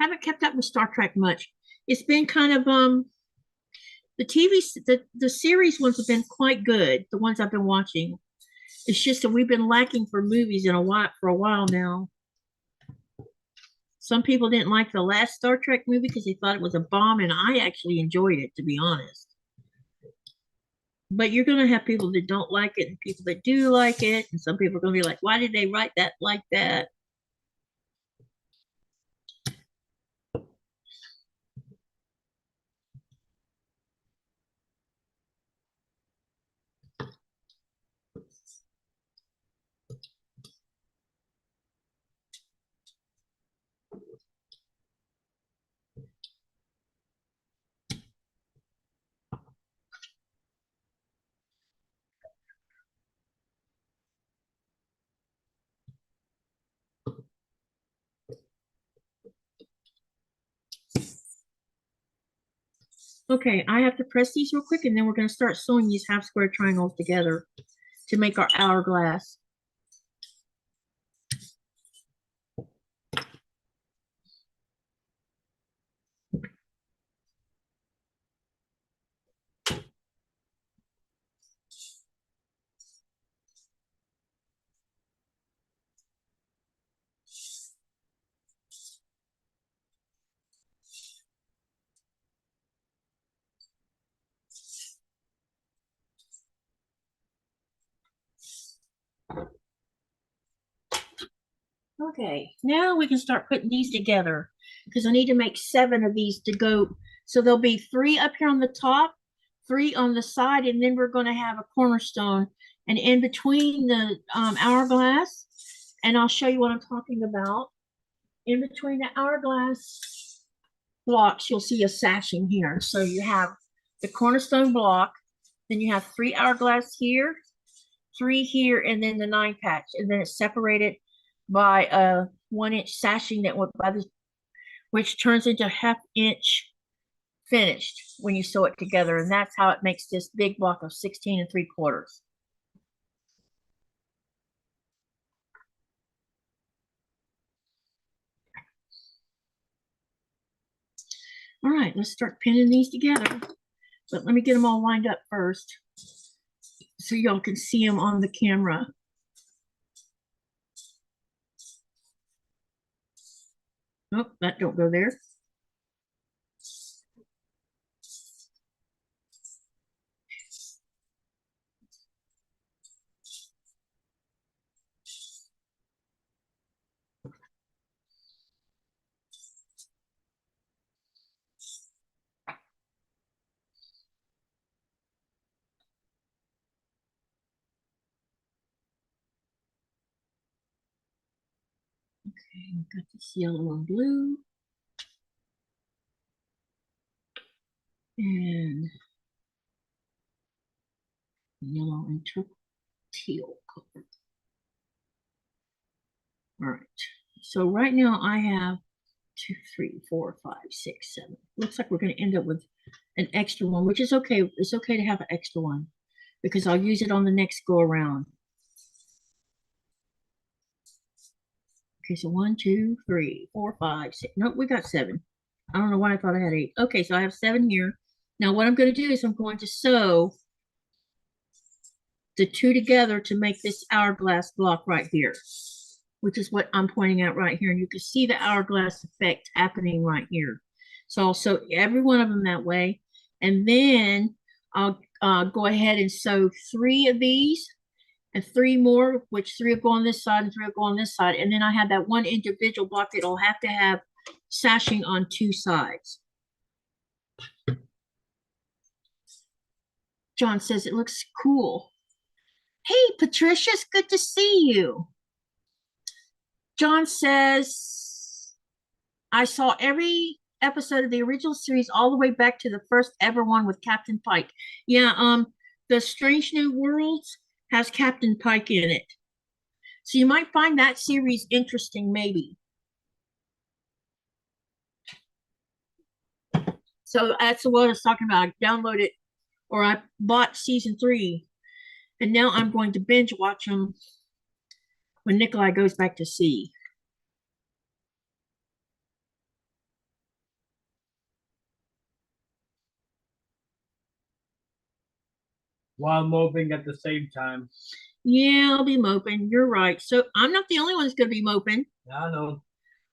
Haven't kept up with Star Trek much. It's been kind of the series ones have been quite good. The ones I've been watching. It's just that we've been lacking for movies for a while now. Some people didn't like the last Star Trek movie because they thought it was a bomb, and I actually enjoyed it, to be honest. But you're going to have people that don't like it and people that do like it, and some people are going to be like, why did they write that like that? Okay, I have to press these real quick, and then we're going to start sewing these half square triangles together to make our hourglass. Okay, now we can start putting these together because I need to make 7 of these to go. So there'll be 3 up here on the top, 3 on the side, and then we're going to have a cornerstone. And in between the hourglass, and I'll show you what I'm talking about. In between the hourglass blocks, you'll see a sashing here. So you have the cornerstone block, then you have 3 hourglass here, 3 here, and then the 9 patch, and then it's separated by a 1-inch sashing that went by which turns into a 1/2 inch finished when you sew it together, and that's how it makes this big block of 16 3/4. All right, let's start pinning these together, but let me get them all lined up first so y'all can see them on the camera. Oh, that don't go there. Okay, got this yellow and blue. And yellow and teal color. All right. So right now I have 2, 3, 4, 5, 6, 7. Looks like we're going to end up with an extra one, which is okay. It's okay to have an extra one because I'll use it on the next go around. Okay, so 1, 2, 3, 4, 5, 6. Nope, we got 7. I don't know why I thought I had 8. Okay, so I have 7 here. Now what I'm going to do is I'm going to sew the 2 together to make this hourglass block right here, which is what I'm pointing out right here. And you can see the hourglass effect happening right here. So I'll sew every one of them that way. And then I'll go ahead and sew 3 of these and 3 more, which 3 will go on this side and 3 will go on this side. And then I have that one individual block that will have to have sashing on 2 sides. John says it looks cool. Hey, Patricia, it's good to see you. John says, I saw every episode of the original series all the way back to the first ever one with Captain Pike. Yeah, the Strange New Worlds has Captain Pike in it. So you might find that series interesting, maybe. So that's what I was talking about. I downloaded, or I bought season 3. And now I'm going to binge watch them when Nikolaj goes back to sea. While moping at the same time. Yeah, I'll be moping. You're right. So I'm not the only one that's going to be moping. I know.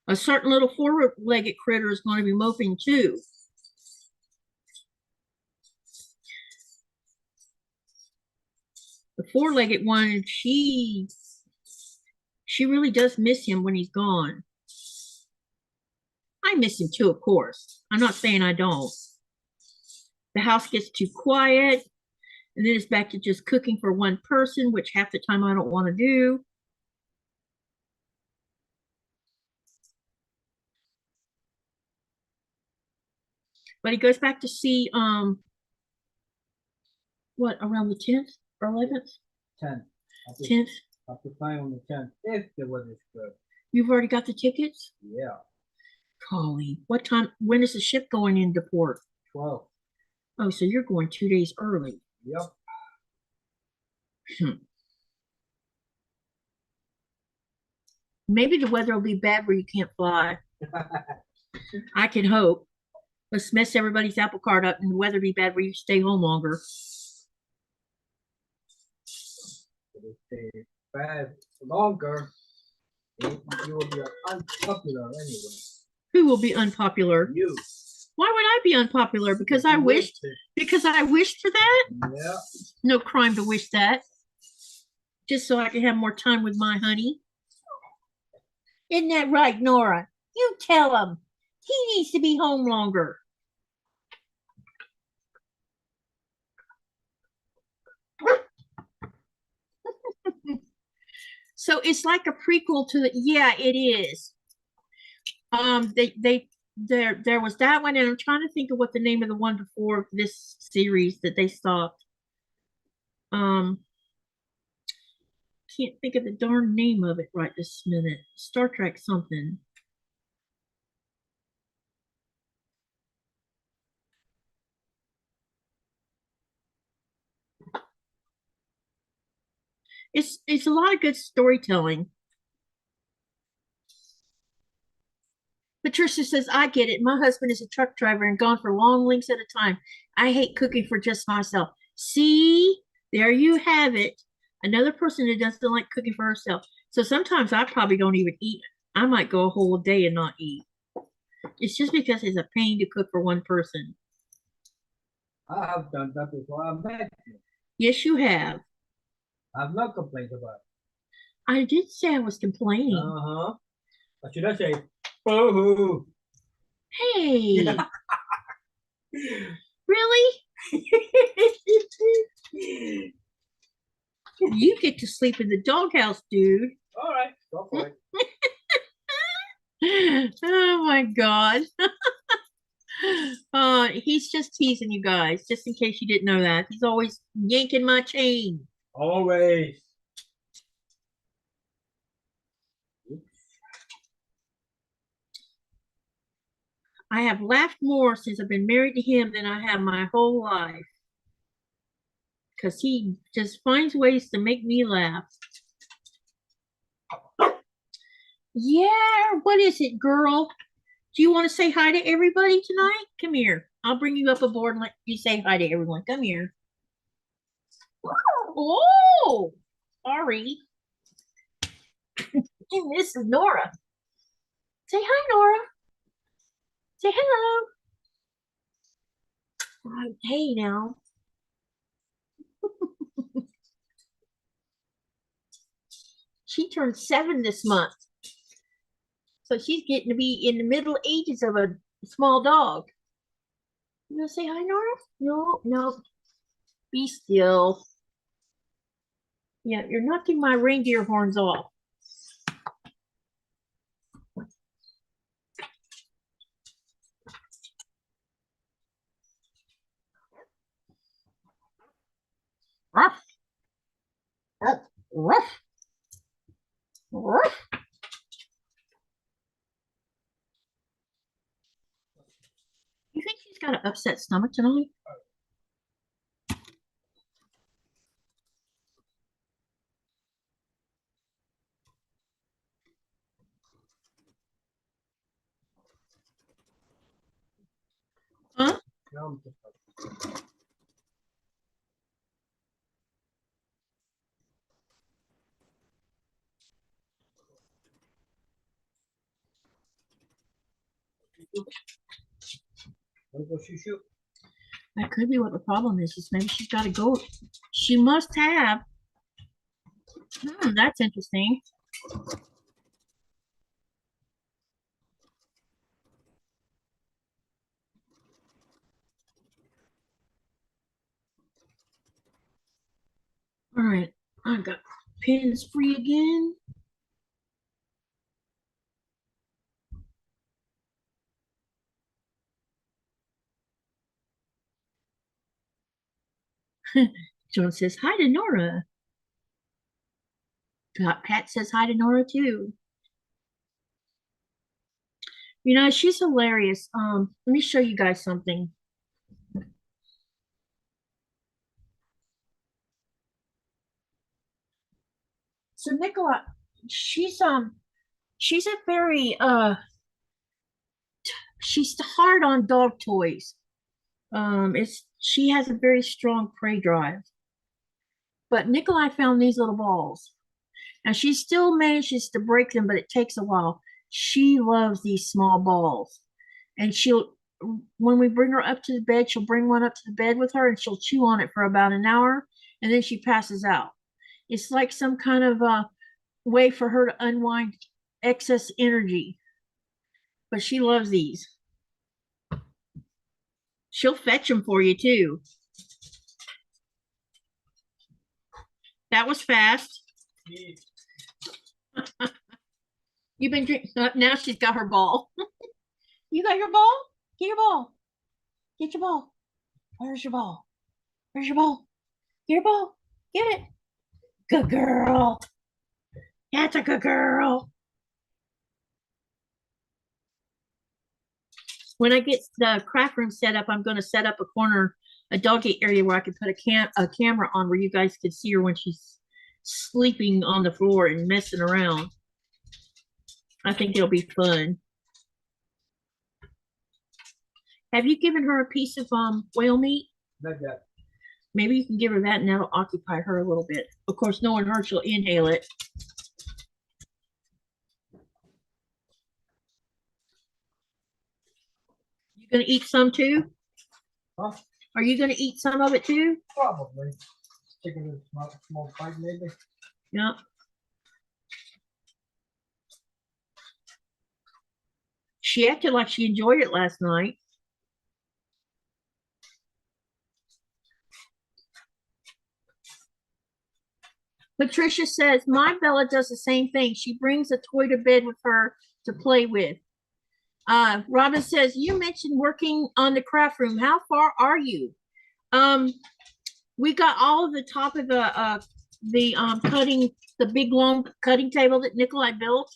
A certain little 4-legged critter is going to be moping too. The 4-legged one, she really does miss him when he's gone. I miss him too, of course. I'm not saying I don't. The house gets too quiet, and then it's back to just cooking for one person, which half the time I don't want to do. But he goes back to see, what, around the 10th or 11th? 10th. 10th. After flying on the 10th, if the weather's good. You've already got the tickets? Yeah. Golly, what time, when is the ship going into port? 12. Oh, so you're going 2 days early. Yep. Maybe the weather will be bad where you can't fly. I can hope. Let's mess everybody's apple cart up and the weather be bad where you stay home longer. If they bad longer, you will be unpopular anyway. Who will be unpopular? You. Why would I be unpopular? Because I wished. Because I wished for that? Yeah. No crime to wish that. Just so I can have more time with my honey. Isn't that right, Nora? You tell him. He needs to be home longer. So it's like a prequel to the, yeah, it is. There was that one, and I'm trying to think of what the name of the one before this series that they stopped. Can't think of the darn name of it right this minute. Star Trek something. It's a lot of good storytelling. Patricia says, I get it. My husband is a truck driver and gone for long lengths at a time. I hate cooking for just myself. See, there you have it. Another person that doesn't like cooking for herself. So sometimes I probably don't even eat. I might go a whole day and not eat. It's just because it's a pain to cook for one person. I have done that before. I met you. Yes, you have. I have no complaints about it. I did say I was complaining. Uh-huh. What should I say? Boo-hoo. Hey. Yeah. Really? You get to sleep in the doghouse, dude. All right, go for it. Oh my God. He's just teasing you guys, just in case you didn't know that. He's always yanking my chain. Always. I have laughed more since I've been married to him than I have my whole life. Because he just finds ways to make me laugh. Yeah, what is it, girl? Do you want to say hi to everybody tonight? Come here. I'll bring you up aboard and let you say hi to everyone. Come here. Oh, sorry. And this is Nora. Say hi, Nora. Say hello. Hey now. She turned 7 this month. So she's getting to be in the middle ages of a small dog. You gonna say hi, Nora? No, no. Be still. Yeah, you're knocking my reindeer horns off. Ruff. Ruff. Ruff. Ruff. You think she's got an upset stomach tonight? Huh? No, wanna go shoot? That could be what the problem is maybe she's got to go. She must have. That's interesting. All right, I've got pins free again. John says hi to Nora. Pat says hi to Nora too. You know, she's hilarious. Let me show you guys something. So Nikolaj, she's she's a very she's hard on dog toys. It's she has a very strong prey drive. But Nikolaj found these little balls. Now she still manages to break them, but it takes a while. She loves these small balls. And she'll when we bring her up to the bed, she'll bring one up to the bed with her and she'll chew on it for about an hour and then she passes out. It's like some kind of way for her to unwind excess energy. But she loves these. She'll fetch them for you too. That was fast. You've been drinking. Now she's got her ball. You got your ball? Get your ball. Get your ball. Where's your ball? Where's your ball? Get your ball. Get it. Good girl. That's a good girl. When I get the craft room set up, I'm going to set up a corner, a doggy area where I can put a camera on where you guys can see her when she's sleeping on the floor and messing around. I think it'll be fun. Have you given her a piece of whale meat? Not yet. Maybe you can give her that and that'll occupy her a little bit. Of course, knowing her, she'll inhale it. You gonna eat some too? Huh? Are you gonna eat some of it too? Probably. Taking a small bite maybe. Yeah. She acted like she enjoyed it last night. Patricia says, my Bella does the same thing. She brings a toy to bed with her to play with. Robin says, you mentioned working on the craft room. How far are you? We got all of the top of the the big long cutting table that Nikolaj built.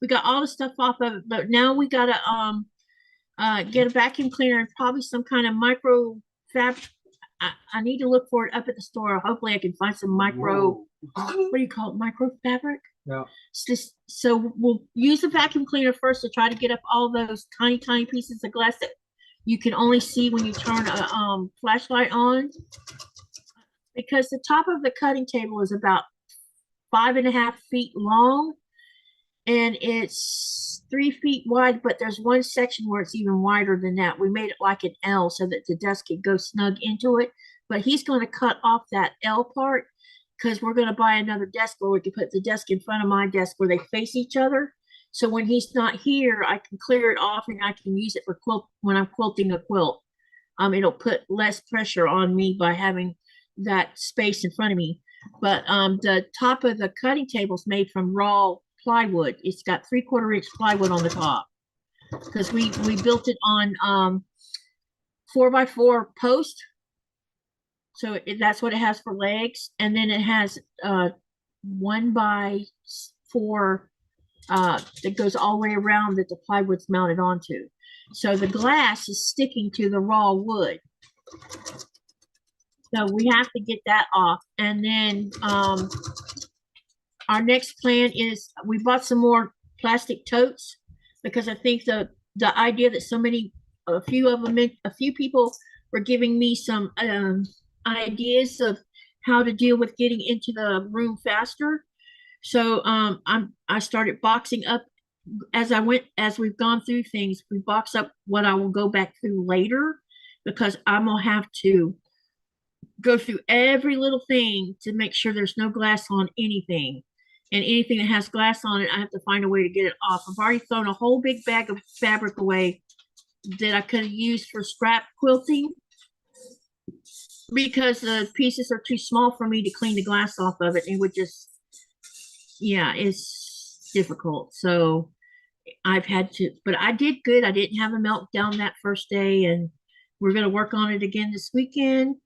We got all the stuff off of it, but now we gotta get a vacuum cleaner and probably some kind of micro fab. I need to look for it up at the store. Hopefully I can find some micro, what do you call it? Micro fabric? Yeah. So we'll use the vacuum cleaner first to try to get up all those tiny, tiny pieces of glass that you can only see when you turn a flashlight on. Because the top of the cutting table is about 5.5 feet long and it's 3 feet wide, but there's one section where it's even wider than that. We made it like an L so that the desk could go snug into it, but he's going to cut off that L part because we're going to buy another desk where we can put the desk in front of my desk where they face each other. So when he's not here, I can clear it off and I can use it for when I'm quilting a quilt. It'll put less pressure on me by having that space in front of me. But the top of the cutting table is made from raw plywood. It's got 3/4 inch plywood on the top because we built it on 4x4 post. So that's what it has for legs, and then it has 1x4 that goes all the way around that the plywood's mounted onto. So the glass is sticking to the raw wood. So we have to get that off. And then our next plan is we bought some more plastic totes because I think the idea that a few people were giving me some ideas of how to deal with getting into the room faster. So I started boxing up as we've gone through things. We box up what I will go back through later because I'm gonna have to go through every little thing to make sure there's no glass on anything. And anything that has glass on it, I have to find a way to get it off. I've already thrown a whole big bag of fabric away that I could have used for scrap quilting because the pieces are too small for me to clean the glass off of it. It would just, yeah, it's difficult. So I've had to, but I did good. I didn't have a meltdown that first day, and we're going to work on it again this weekend.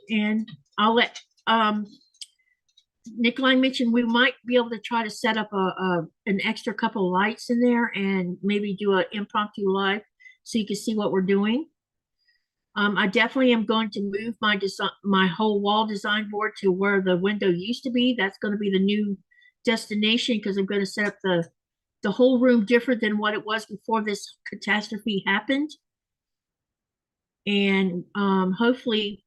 And I'll let Nikolaj mentioned we might be able to try to set up an extra couple of lights in there and maybe do an impromptu live so you can see what we're doing. I definitely am going to move my whole wall design board to where the window used to be. That's going to be the new destination because I'm going to set up the whole room different than what it was before this catastrophe happened. And hopefully,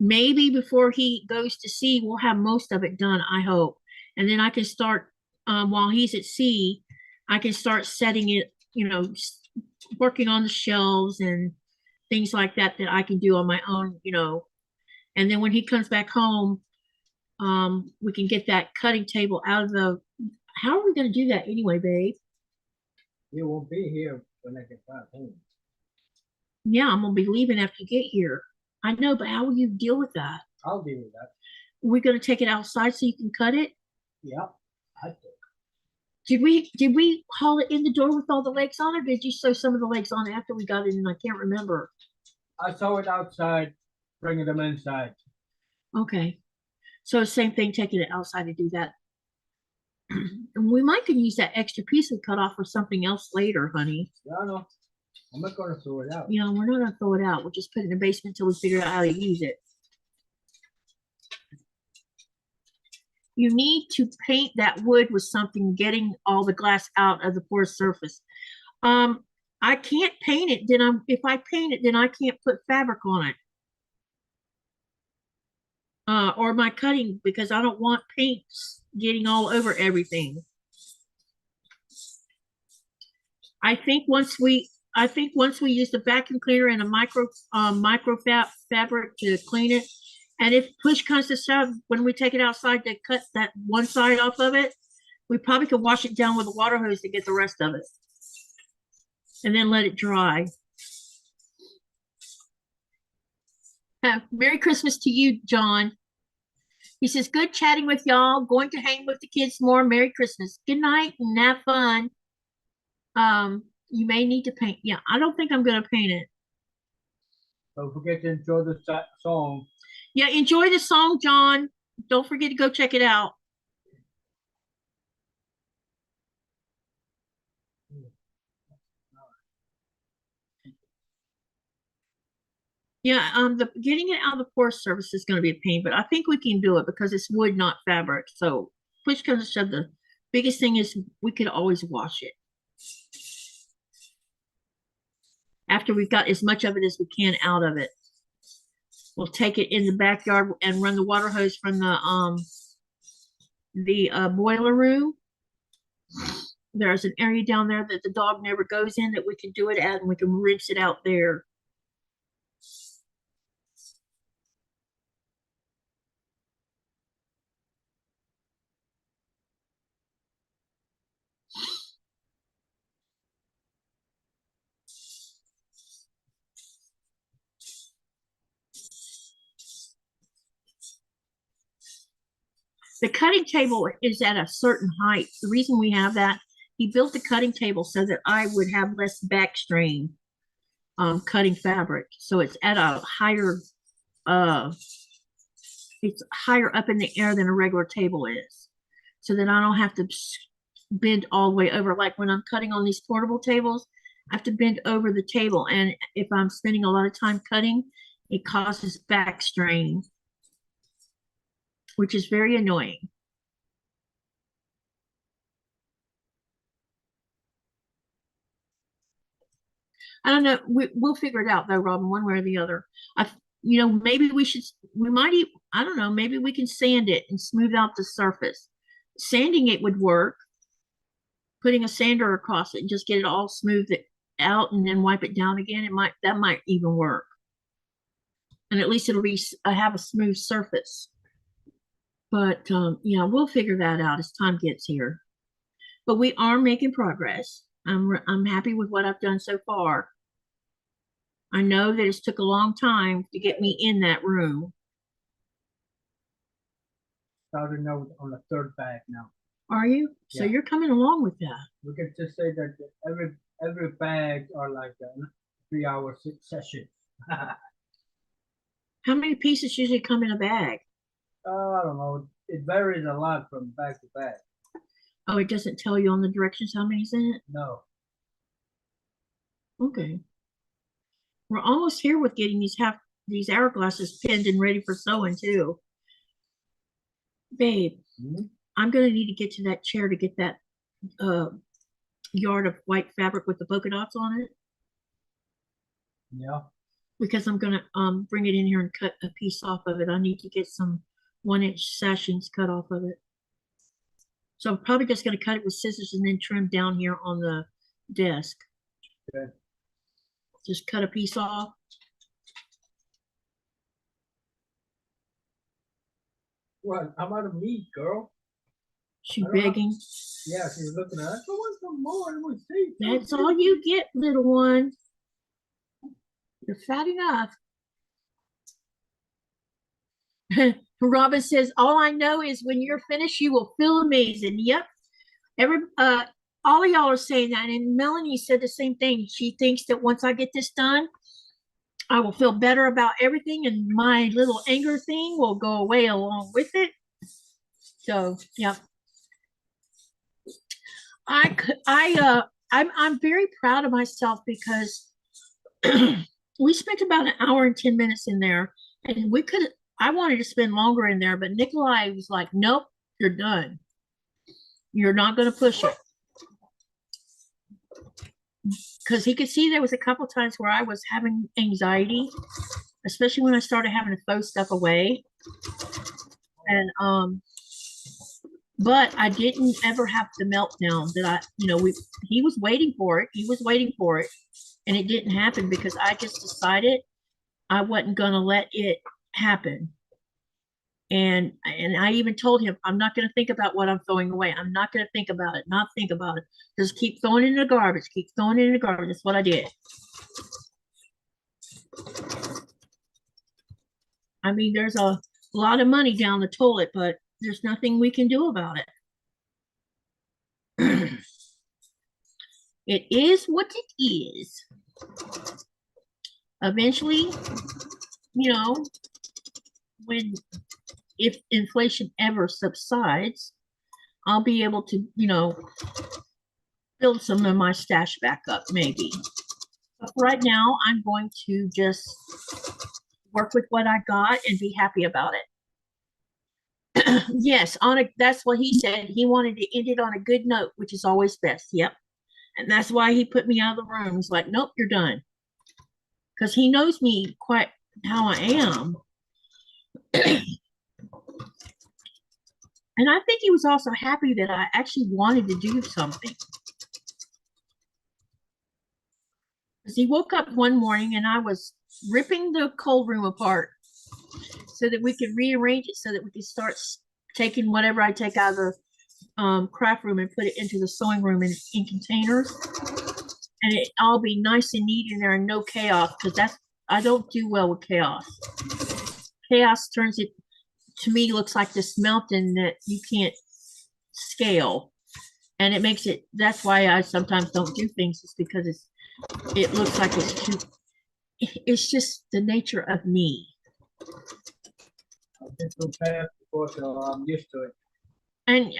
maybe before he goes to sea, we'll have most of it done, I hope. And then I can start, while he's at sea, I can start setting it, working on the shelves and things like that I can do on my own, And then when he comes back home, we can get that cutting table out of how are we going to do that anyway, babe? You won't be here when I get back home. Yeah, I'm going to be leaving after you get here. I know, but how will you deal with that? I'll deal with that. We're going to take it outside so you can cut it? Yeah, I think. Did we haul it in the door with all the legs on it? Or did you sew some of the legs on after we got it in? I can't remember. I sew it outside, bringing them inside. Okay. So same thing, taking it outside to do that. And we might can use that extra piece we cut off for something else later, honey. Yeah, I know. I'm not going to throw it out. Yeah, we're not going to throw it out. We'll just put it in the basement until we figure out how to use it. You need to paint that wood with something, getting all the glass out of the porous surface. I can't paint it. If I paint it, then I can't put fabric on it. Or my cutting, because I don't want paint getting all over everything. I think once we use the vacuum cleaner and a micro fabric to clean it, and if push comes to shove, when we take it outside to cut that one side off of it, we probably could wash it down with a water hose to get the rest of it, and then let it dry. Merry Christmas to you, John. He says, good chatting with y'all. Going to hang with the kids more. Merry Christmas. Good night and have fun. You may need to paint. Yeah, I don't think I'm gonna paint it. Don't forget to enjoy the song. Yeah, enjoy the song, John. Don't forget to go check it out. Yeah, the getting it out of the forest service is going to be a pain, but I think we can do it because it's wood, not fabric. So push comes to shove, the biggest thing is we could always wash it after we've got as much of it as we can out of it. We'll take it in the backyard and run the water hose from the boiler room. There's an area down there that the dog never goes in that we can do it at, and we can rinse it out there. The cutting table is at a certain height. The reason we have that, he built the cutting table so that I would have less back strain cutting fabric. So it's at a higher, it's higher up in the air than a regular table is. So that I don't have to bend all the way over. Like when I'm cutting on these portable tables, I have to bend over the table. And if I'm spending a lot of time cutting, it causes back strain, which is very annoying. I don't know. We'll figure it out though, Robin, one way or the other. Maybe we might, I don't know, maybe we can sand it and smooth out the surface. Sanding it would work. Putting a sander across it and just get it all smoothed out and then wipe it down again. That might even work. And at least it'll be, have a smooth surface. But yeah, we'll figure that out as time gets here. But we are making progress. I'm happy with what I've done so far. I know that it's took a long time to get me in that room. Starting out on the third bag now. Are you? So Yeah. you're coming along with that. We can just say that every bag are like a 3-hour session. How many pieces usually come in a bag? I don't know. It varies a lot from bag to bag. Oh, it doesn't tell you on the directions how many's in it? No. Okay. We're almost here with getting these hourglasses pinned and ready for sewing too. Babe, I'm gonna need to get to that chair to get that yard of white fabric with the polka dots on it. Yeah. Because I'm gonna bring it in here and cut a piece off of it. I need to get some 1-inch sashings cut off of it. So I'm probably just gonna cut it with scissors and then trim down here on the desk. Okay. Just cut a piece off. What? I'm out of meat, girl. She begging. Yeah, she's looking at us. I want some more. I want to see. That's all you get, little one. You're fat enough. Robin says, all I know is when you're finished, you will feel amazing. Yep. All of y'all are saying that. And Melanie said the same thing. She thinks that once I get this done, I will feel better about everything, and my little anger thing will go away along with it. So, yeah. I'm very proud of myself because we spent about an hour and 10 minutes in there, and I wanted to spend longer in there, but Nikolaj was like, nope, you're done. You're not going to push it. Because he could see there was a couple times where I was having anxiety, especially when I started having to throw stuff away. And but I didn't ever have the meltdown that he was waiting for it. He was waiting for it, and it didn't happen because I just decided I wasn't going to let it happen. And I even told him, I'm not going to think about what I'm throwing away. I'm not going to think about it, not think about it. Just keep throwing it in the garbage, keep throwing it in the garbage. That's what I did. I mean, there's a lot of money down the toilet, but there's nothing we can do about it. It is what it is. Eventually, you know, if inflation ever subsides, I'll be able to, build some of my stash back up, maybe. But right now, I'm going to just work with what I got and be happy about it. Yes, that's what he said. He wanted to end it on a good note, which is always best. Yep. And that's why he put me out of the room. He's like, nope, you're done. Because he knows me quite how I am. And I think he was also happy that I actually wanted to do something. Because he woke up one morning and I was ripping the cold room apart so that we could rearrange it so that we could start taking whatever I take out of the craft room and put it into the sewing room in containers. And it all be nice and neat in there and no chaos, because I don't do well with chaos. Chaos turns it, to me, looks like this mountain that you can't scale. And it makes it, that's why I sometimes don't do things, is because it looks like it's just the nature of me. I've been so fast before, so I'm used to it. And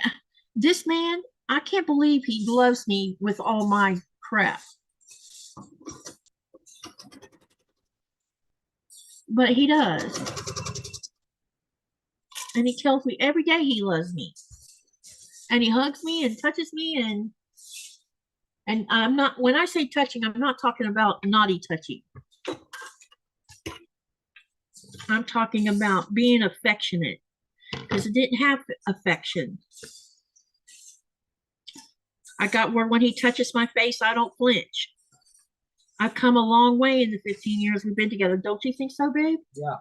this man, I can't believe he loves me with all my crap. But he does. And he tells me every day he loves me. And he hugs me and touches me, and I'm not, when I say touching, I'm not talking about naughty touching. I'm talking about being affectionate, because I didn't have affection. I got where when he touches my face, I don't flinch. I've come a long way in the 15 years we've been together. Don't you think so, babe? Yeah.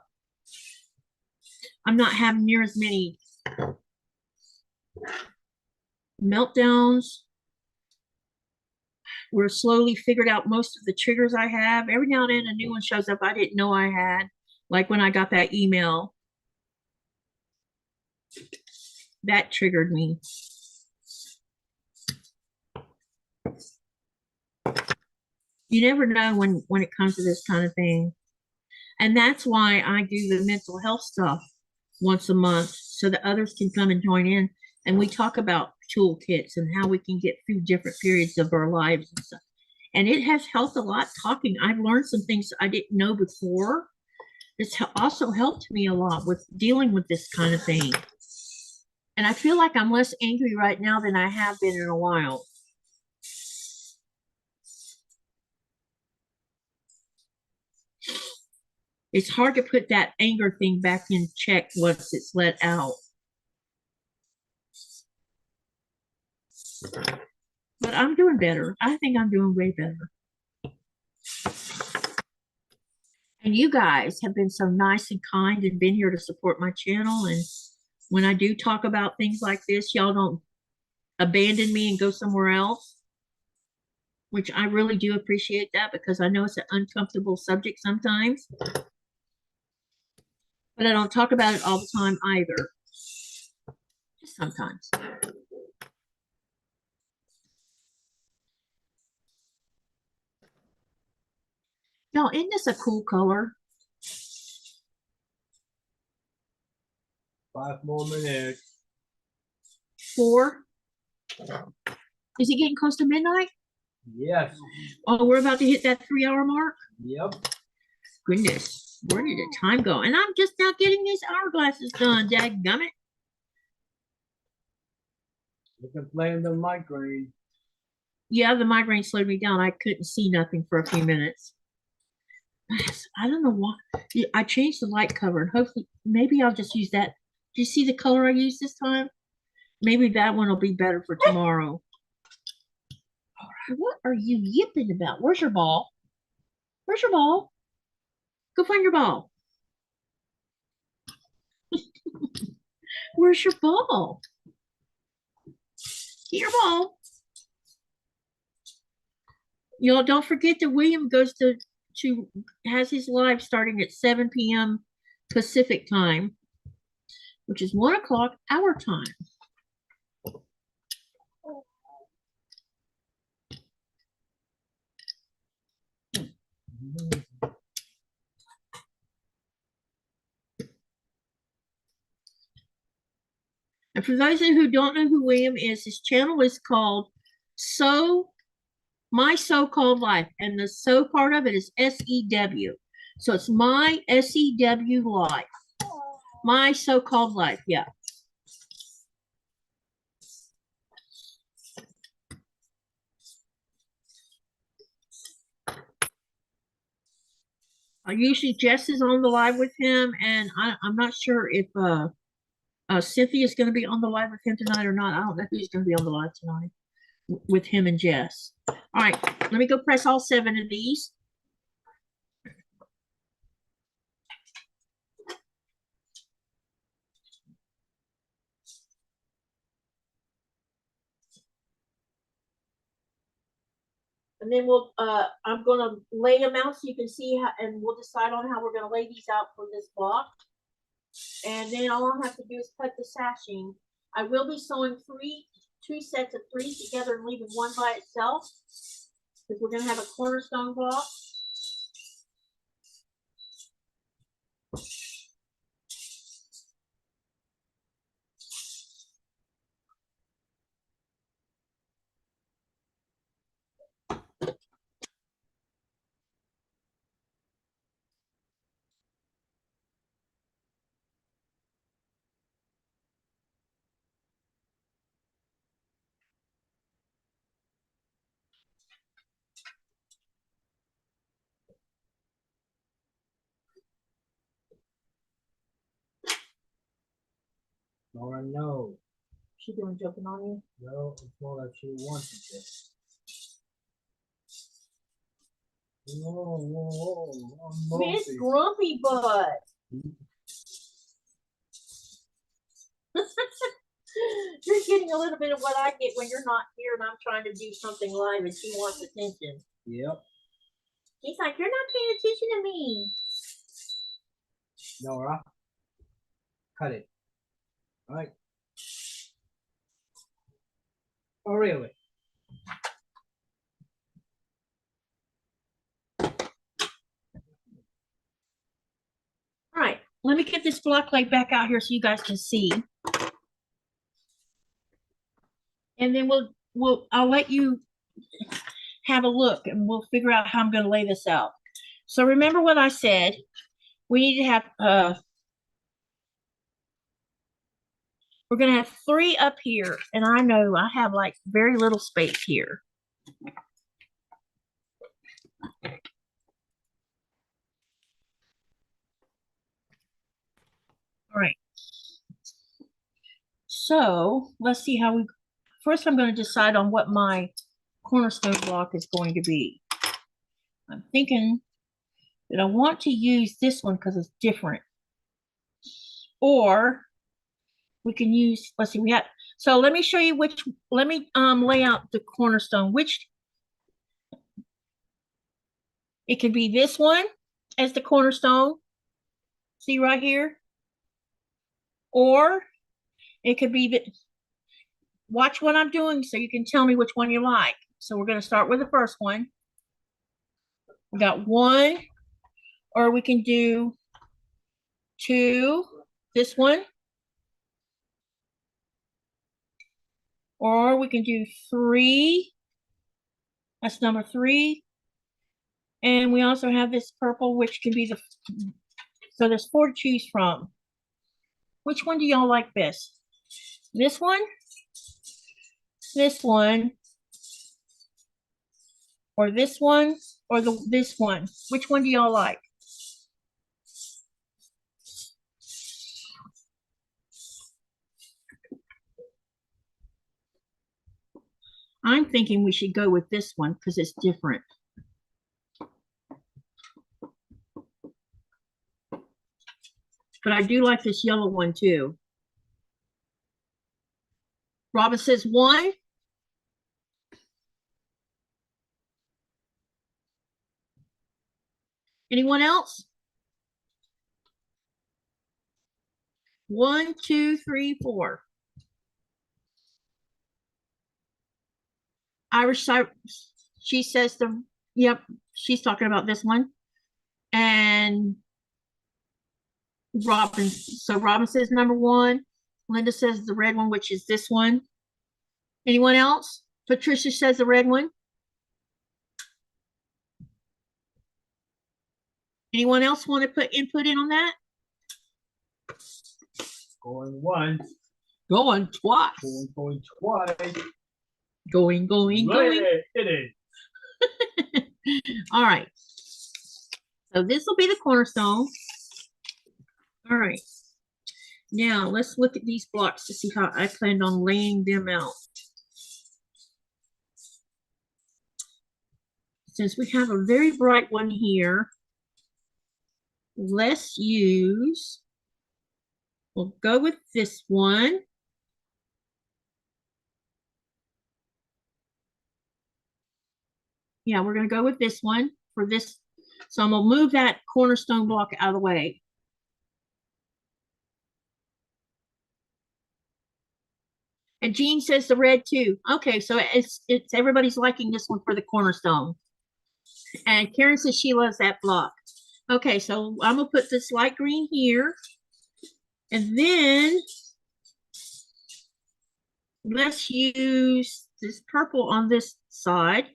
I'm not having near as many meltdowns. We're slowly figured out most of the triggers I have. Every now and then a new one shows up I didn't know I had. Like when I got that email. That triggered me. You never know when it comes to this kind of thing. And that's why I do the mental health stuff once a month, so that others can come and join in. And we talk about toolkits and how we can get through different periods of our lives and stuff. And it has helped a lot talking. I've learned some things I didn't know before. It's also helped me a lot with dealing with this kind of thing. And I feel like I'm less angry right now than I have been in a while. It's hard to put that anger thing back in check once it's let out. But I'm doing better. I think I'm doing way better. And you guys have been so nice and kind and been here to support my channel. And when I do talk about things like this, y'all don't abandon me and go somewhere else, which I really do appreciate that, because I know it's an uncomfortable subject sometimes. But I don't talk about it all the time either. Just sometimes. Y'all, isn't this a cool color? 5 more minutes. 4. Is it getting close to midnight? Yes. Oh, we're about to hit that 3-hour mark? Yep. Goodness, where did the time go? And I'm just now getting these hourglasses done, dadgummit. You can blame the migraine. Yeah, the migraine slowed me down. I couldn't see nothing for a few minutes. I don't know why. I changed the light cover, and hopefully, maybe I'll just use that. Do you see the color I used this time? Maybe that one will be better for tomorrow. All right, what are you yipping about? Where's your ball? Where's your ball? Go find your ball. Where's your ball? Get your ball. Y'all don't forget that William goes to has his live starting at 7 p.m. Pacific time, which is 1 o'clock our time. And for those of you who don't know who William is, his channel is called My So-Called Life, and the so part of it is S-E-W. So it's My S-E-W Life. My So-Called Life, yeah. Usually Jess is on the live with him, and I'm not sure if Cynthia's going to be on the live with him tonight or not. I don't know who's going to be on the live tonight with him and Jess. All right, let me go press all 7 of these. And then I'm going to lay them out so you can see how, and we'll decide on how we're going to lay these out for this block. And then all I'll have to do is cut the sashing. I will be sewing 2 sets of 3 together and leaving one by itself, because we're going to have a cornerstone block. Laura, no. She doing jumping on you? No, it's more like she wanted to. Miss Grumpy Butt. You're getting a little bit of what I get when you're not here and I'm trying to do something live and she wants attention. Yep. She's like, you're not paying attention to me. Nora, cut it. All right. Oh, really? All right, let me get this block light back out here so you guys can see. And then I'll let you have a look and we'll figure out how I'm going to lay this out. So remember what I said, we need to have, we're going to have 3 up here. And I know I have like very little space here. All right. So let's see how first I'm going to decide on what my cornerstone block is going to be. I'm thinking that I want to use this one because it's different. Or we can use, let's see, so let me show you let me lay out the cornerstone, it could be this one as the cornerstone. See right here? Or it could be, watch what I'm doing so you can tell me which one you like. So we're going to start with the first one. We got 1, or we can do 2, this one. Or we can do 3. That's number 3. And we also have this purple, which can be so there's 4 to choose from. Which one do y'all like best? This one, or this one, or this one? Which one do y'all like? I'm thinking we should go with this one because it's different. But I do like this yellow one too. Robin says 1. Anyone else? 1, 2, 3, 4. Irish, she says yep, she's talking about this one. And Robin, so Robin says number 1. Linda says the red one, which is this one. Anyone else? Patricia says the red one. Anyone else want to put input in on that? Going once. Going twice. Going twice. Going. It is. All right. So this will be the cornerstone. All right. Now let's look at these blocks to see how I planned on laying them out. Since we have a very bright one here, let's use, we'll go with this one. Yeah, we're going to go with this one for this. So I'm going to move that cornerstone block out of the way. And Jean says the red too. Okay, so it's everybody's liking this one for the cornerstone. And Karen says she loves that block. Okay, so I'm gonna put this light green here. And then let's use this purple on this side.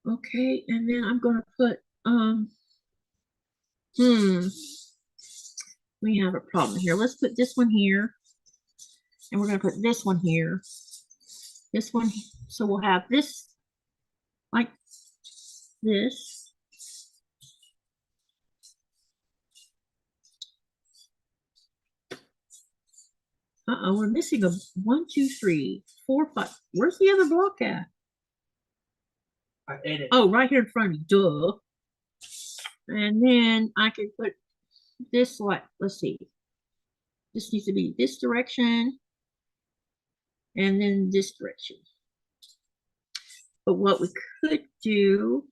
Okay, and then I'm gonna put we have a problem here. Let's put this one here. And we're gonna put this one here. This one, so we'll have this like this. Uh-oh, we're missing a 1, 2, 3, 4, 5. Where's the other block at? I ate it. Oh, right here in front of me, duh. And then I can put this like, let's see. This needs to be this direction. And then this direction. But what we could do,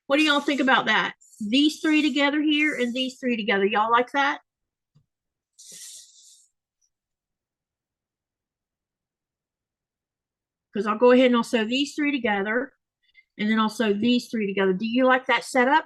what do y'all think about that? These 3 together here and these 3 together. Y'all like that? Because I'll go ahead and I'll sew these 3 together. And then I'll sew these 3 together. Do you like that setup?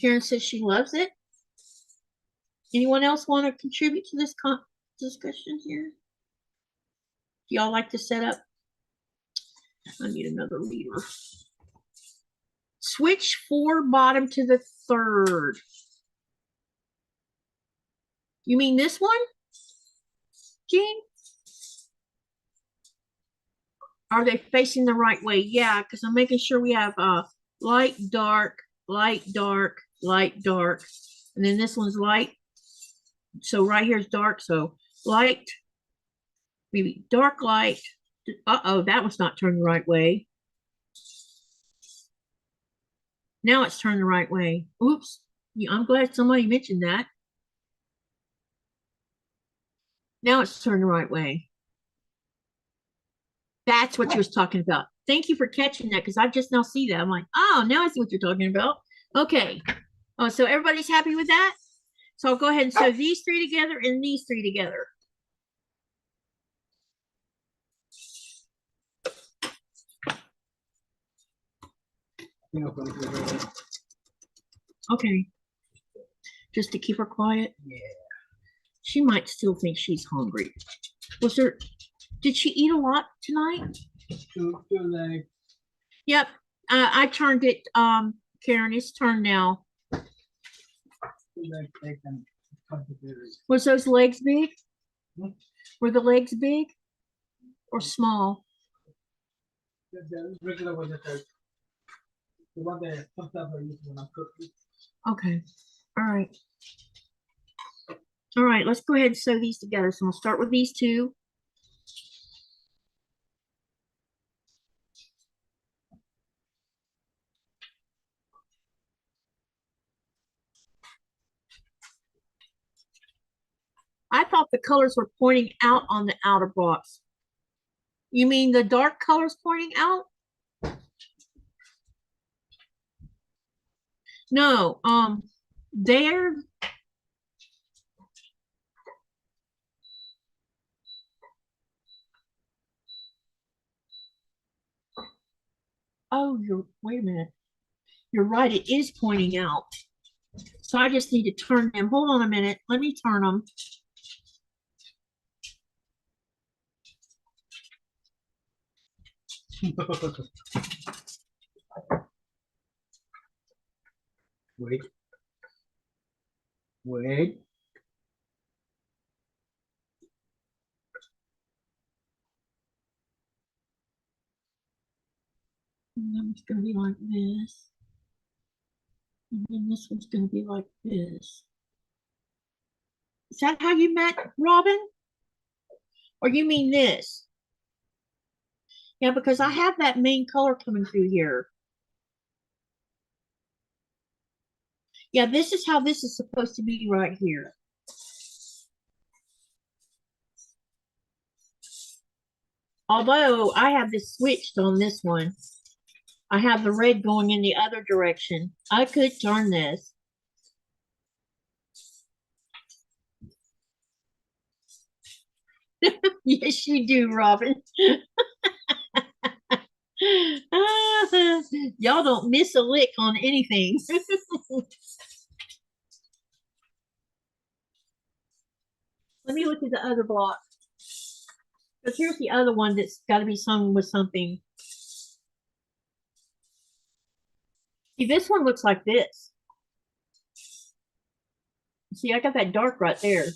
Karen says she loves it. Anyone else want to contribute to this discussion here? Do y'all like to set up? I need another leader. Switch 4 bottom to the 3rd. You mean this one, Jean? Are they facing the right way? Yeah, because I'm making sure we have light, dark, light, dark, light, dark. And then this one's light. So right here is dark. So light, maybe dark light. Uh-oh, that one's not turned the right way. Now it's turned the right way. Oops. Yeah, I'm glad somebody mentioned that. Now it's turned the right way. That's what you was talking about. Thank you for catching that, because I just now see that. I'm like, oh, now I see what you're talking about. Okay. Oh, so everybody's happy with that? So I'll go ahead and sew these 3 together and these 3 together. Okay. Just to keep her quiet? Yeah. She might still think she's hungry. Was there, did she eat a lot tonight? Two legs. Yep. I turned it, Karen, it's turned now. 2 legs taken. Was those legs big? Hmm? Were the legs big or small? The regular one, the one that sometimes I use when I'm cooking. Okay. All right. All right, let's go ahead and sew these together. So we'll start with these two. I thought the colors were pointing out on the outer box. You mean the dark colors pointing out? No, they're wait a minute. You're right, it is pointing out. So I just need to turn them. Hold on a minute. Let me turn them. Wait. Wait. And then it's going to be like this. And then this one's going to be like this. Is that how you met Robin? Or you mean this? Yeah, because I have that main color coming through here. Yeah, this is how this is supposed to be right here. Although I have this switched on this one. I have the red going in the other direction. I could turn this. Yes, you do, Robin. Y'all don't miss a lick on anything. Let me look at the other block. Because here's the other one that's got to be sung with something. See, this one looks like this. See, I got that dark right there.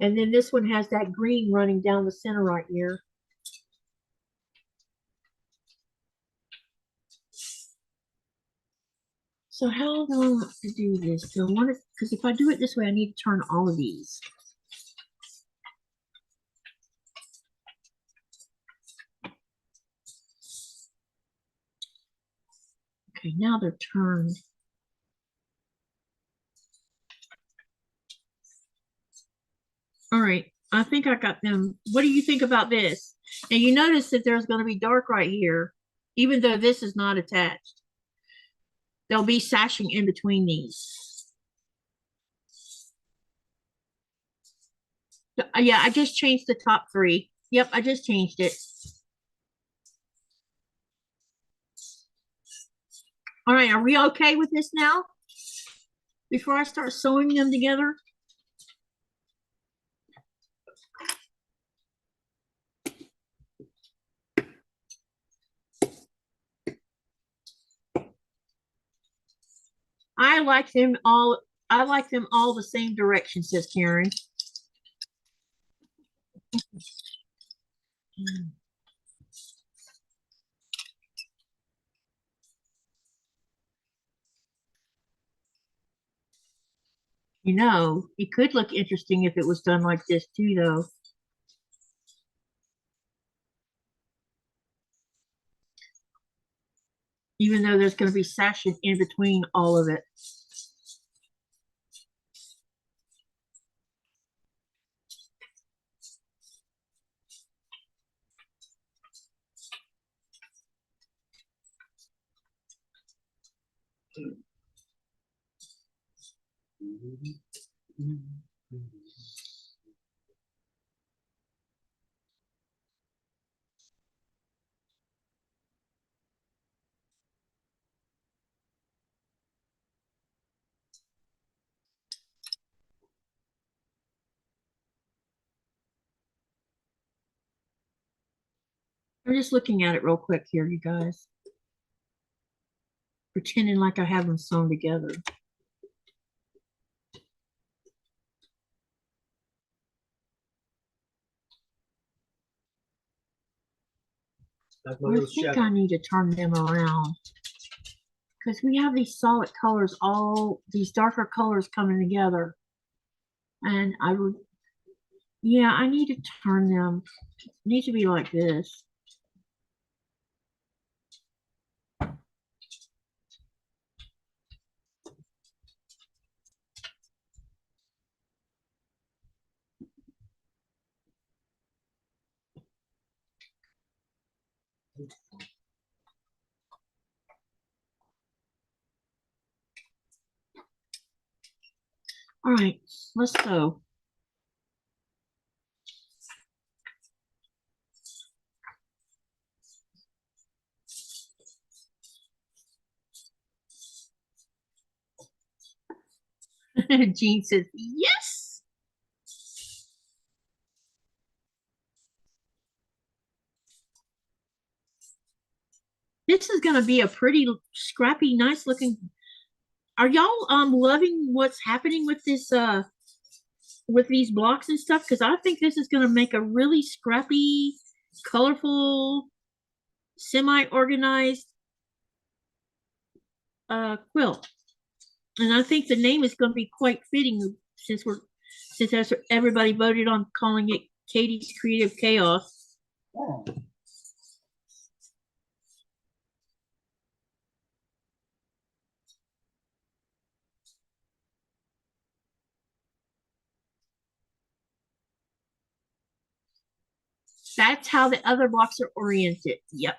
And then this one has that green running down the center right here. So how do I want to do this? So I want to, because if I do it this way, I need to turn all of these. Okay, now they're turned. All right, I think I got them. What do you think about this? And you notice that there's going to be dark right here, even though this is not attached. There'll be sashing in between these. Yeah, I just changed the top three. Yep, I just changed it. All right, are we okay with this now? Before I start sewing them together? I like them all the same direction, says Karen. You know, it could look interesting if it was done like this too, though. Even though there's going to be sashing in between all of it. I'm just looking at it real quick here, you guys. Pretending like I have them sewn together. Like my I little think shovel. I need to turn them around because we have these solid colors, all these darker colors coming together. And I would, yeah, I need to turn them. It needs to be like this. All right, let's go. Jean says, yes. This is going to be a pretty scrappy, nice looking. Are y'all loving what's happening with this with these blocks and stuff? Because I think this is going to make a really scrappy, colorful, semi-organized quilt. And I think the name is going to be quite fitting since everybody voted on calling it Katy's Creative Chaos. Oh. That's how the other blocks are oriented. Yep.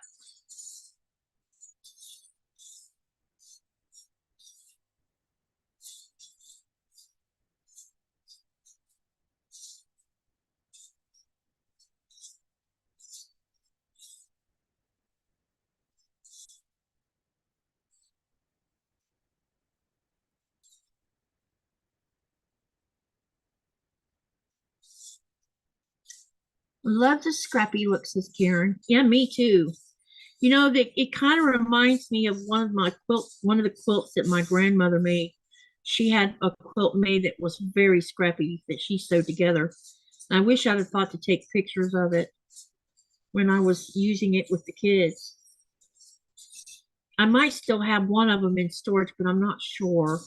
Love the scrappy look, says Karen. Yeah, me too. You know, that it kind of reminds me of one of the quilts that my grandmother made. She had a quilt made that was very scrappy that she sewed together. I wish I'd have thought to take pictures of it when I was using it with the kids. I might still have one of them in storage, but I'm not sure.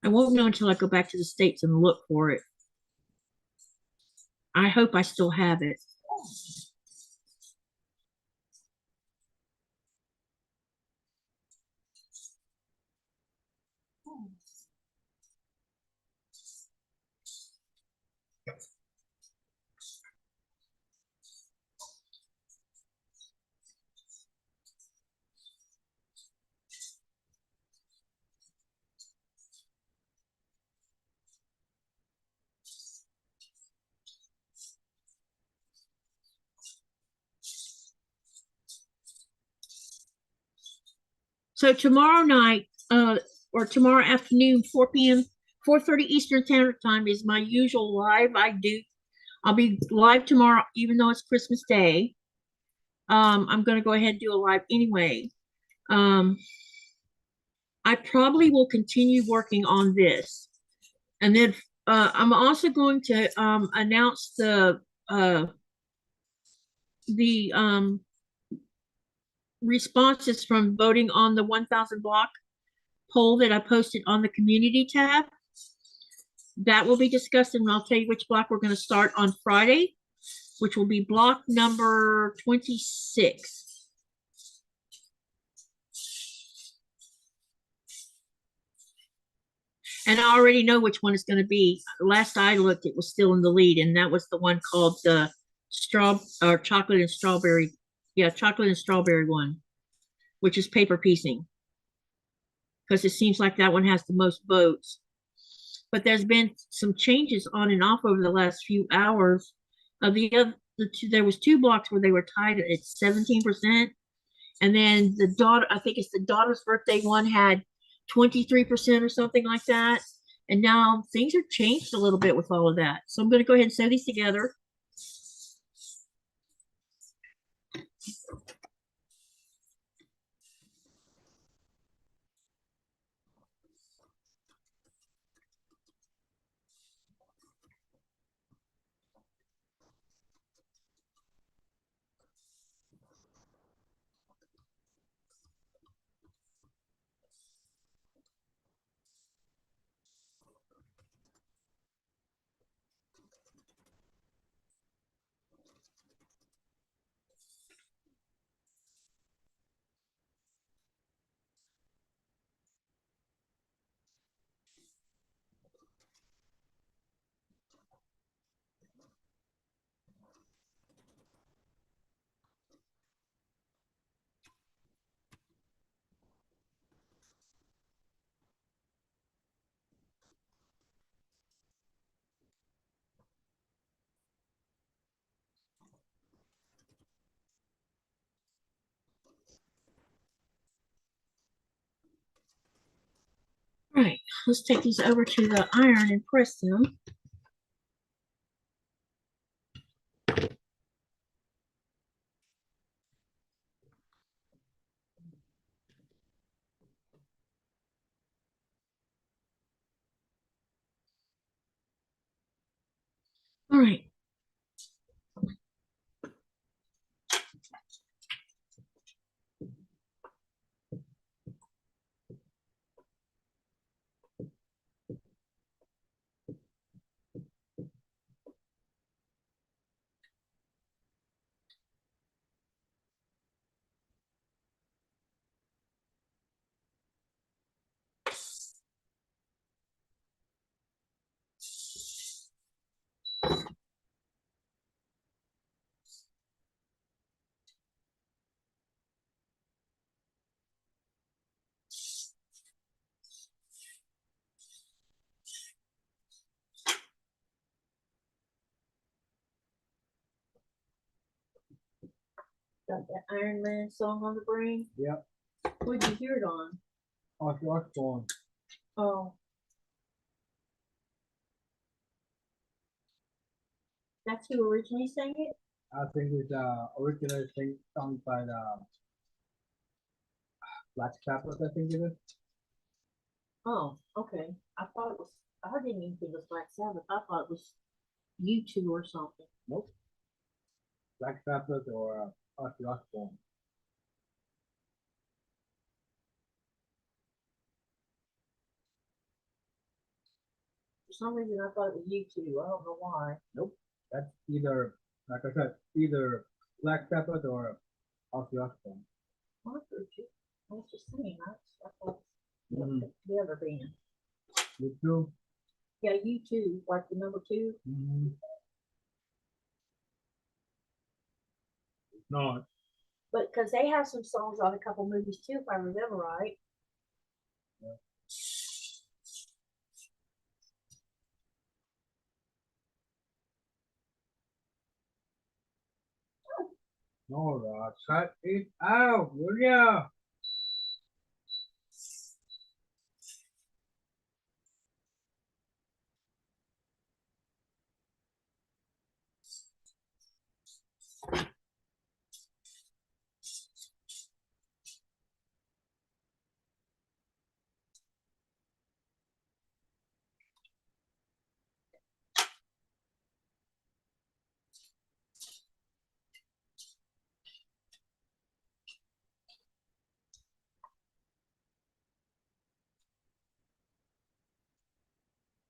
I won't know until I go back to the States and look for it. I hope I still have it. So tomorrow night, or tomorrow afternoon, 4 p.m., 4:30 Eastern Standard Time is my usual live. I'll be live tomorrow, even though it's Christmas Day. I'm going to go ahead and do a live anyway. I probably will continue working on this, and then I'm also going to announce the responses from voting on the 1,000 block poll that I posted on the community tab. That will be discussed, and I'll tell you which block we're going to start on Friday, which will be block number 26. And I already know which one it's going to be. Last I looked, it was still in the lead, and that was the one called the chocolate and strawberry. Yeah, chocolate and strawberry one, which is paper piecing, because it seems like that one has the most votes. But there's been some changes on and off over the last few hours. There was two blocks where they were tied at 17%, and then I think it's the daughter's birthday one had 23% or something like that. And now things are changed a little bit with all of that. So I'm going to go ahead and sew these together. right, let's take these over to the iron and press them. All right. Got that Iron Man song on the brain. Yep. What'd you hear it on? Ozzy Osbourne. Oh. That's who originally sang it? I think it's originally sung by the Black Sabbath, I think it is. Oh, okay. I didn't even think it was Black Sabbath. I thought it was U2 or something. Nope. Black Sabbath or Ozzy Osbourne. For some reason, I thought it was U2. I don't know why. Nope. That's either, like I said, either Black Sabbath or Ozzy Osbourne. I heard you. I was just saying. I thought Mhm. the other band. You too? Yeah, U2, like the number 2. Mhm. No, But because they have some songs on a couple movies too, if I remember right. no, cut it out, will ya?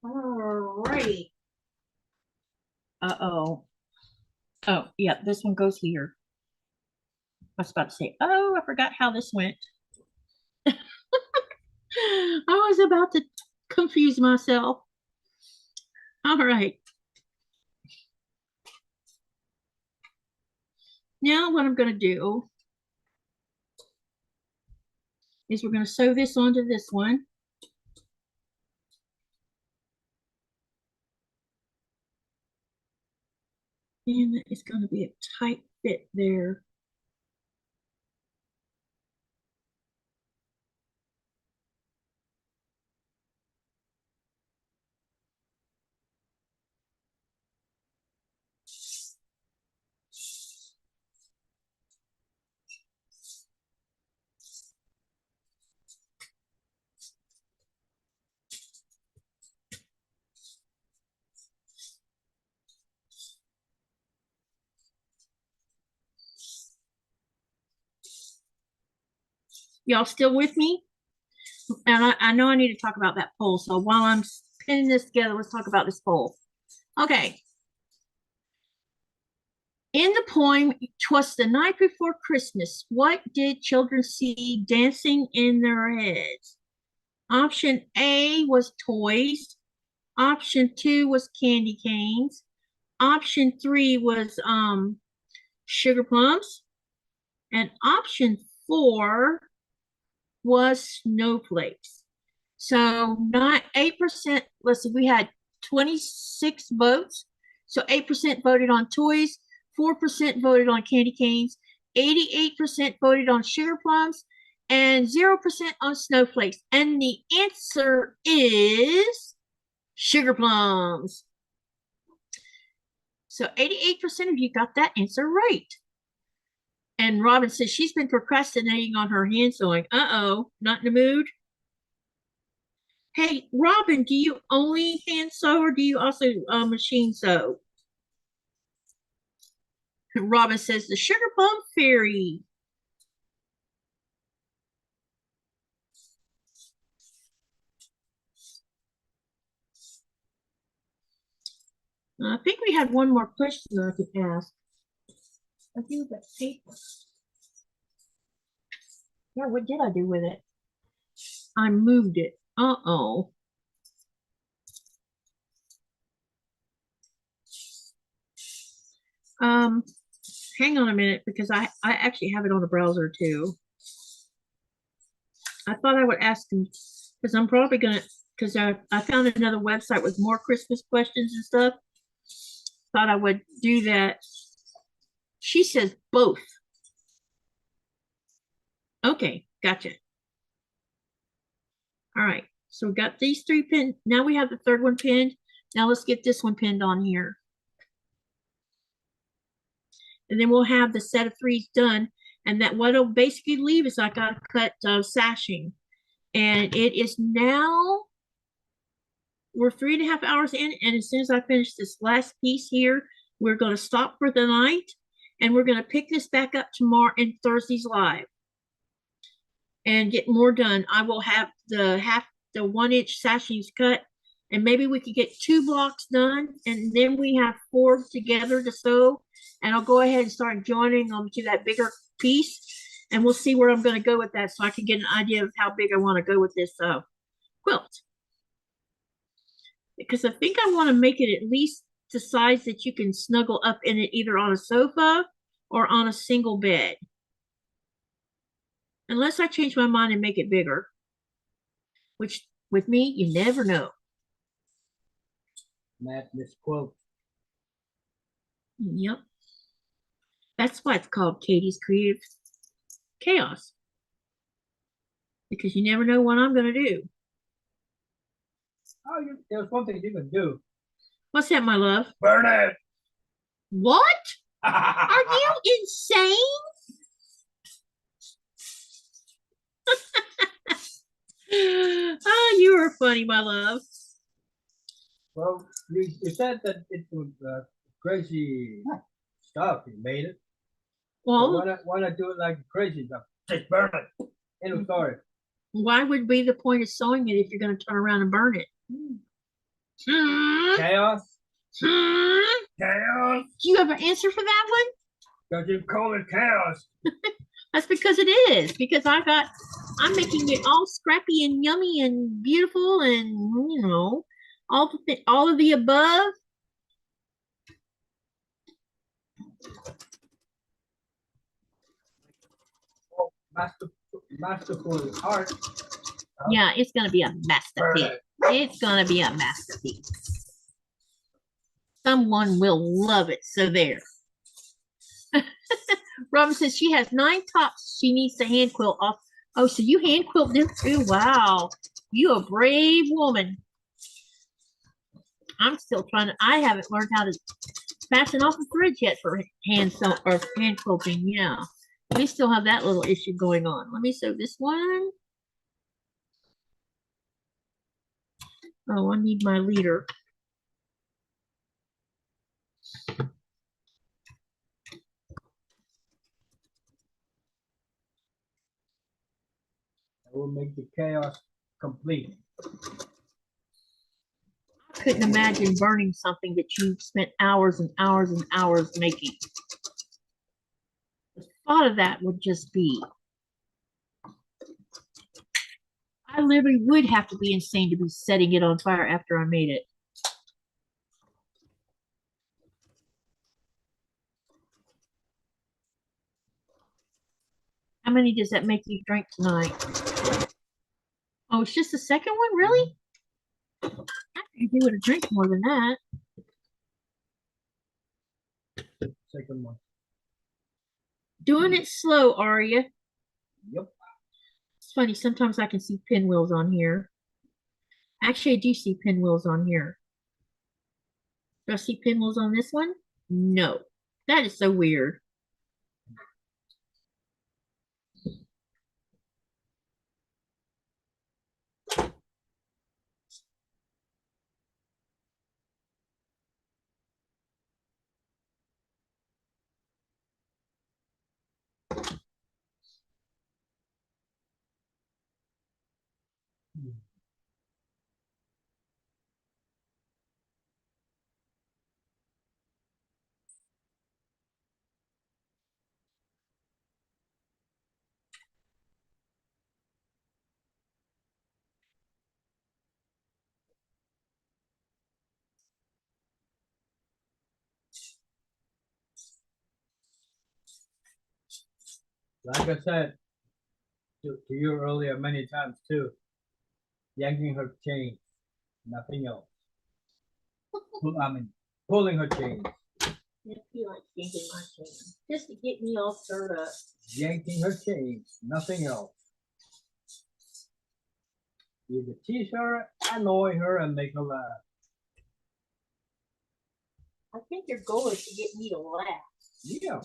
Alrighty. Uh-oh. Oh, yeah, this one goes here. I was about to say, oh, I forgot how this went. I was about to confuse myself. All right. Now what I'm going to do is we're going to sew this onto this one. And it's going to be a tight fit there. Y'all still with me? And I know I need to talk about that pole. So while I'm pinning this together, let's talk about this pole. Okay. In the poem, "'Twas the Night Before Christmas," what did children see dancing in their heads? Option A was toys. Option 2 was candy canes. Option 3 was sugar plums. And option 4 was snowflakes. So not 8%. Let's see, we had 26 votes. So 8% voted on toys, 4% voted on candy canes, 88% voted on sugar plums, and 0% on snowflakes. And the answer is sugar plums. So 88% of you got that answer right. And Robin says she's been procrastinating on her hand sewing. Uh-oh, not in the mood? Hey, Robin, do you only hand sew or do you also machine sew? Robin says the sugar plum fairy. I think we had one more question I could ask. I do that paper. Yeah, what did I do with it? I moved it. Uh-oh. Hang on a minute because I actually have it on the browser too. I thought I would ask them because I'm probably gonna because I found another website with more Christmas questions and stuff. Thought I would do that. She says both. Okay, gotcha. All right, so we got these 3 pinned. Now we have the third one pinned. Now let's get this one pinned on here. And then we'll have the set of 3s done. And that what it'll basically leave is I got to cut sashing. And it is now, we're 3.5 hours in. And as soon as I finish this last piece here, we're going to stop for the night. And we're going to pick this back up tomorrow in Thursday's live. And get more done. I will have the 1-inch sashings cut. And maybe we could get 2 blocks done. And then we have 4 together to sew. And I'll go ahead and start joining them to that bigger piece. And we'll see where I'm going to go with that so I can get an idea of how big I want to go with this quilt. Because I think I want to make it at least the size that you can snuggle up in it either on a sofa or on a single bed. Unless I change my mind and make it bigger. Which, with me, you never know. Madness quilt. Yep. That's why it's called Katie's Creative Chaos. Because you never know what I'm going to do. Oh, there's one thing you can do. What's that, my love? Burn it. What? Are you insane? Oh, you are funny, my love. Well, you said that it was crazy stuff. You made it. Well, so why not do it like crazy stuff? Just burn it. End of story. Why would be the point of sewing it if you're going to turn around and burn it? Chaos. Chaos. Do you have an answer for that one? Because you call it chaos. That's because it is. Because I'm making it all scrappy and yummy and beautiful and you know all of the above. Oh, masterful art. Yeah, it's gonna be a masterpiece. It's gonna be a masterpiece. Someone will love it. So there. Robin says she has 9 tops she needs to hand quilt off. Oh, so you hand quilt them too? Wow. You a brave woman. I'm still trying to, I haven't learned how to fasten off the threads yet for hand quilting. Yeah. We still have that little issue going on. Let me sew this one. Oh, I need my leader. That will make the chaos complete. I couldn't imagine burning something that you spent hours and hours and hours making. The thought of that would just be, I literally would have to be insane to be setting it on fire after I made it. How many does that make you drink tonight? Oh, it's just the second one, really? I think you would have drank more than that. Second one. Doing it slow, are you? Yep. It's funny, sometimes I can see pinwheels on here. Actually, I do see pinwheels on here. Do I see pinwheels on this one? No. That is so weird. Like I said to you earlier many times too, yanking her chain, nothing else. I mean, pulling her chain. I feel like yanking my chain just to get me all stirred up. Yanking her chain, nothing else. Either tease her, annoy her, and make her laugh. I think your goal is to get me to laugh. Yeah.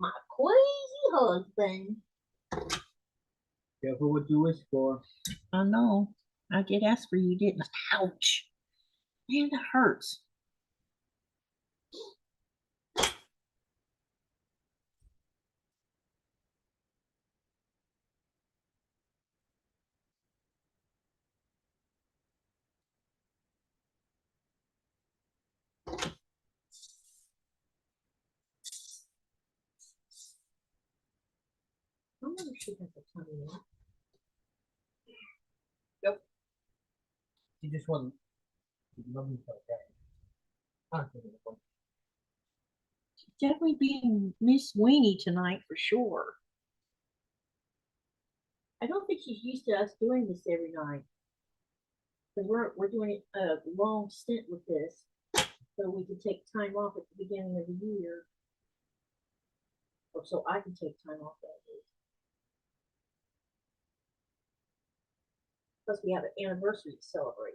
My crazy husband. Careful what you wish for. I know. I did ask for you, didn't I? Ouch. Man, that hurts. I wonder if she has a tummy yet. Yep. She just wasn't loving herself. She's definitely being Miss Weenie tonight for sure. I don't think she's used to us doing this every night. Because we're doing a long stint with this. So we can take time off at the beginning of the year. Or so I can take time off that week. Plus we have an anniversary to celebrate.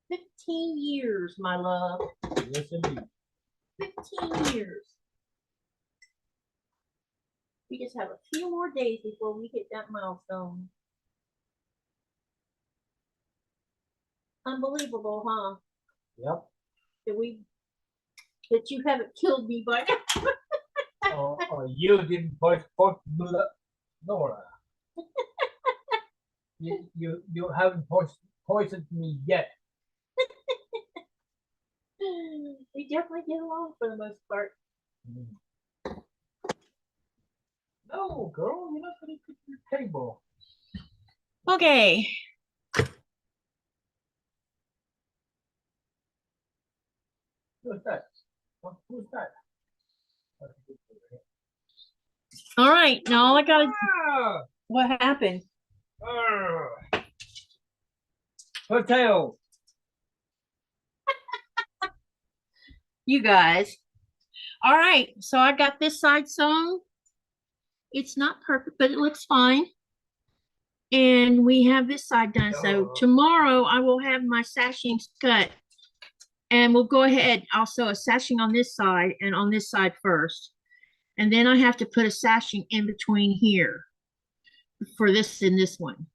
15 years, my love. Yes, indeed. 15 years. We just have a few more days before we hit that milestone. Unbelievable, huh? Yep. That you haven't killed me by now. Oh, you didn't push Nora. You haven't poisoned me yet. We definitely get along for the most part. No, girl, you're not going to cook your table. Okay. Who's that? Who's that? All right. Now all I got to. What happened? Hotel. You guys. All right. So I got this side sewn. It's not perfect, but it looks fine. And we have this side done. So tomorrow I will have my sashings cut. And we'll go ahead. I'll sew a sashing on this side and on this side first. And then I have to put a sashing in between here for this and this one.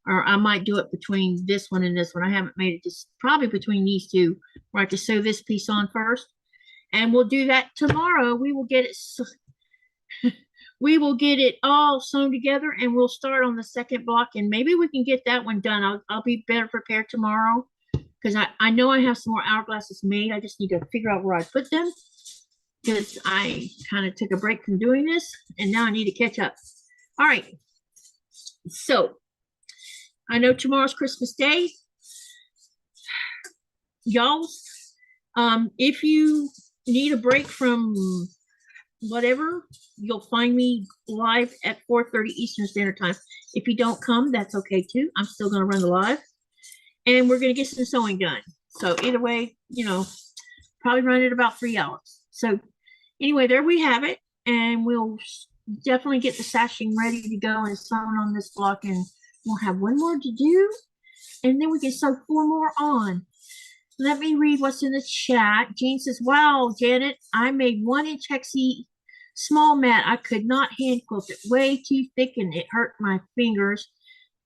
Or I might do it between this one and this one. I haven't made it, just probably between these two, where I can sew this piece on first. And we'll do that tomorrow. We will get it all sewn together, and we'll start on the second block, and maybe we can get that one done. I'll be better prepared tomorrow, because I know I have some more hourglasses made. I just need to figure out where I put them, because I kind of took a break from doing this, and now I need to catch up. All right. So I know tomorrow's Christmas Day. Y'all, if you need a break from whatever, you'll find me live at 4:30 Eastern Standard Time. If you don't come, that's okay too. I'm still going to run the live, and we're going to get some sewing done. So either way, you know, probably run it about 3 hours. So anyway, there we have it, and we'll definitely get the sashing ready to go and sewn on this block, and we'll have one more to do, and then we can sew 4 more on. Let me read what's in the chat. Jean says, wow, Janet, I made 1-inch hexie small mat. I could not hand quilt it, way too thick, and it hurt my fingers.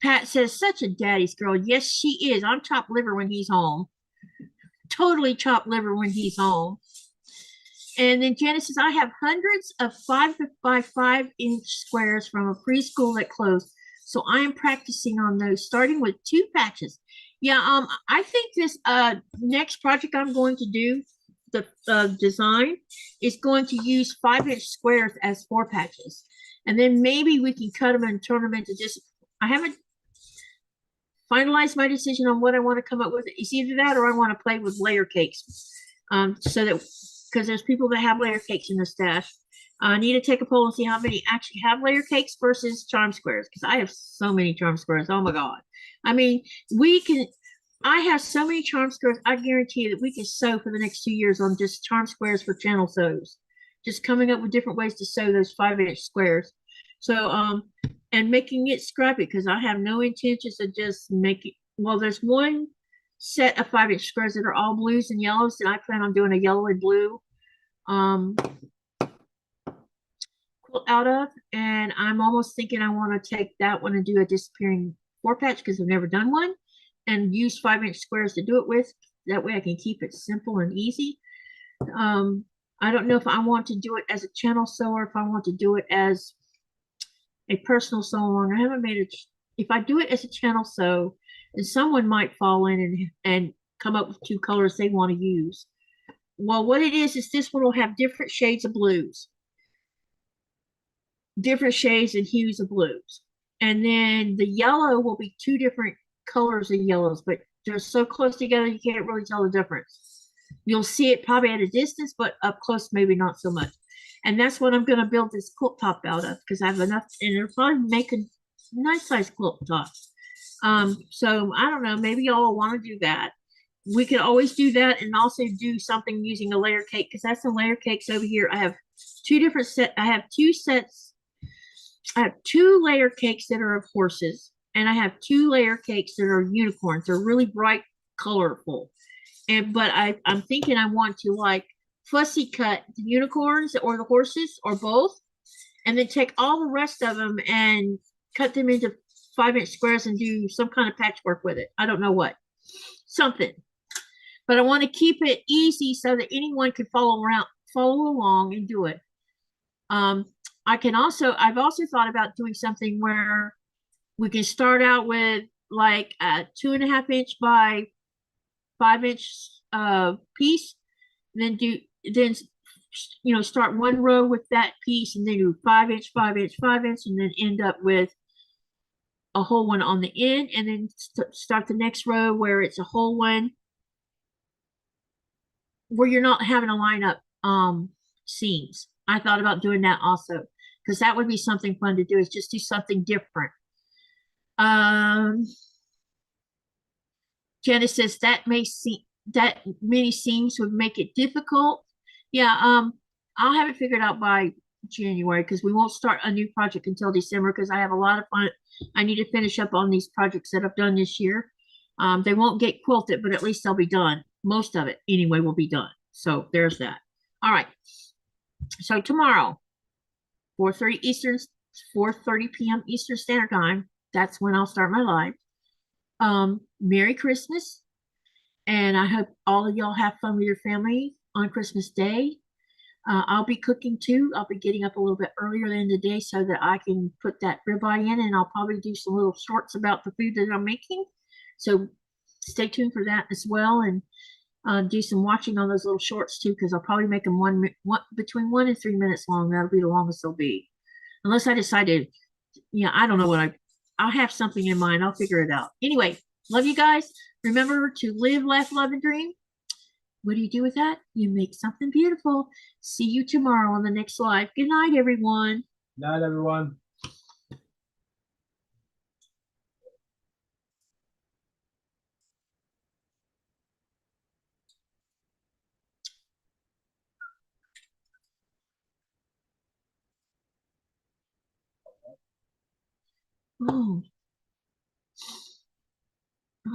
Pat says, such a daddy's girl. Yes, she is. I'm chopped liver when he's home. Totally chopped liver when he's home. And then Janet says, I have hundreds of 5 by 5-inch squares from a preschool that closed. So I am practicing on those, starting with 2 patches. Yeah, I think this next project I'm going to do, the design, is going to use 5-inch squares as 4 patches. And then maybe we can cut them and turn them into just, I haven't finalized my decision on what I want to come up with. It's either that or I want to play with layer cakes. So that, because there's people that have layer cakes in the stash. I need to take a poll and see how many actually have layer cakes versus charm squares, because I have so many charm squares. Oh my God. I mean, I have so many charm squares. I guarantee you that we can sew for the next 2 years on just charm squares for channel sews. Just coming up with different ways to sew those 5-inch squares. So, and making it scrappy, because I have no intentions of just making, well, there's one set of 5-inch squares that are all blues and yellows, and I plan on doing a yellow and blue quilt out of, and I'm almost thinking I want to take that one and do a disappearing 4-patch, because I've never done one, and use 5-inch squares to do it with. That way I can keep it simple and easy. I don't know if I want to do it as a channel sew or if I want to do it as a personal sew along. I haven't made it. If I do it as a channel sew, then someone might fall in and come up with 2 colors they want to use. Well, what it is this one will have different shades of blues, different shades and hues of blues. And then the yellow will be 2 different colors of yellows, but they're so close together you can't really tell the difference. You'll see it probably at a distance, but up close maybe not so much. And that's what I'm going to build this quilt top out of, because I have enough, and it'll probably make a nice size quilt top. So I don't know, maybe y'all want to do that. We could always do that, and also do something using a layer cake, because that's some layer cakes over here. I have 2 different sets. I have 2 sets. I have 2 layer cakes that are of horses, and I have 2 layer cakes that are unicorns. They're really bright, colorful. But I'm thinking I want to like fussy cut the unicorns or the horses or both, and then take all the rest of them and cut them into 5-inch squares and do some kind of patchwork with it. I don't know what, something. But I want to keep it easy so that anyone can follow along and do it. I've also thought about doing something where we can start out with like a 2.5-inch by 5-inch piece, and then start one row with that piece, and then do 5-inch, 5-inch, 5-inch, and then end up with a whole one on the end, and then start the next row where it's a whole one, where you're not having to line up seams. I thought about doing that also, because that would be something fun to do, is just do something different. Jenna says that many seams would make it difficult. Yeah, I'll have it figured out by January, because we won't start a new project until December, because I have a lot of fun. I need to finish up on these projects that I've done this year. They won't get quilted, but at least they'll be done. Most of it anyway will be done. So there's that. All right. So tomorrow, 4:30 p.m. Eastern Standard Time. That's when I'll start my live. Merry Christmas, and I hope all of y'all have fun with your family on Christmas Day. I'll be cooking too. I'll be getting up a little bit earlier in the day so that I can put that ribeye in, and I'll probably do some little shorts about the food that I'm making. So stay tuned for that as well, and do some watching on those little shorts too, because I'll probably make them between 1 and 3 minutes long. That'll be the longest they'll be, unless I decide to. Yeah, I don't know what I'll have something in mind. I'll figure it out. Anyway, love you guys. Remember to live, laugh, love, and dream. what do you do with that? You make something beautiful. See you tomorrow on the next live. Good night, everyone. Night, everyone. Oh.